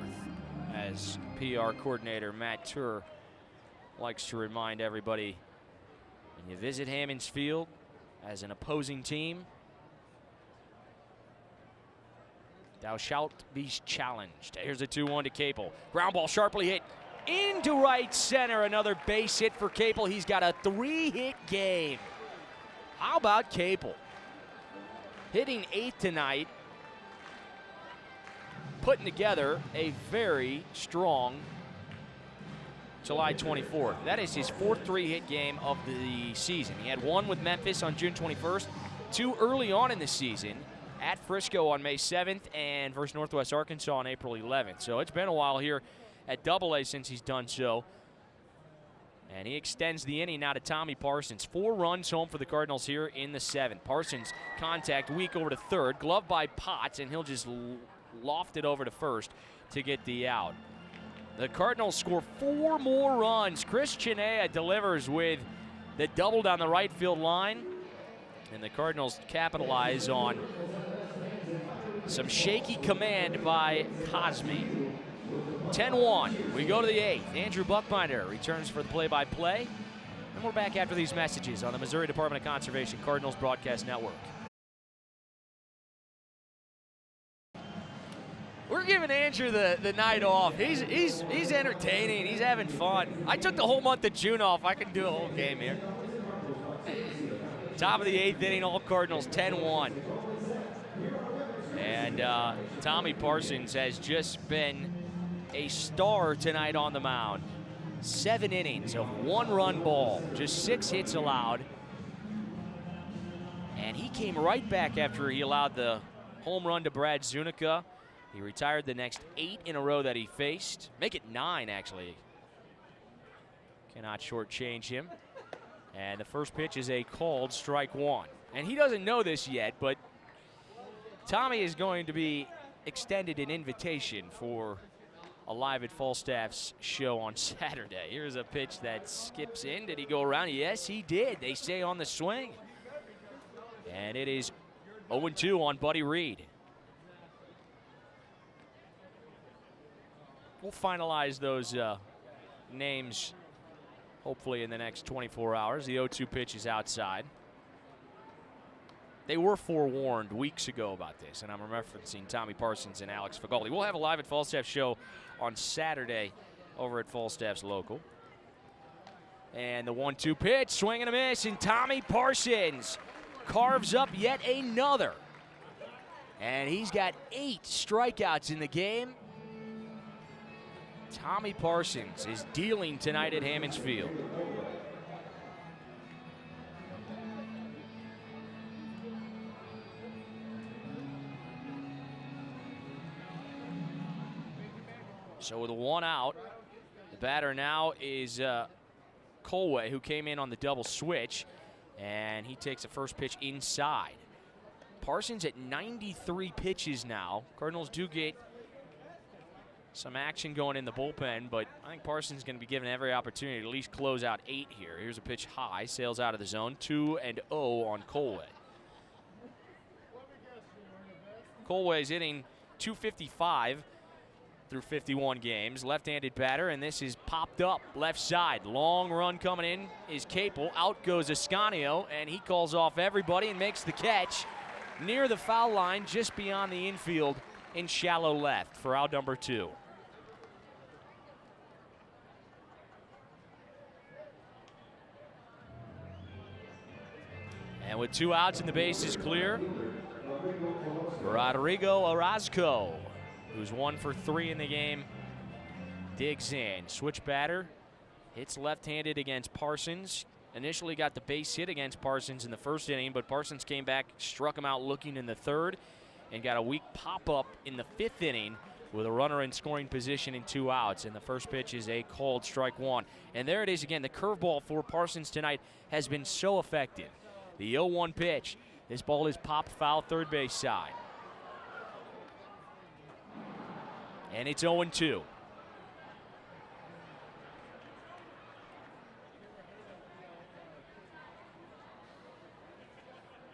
as PR coordinator Matt Turr likes to remind everybody. When you visit Hammons Field as an opposing team, thou shalt be challenged. Here's a 2-1 to Capel. Ground ball sharply hit into right center. Another base hit for Capel. He's got a 3-hit game. How about Capel? Hitting 8 tonight, putting together a very strong July 24th. That is his 4th 3-hit game of the season. He had one with Memphis on June 21st, 2 early on in the season at Frisco on May 7th, and versus Northwest Arkansas on April 11th. So it's been a while here at AA since he's done so. And he extends the inning now to Tommy Parsons. 4 runs home for the Cardinals here in the 7th. Parsons contact weak over to third, glove by Potts, and he'll just loft it over to first to get the out. The Cardinals score 4 more runs. Chris Chenea delivers with the double down the right field line. And the Cardinals capitalize on some shaky command by Cosme. 10-1. We go to the 8th. Andrew Buckbinder returns for the play-by-play. And we're back after these messages on the Missouri Department of Conservation Cardinals Broadcast Network. We're giving Andrew the night off. He's entertaining. He's having fun. I took the whole month of June off. I can do a whole game here. Top of the 8th inning, all Cardinals 10-1. And Tommy Parsons has just been a star tonight on the mound. 7 innings of 1-run ball, just 6 hits allowed. And he came right back after he allowed the home run to Brad Zunica. He retired the next 8 in a row that he faced. Make it 9, actually. Cannot shortchange him. And the first pitch is a called strike one. And he doesn't know this yet, but Tommy is going to be extended an invitation for a Live at Falstaff's show on Saturday. Here's a pitch that skips in. Did he go around? Yes, he did. They say on the swing. And it is 0-2 on Buddy Reed. We'll finalize those names hopefully in the next 24 hours. The 0-2 pitch is outside. they were forewarned weeks ago about this, and I'm referencing Tommy Parsons and Alex Fagaldi. We'll have a live at Falstaff show on Saturday over at Falstaff's local. And the 1-2 pitch, swing and a miss, and Tommy Parsons carves up yet another. And he's got 8 strikeouts in the game. Tommy Parsons is dealing tonight at Hammons Field. So with 1 out, the batter now is Colway, who came in on the double switch, and he takes the first pitch inside. Parsons at 93 pitches now. Cardinals do get some action going in the bullpen, but I think Parsons is going to be given every opportunity to at least close out 8 here. Here's a pitch high, sails out of the zone, 2-0 on Colway. Colway's hitting .255 through 51 games. Left-handed batter, and this is popped up left side. Long run coming in is Capel. Out goes Ascanio, and he calls off everybody and makes the catch near the foul line, just beyond the infield in shallow left for out number 2. And with 2 outs and the base is clear, Rodrigo Orozco, who's 1 for 3 in the game, digs in. Switch batter, hits left-handed against Parsons. Initially got the base hit against Parsons in the first inning, but Parsons came back, struck him out looking in the third, and got a weak pop-up in the 5th inning with a runner in scoring position and 2 outs. And the first pitch is a called strike 1. And there it is again. The curveball for Parsons tonight has been so effective. The 0-1 pitch. This ball is popped foul third base side. And it's 0-2.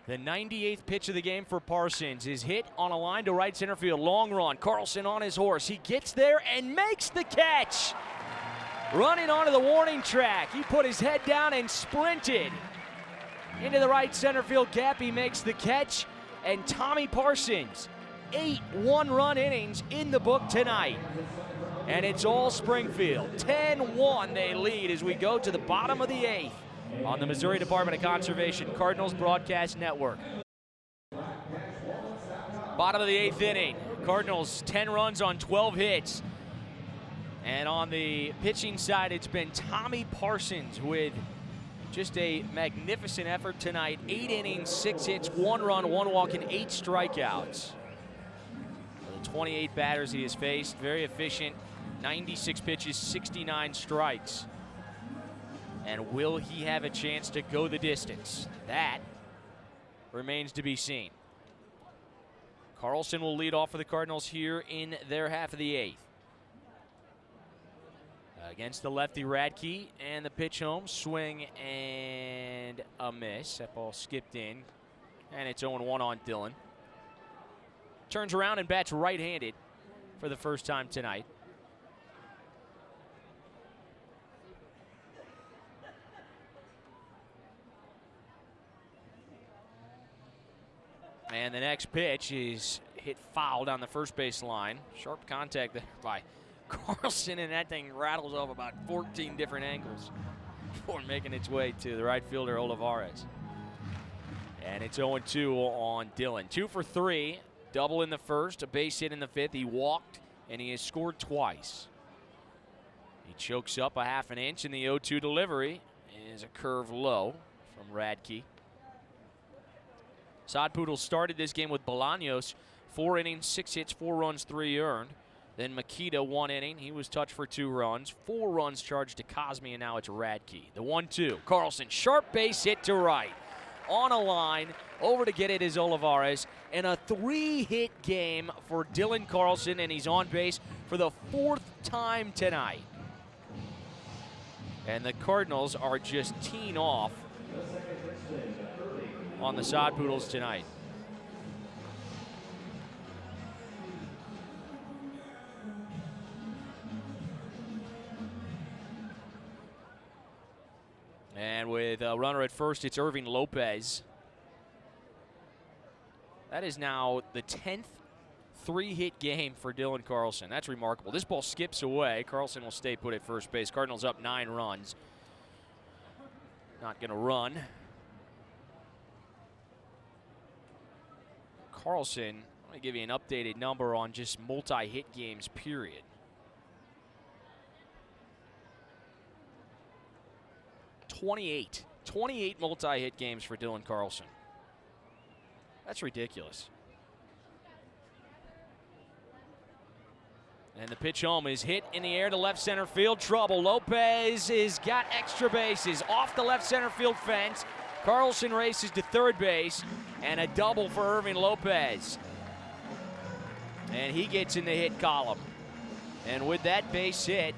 The 98th pitch of the game for Parsons is hit on a line to right center field. Long run. Carlson on his horse. He gets there and makes the catch. Running onto the warning track. He put his head down and sprinted into the right center field gap. He makes the catch. And Tommy Parsons, 8 one-run innings in the book tonight. And it's all Springfield. 10-1 they lead as we go to the bottom of the 8th on the Missouri Department of Conservation Cardinals Broadcast Network. Bottom of the 8th inning. Cardinals 10 runs on 12 hits. And on the pitching side, it's been Tommy Parsons with just a magnificent effort tonight. 8 innings, 6 hits, 1 run, 1 walk, and 8 strikeouts. The 28 batters he has faced, very efficient. 96 pitches, 69 strikes. And will he have a chance to go the distance? That remains to be seen. Carlson will lead off for the Cardinals here in their half of the 8th. Against the lefty Radke, and the pitch home, swing and a miss. That ball skipped in, and it's 0-1 on Dillon. Turns around and bats right-handed for the first time tonight. And the next pitch is hit foul down the first base line. Sharp contact there by Carlson, and that thing rattles off about 14 different angles before making its way to the right fielder Olivares. And it's 0-2 on Dillon. 2 for 3, double in the first, a base hit in the 5th. He walked, and he has scored twice. He chokes up a half an inch, and the 0-2 delivery is a curve low from Radke. Son Poodles started this game with Bolaños, 4 innings, 6 hits, 4 runs, 3 earned. Then Makita, 1 inning. He was touched for 2 runs. 4 runs charged to Cosme, and now it's Radke. The 1-2. Carlson, sharp base hit to right. On a line, over to get it is Olivares. And a 3-hit game for Dylan Carlson, and he's on base for the 4th time tonight. And the Cardinals are just teeing off on the Son Poodles tonight. And with a runner at first, it's Irving Lopez. That is now the 10th 3-hit game for Dylan Carlson. That's remarkable. This ball skips away. Carlson will stay put at first base. Cardinals up 9 runs. Not going to run. Carlson, I'm going to give you an updated number on just multi-hit games, period. 28 multi-hit games for Dylan Carlson. That's ridiculous. And the pitch home is hit in the air to left center field. Trouble. Lopez has got extra bases off the left center field fence. Carlson races to third base, and a double for Irving Lopez. And he gets in the hit column. And with that base hit,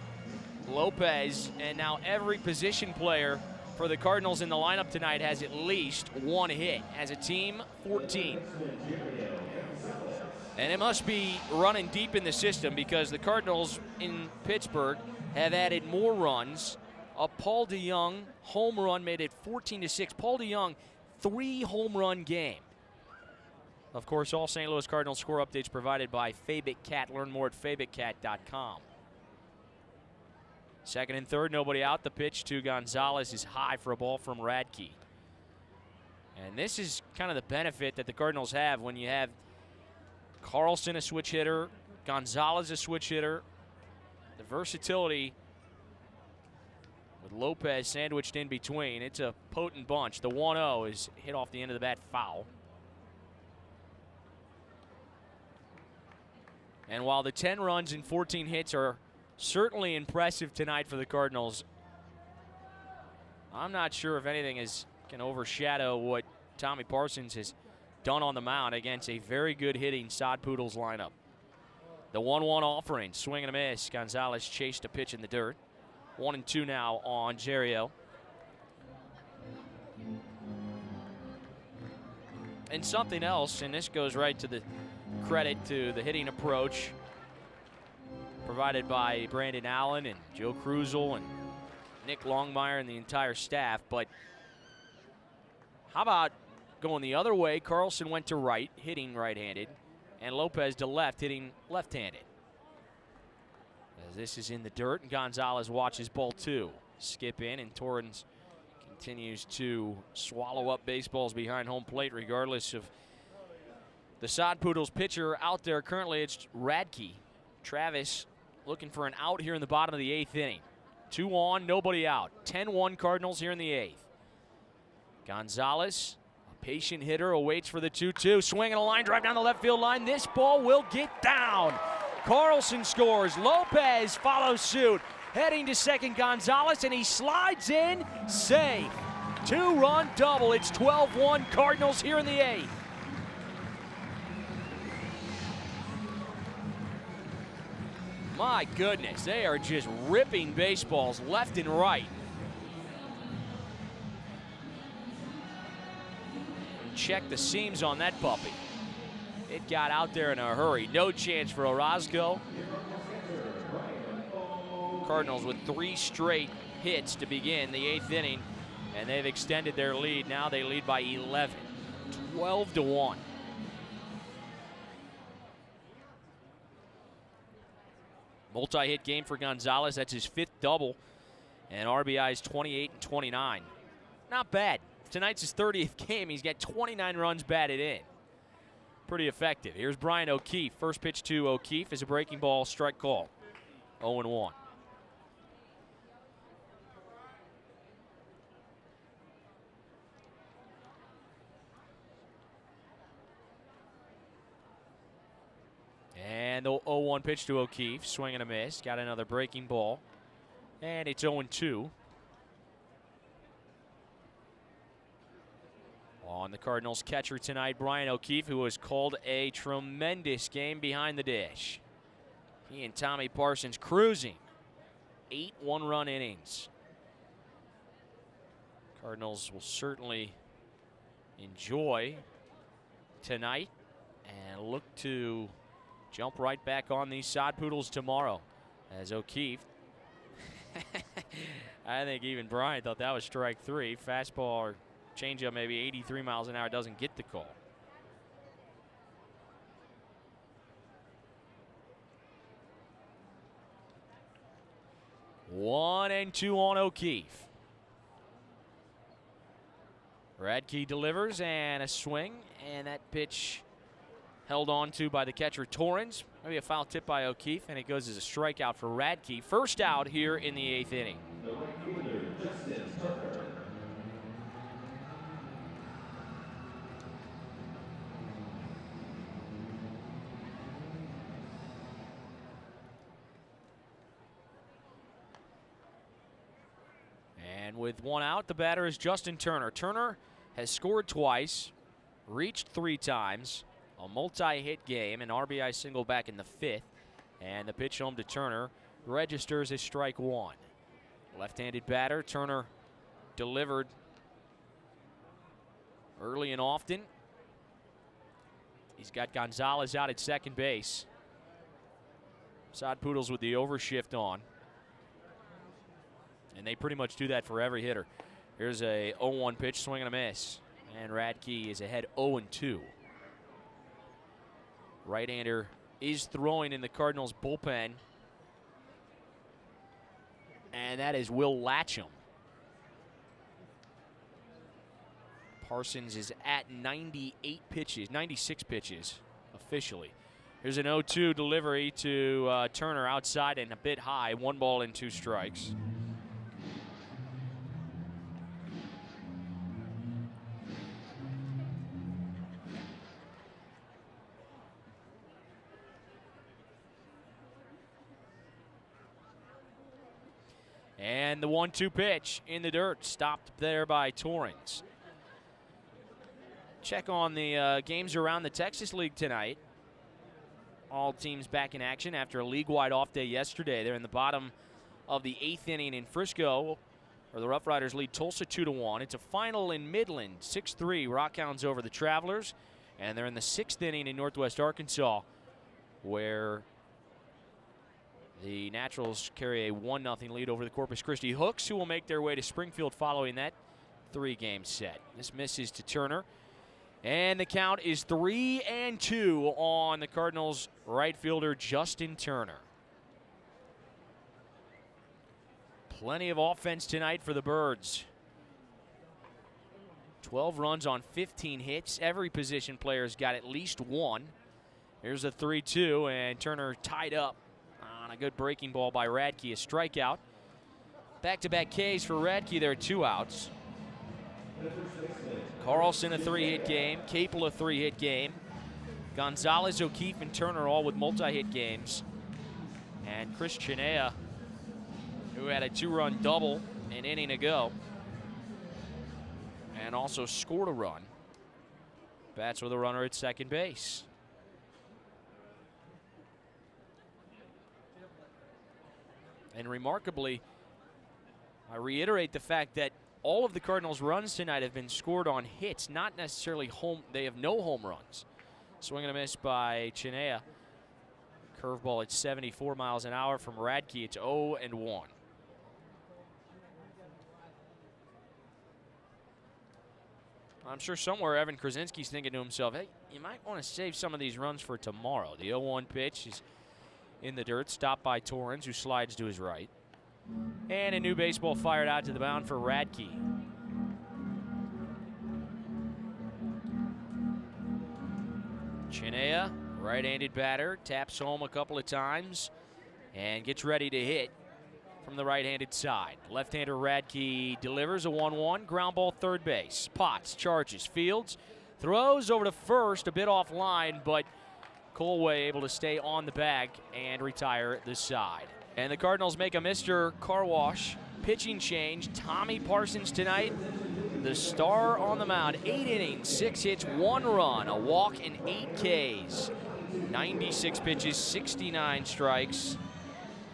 Lopez and now every position player for the Cardinals in the lineup tonight has at least 1 hit. As a team, 14. And it must be running deep in the system because the Cardinals in Pittsburgh have added more runs. A Paul DeJong home run made it 14-6. Paul DeJong, 3 home run game. Of course, all St. Louis Cardinals score updates provided by Fabic Cat. Learn more at fabiccat.com. Second and third, nobody out. The pitch to Gonzalez is high for a ball from Radke. And this is kind of the benefit that the Cardinals have when you have Carlson a switch hitter, Gonzalez a switch hitter. The versatility with Lopez sandwiched in between. It's a potent bunch. The 1-0 is hit off the end of the bat foul. And while the 10 runs and 14 hits are certainly impressive tonight for the Cardinals, I'm not sure if anything can overshadow what Tommy Parsons has done on the mound against a very good hitting Sod Poodles lineup. The 1-1 offering, swing and a miss. Gonzalez chased a pitch in the dirt. 1-2 now on Jerio. And something else, and this goes right to the credit to the hitting approach provided by Brandon Allen and Joe Krusel and Nick Longmire and the entire staff. But how about going the other way? Carlson went to right, hitting right-handed, and Lopez to left, hitting left-handed. As this is in the dirt, and Gonzalez watches ball 2. Skip in, and Torrens continues to swallow up baseballs behind home plate regardless of the Sod Poodles pitcher out there. Currently it's Radke. Travis looking for an out here in the bottom of the 8th inning. 2 on, nobody out. 10-1 Cardinals here in the 8th. Gonzalez, a patient hitter, awaits for the 2-2. Swinging a line drive down the left field line. This ball will get down. Carlson scores. Lopez follows suit. Heading to second, Gonzalez, and he slides in. Safe. 2-run double. It's 12-1 Cardinals here in the 8th. My goodness, they are just ripping baseballs left and right. And check the seams on that puppy. It got out there in a hurry. No chance for Orozco. Cardinals with 3 straight hits to begin the 8th inning, and they've extended their lead. Now they lead by 11, 12-1. Multi-hit game for Gonzalez. That's his 5th double, and RBIs 28 and 29. Not bad. Tonight's his 30th game. He's got 29 runs batted in. Pretty effective. Here's Brian O'Keefe. First pitch to O'Keefe is a breaking ball, strike call. 0-1. And the 0-1 pitch to O'Keefe. Swing and a miss. Got another breaking ball. And it's 0-2. On the Cardinals catcher tonight, Brian O'Keefe, who has called a tremendous game behind the dish. He and Tommy Parsons cruising. 8 one-run innings. Cardinals will certainly enjoy tonight and look to jump right back on these Sod Poodles tomorrow. As O'Keefe, I think even Brian thought that was strike 3. Fastball or changeup maybe 83 miles an hour, doesn't get the call. 1-2 on O'Keefe. Radke delivers and a swing, and that pitch held on to by the catcher Torrens. Maybe a foul tip by O'Keefe, and it goes as a strikeout for Radke. First out here in the 8th inning. And with one out, the batter is Justin Turner. Turner has scored twice, reached 3 times, a multi-hit game, an RBI single back in the 5th. And the pitch home to Turner registers as strike 1. Left-handed batter, Turner delivered early and often. He's got Gonzalez out at second base. Son Poodles with the overshift on. And they pretty much do that for every hitter. Here's a 0-1 pitch, swing and a miss. And Radke is ahead 0-2. Right-hander is throwing in the Cardinals bullpen. And that is Will Latcham. Parsons is at 96 pitches officially. Here's an 0-2 delivery to Turner outside and a bit high. 1 ball and 2 strikes. And the 1-2 pitch in the dirt, stopped there by Torrens. Check on the games around the Texas League tonight. All teams back in action after a league-wide off day yesterday. They're in the bottom of the 8th inning in Frisco, where the Rough Riders lead Tulsa 2-1. It's a final in Midland, 6-3. Rockhounds over the Travelers. And they're in the 6th inning in Northwest Arkansas, where the Naturals carry a 1-0 lead over the Corpus Christi Hooks, who will make their way to Springfield following that 3-game set. This misses to Turner. And the count is 3-2 on the Cardinals right fielder Justin Turner. Plenty of offense tonight for the Birds. 12 runs on 15 hits. Every position player's got at least 1. Here's a 3-2, and Turner tied up on a good breaking ball by Radke, a strikeout. Back-to-back Ks for Radke. There are 2 outs. Carlson a 3-hit game. Capel a 3-hit game. Gonzalez, O'Keefe, and Turner all with multi-hit games. And Chris Chenea, who had a 2-run double an inning ago, and also scored a run, bats with a runner at second base. And remarkably, I reiterate the fact that all of the Cardinals' runs tonight have been scored on hits, not necessarily home. They have no home runs. Swing and a miss by Chenea. Curveball at 74 miles an hour from Radke. It's 0-1. I'm sure somewhere Evan Krasinski's thinking to himself, hey, you might want to save some of these runs for tomorrow. The 0-1 pitch is in the dirt, stopped by Torrens, who slides to his right. And a new baseball fired out to the mound for Radke. Chenea, right-handed batter, taps home a couple of times and gets ready to hit from the right-handed side. Left-hander Radke delivers a 1-1, ground ball third base. Potts charges, fields, throws over to first, a bit offline, but Colway able to stay on the bag and retire the side. And the Cardinals make a Mr. Car Wash pitching change. Tommy Parsons tonight, the star on the mound. 8 innings, 6 hits, 1 run, a walk, and 8 Ks. 96 pitches, 69 strikes.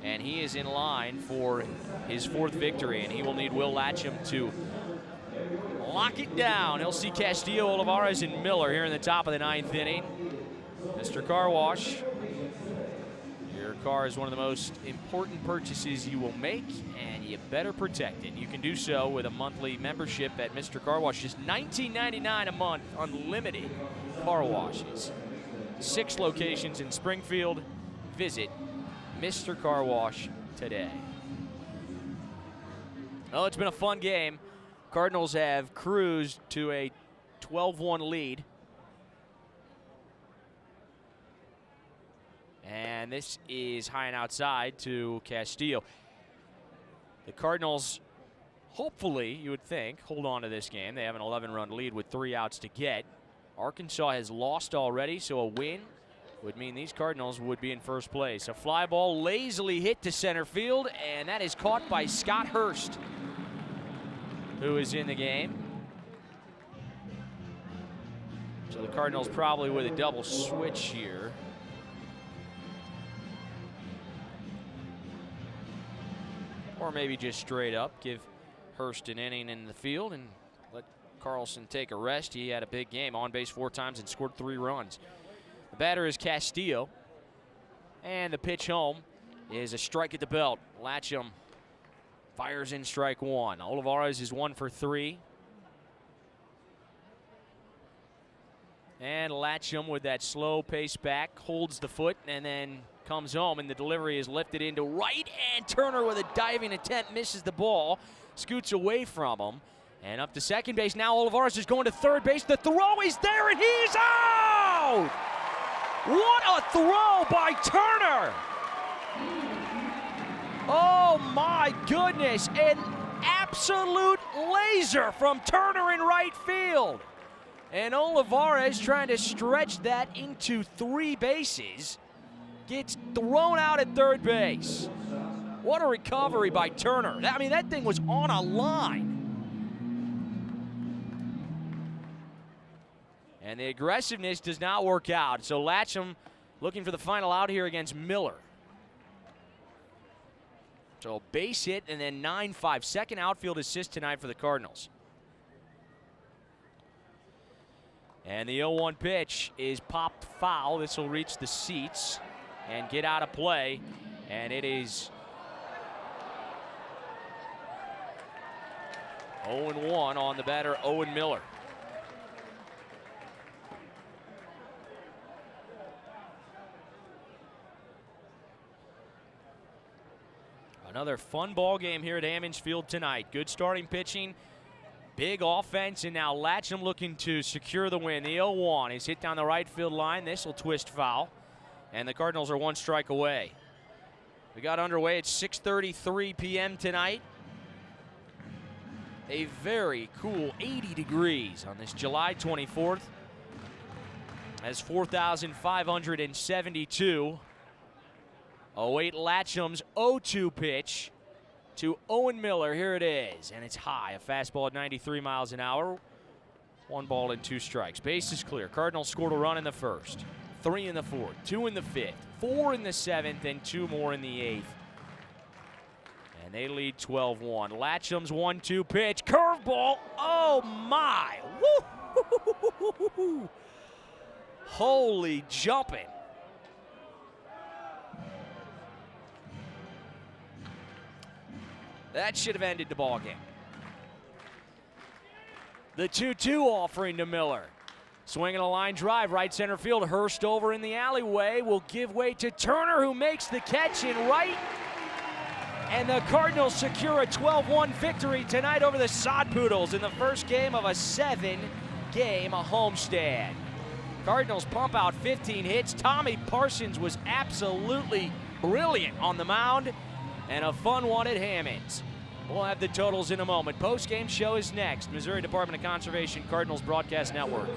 And he is in line for his 4th victory, and he will need Will Latcham to lock it down. He'll see Castillo, Olivares, and Miller here in the top of the 9th inning. Mr. Car Wash, your car is one of the most important purchases you will make, and you better protect it. You can do so with a monthly membership at Mr. Car Wash. Just $19.99 a month, unlimited car washes. 6 locations in Springfield. Visit Mr. Car Wash today. Well, it's been a fun game. Cardinals have cruised to a 12-1 lead. And this is high and outside to Castillo. The Cardinals, hopefully, you would think, hold on to this game. They have an 11-run lead with 3 outs to get. Arkansas has lost already, so a win would mean these Cardinals would be in first place. A fly ball lazily hit to center field, and that is caught by Scott Hurst, who is in the game. So the Cardinals probably with a double switch here. Or maybe just straight up give Hurst an inning in the field and let Carlson take a rest. He had a big game, on base 4 times and scored 3 runs. The batter is Castillo. And the pitch home is a strike at the belt. Latcham fires in strike 1. Olivares is 1 for 3. And Latcham with that slow pace back holds the foot and then comes home, and the delivery is lifted into right, and Turner with a diving attempt misses the ball, scoots away from him, and up to second base. Now Olivares is going to third base. The throw is there, and he's out! What a throw by Turner! Oh my goodness, an absolute laser from Turner in right field. And Olivares, trying to stretch that into 3 bases, gets thrown out at third base. What a recovery by Turner. I mean, that thing was on a line. And the aggressiveness does not work out. So Latcham looking for the final out here against Miller. So base hit and then 9-5. Second outfield assist tonight for the Cardinals. And the 0-1 pitch is popped foul. This will reach the seats and get out of play. And it is 0-1 on the batter, Owen Miller. Another fun ball game here at Ammons Field tonight. Good starting pitching, big offense, and now Latcham looking to secure the win. The 0-1 is hit down the right field line. This will twist foul, and the Cardinals are 1 strike away. We got underway at 6:33 p.m. tonight. A very cool 80 degrees on this July 24th. As 4,572 await Latcham's 0-2 pitch to Owen Miller. Here it is, and it's high. A fastball at 93 miles an hour. 1 ball and 2 strikes. Base is clear. Cardinals scored a run in the first, 3 in the fourth, 2 in the fifth, 4 in the seventh, and 2 more in the eighth. And they lead 12-1. Latcham's 1-2 pitch. Curveball. Oh, my. Woo! Holy jumping. That should have ended the ball game. The 2-2 offering to Miller. Swinging a line drive, right center field. Hurst over in the alleyway will give way to Turner, who makes the catch in right. And the Cardinals secure a 12-1 victory tonight over the Son Poodles in the first game of a 7-game homestand. Cardinals pump out 15 hits. Tommy Parsons was absolutely brilliant on the mound, and a fun one at Hammons. We'll have the totals in a moment. Post-game show is next. Missouri Department of Conservation Cardinals Broadcast Network.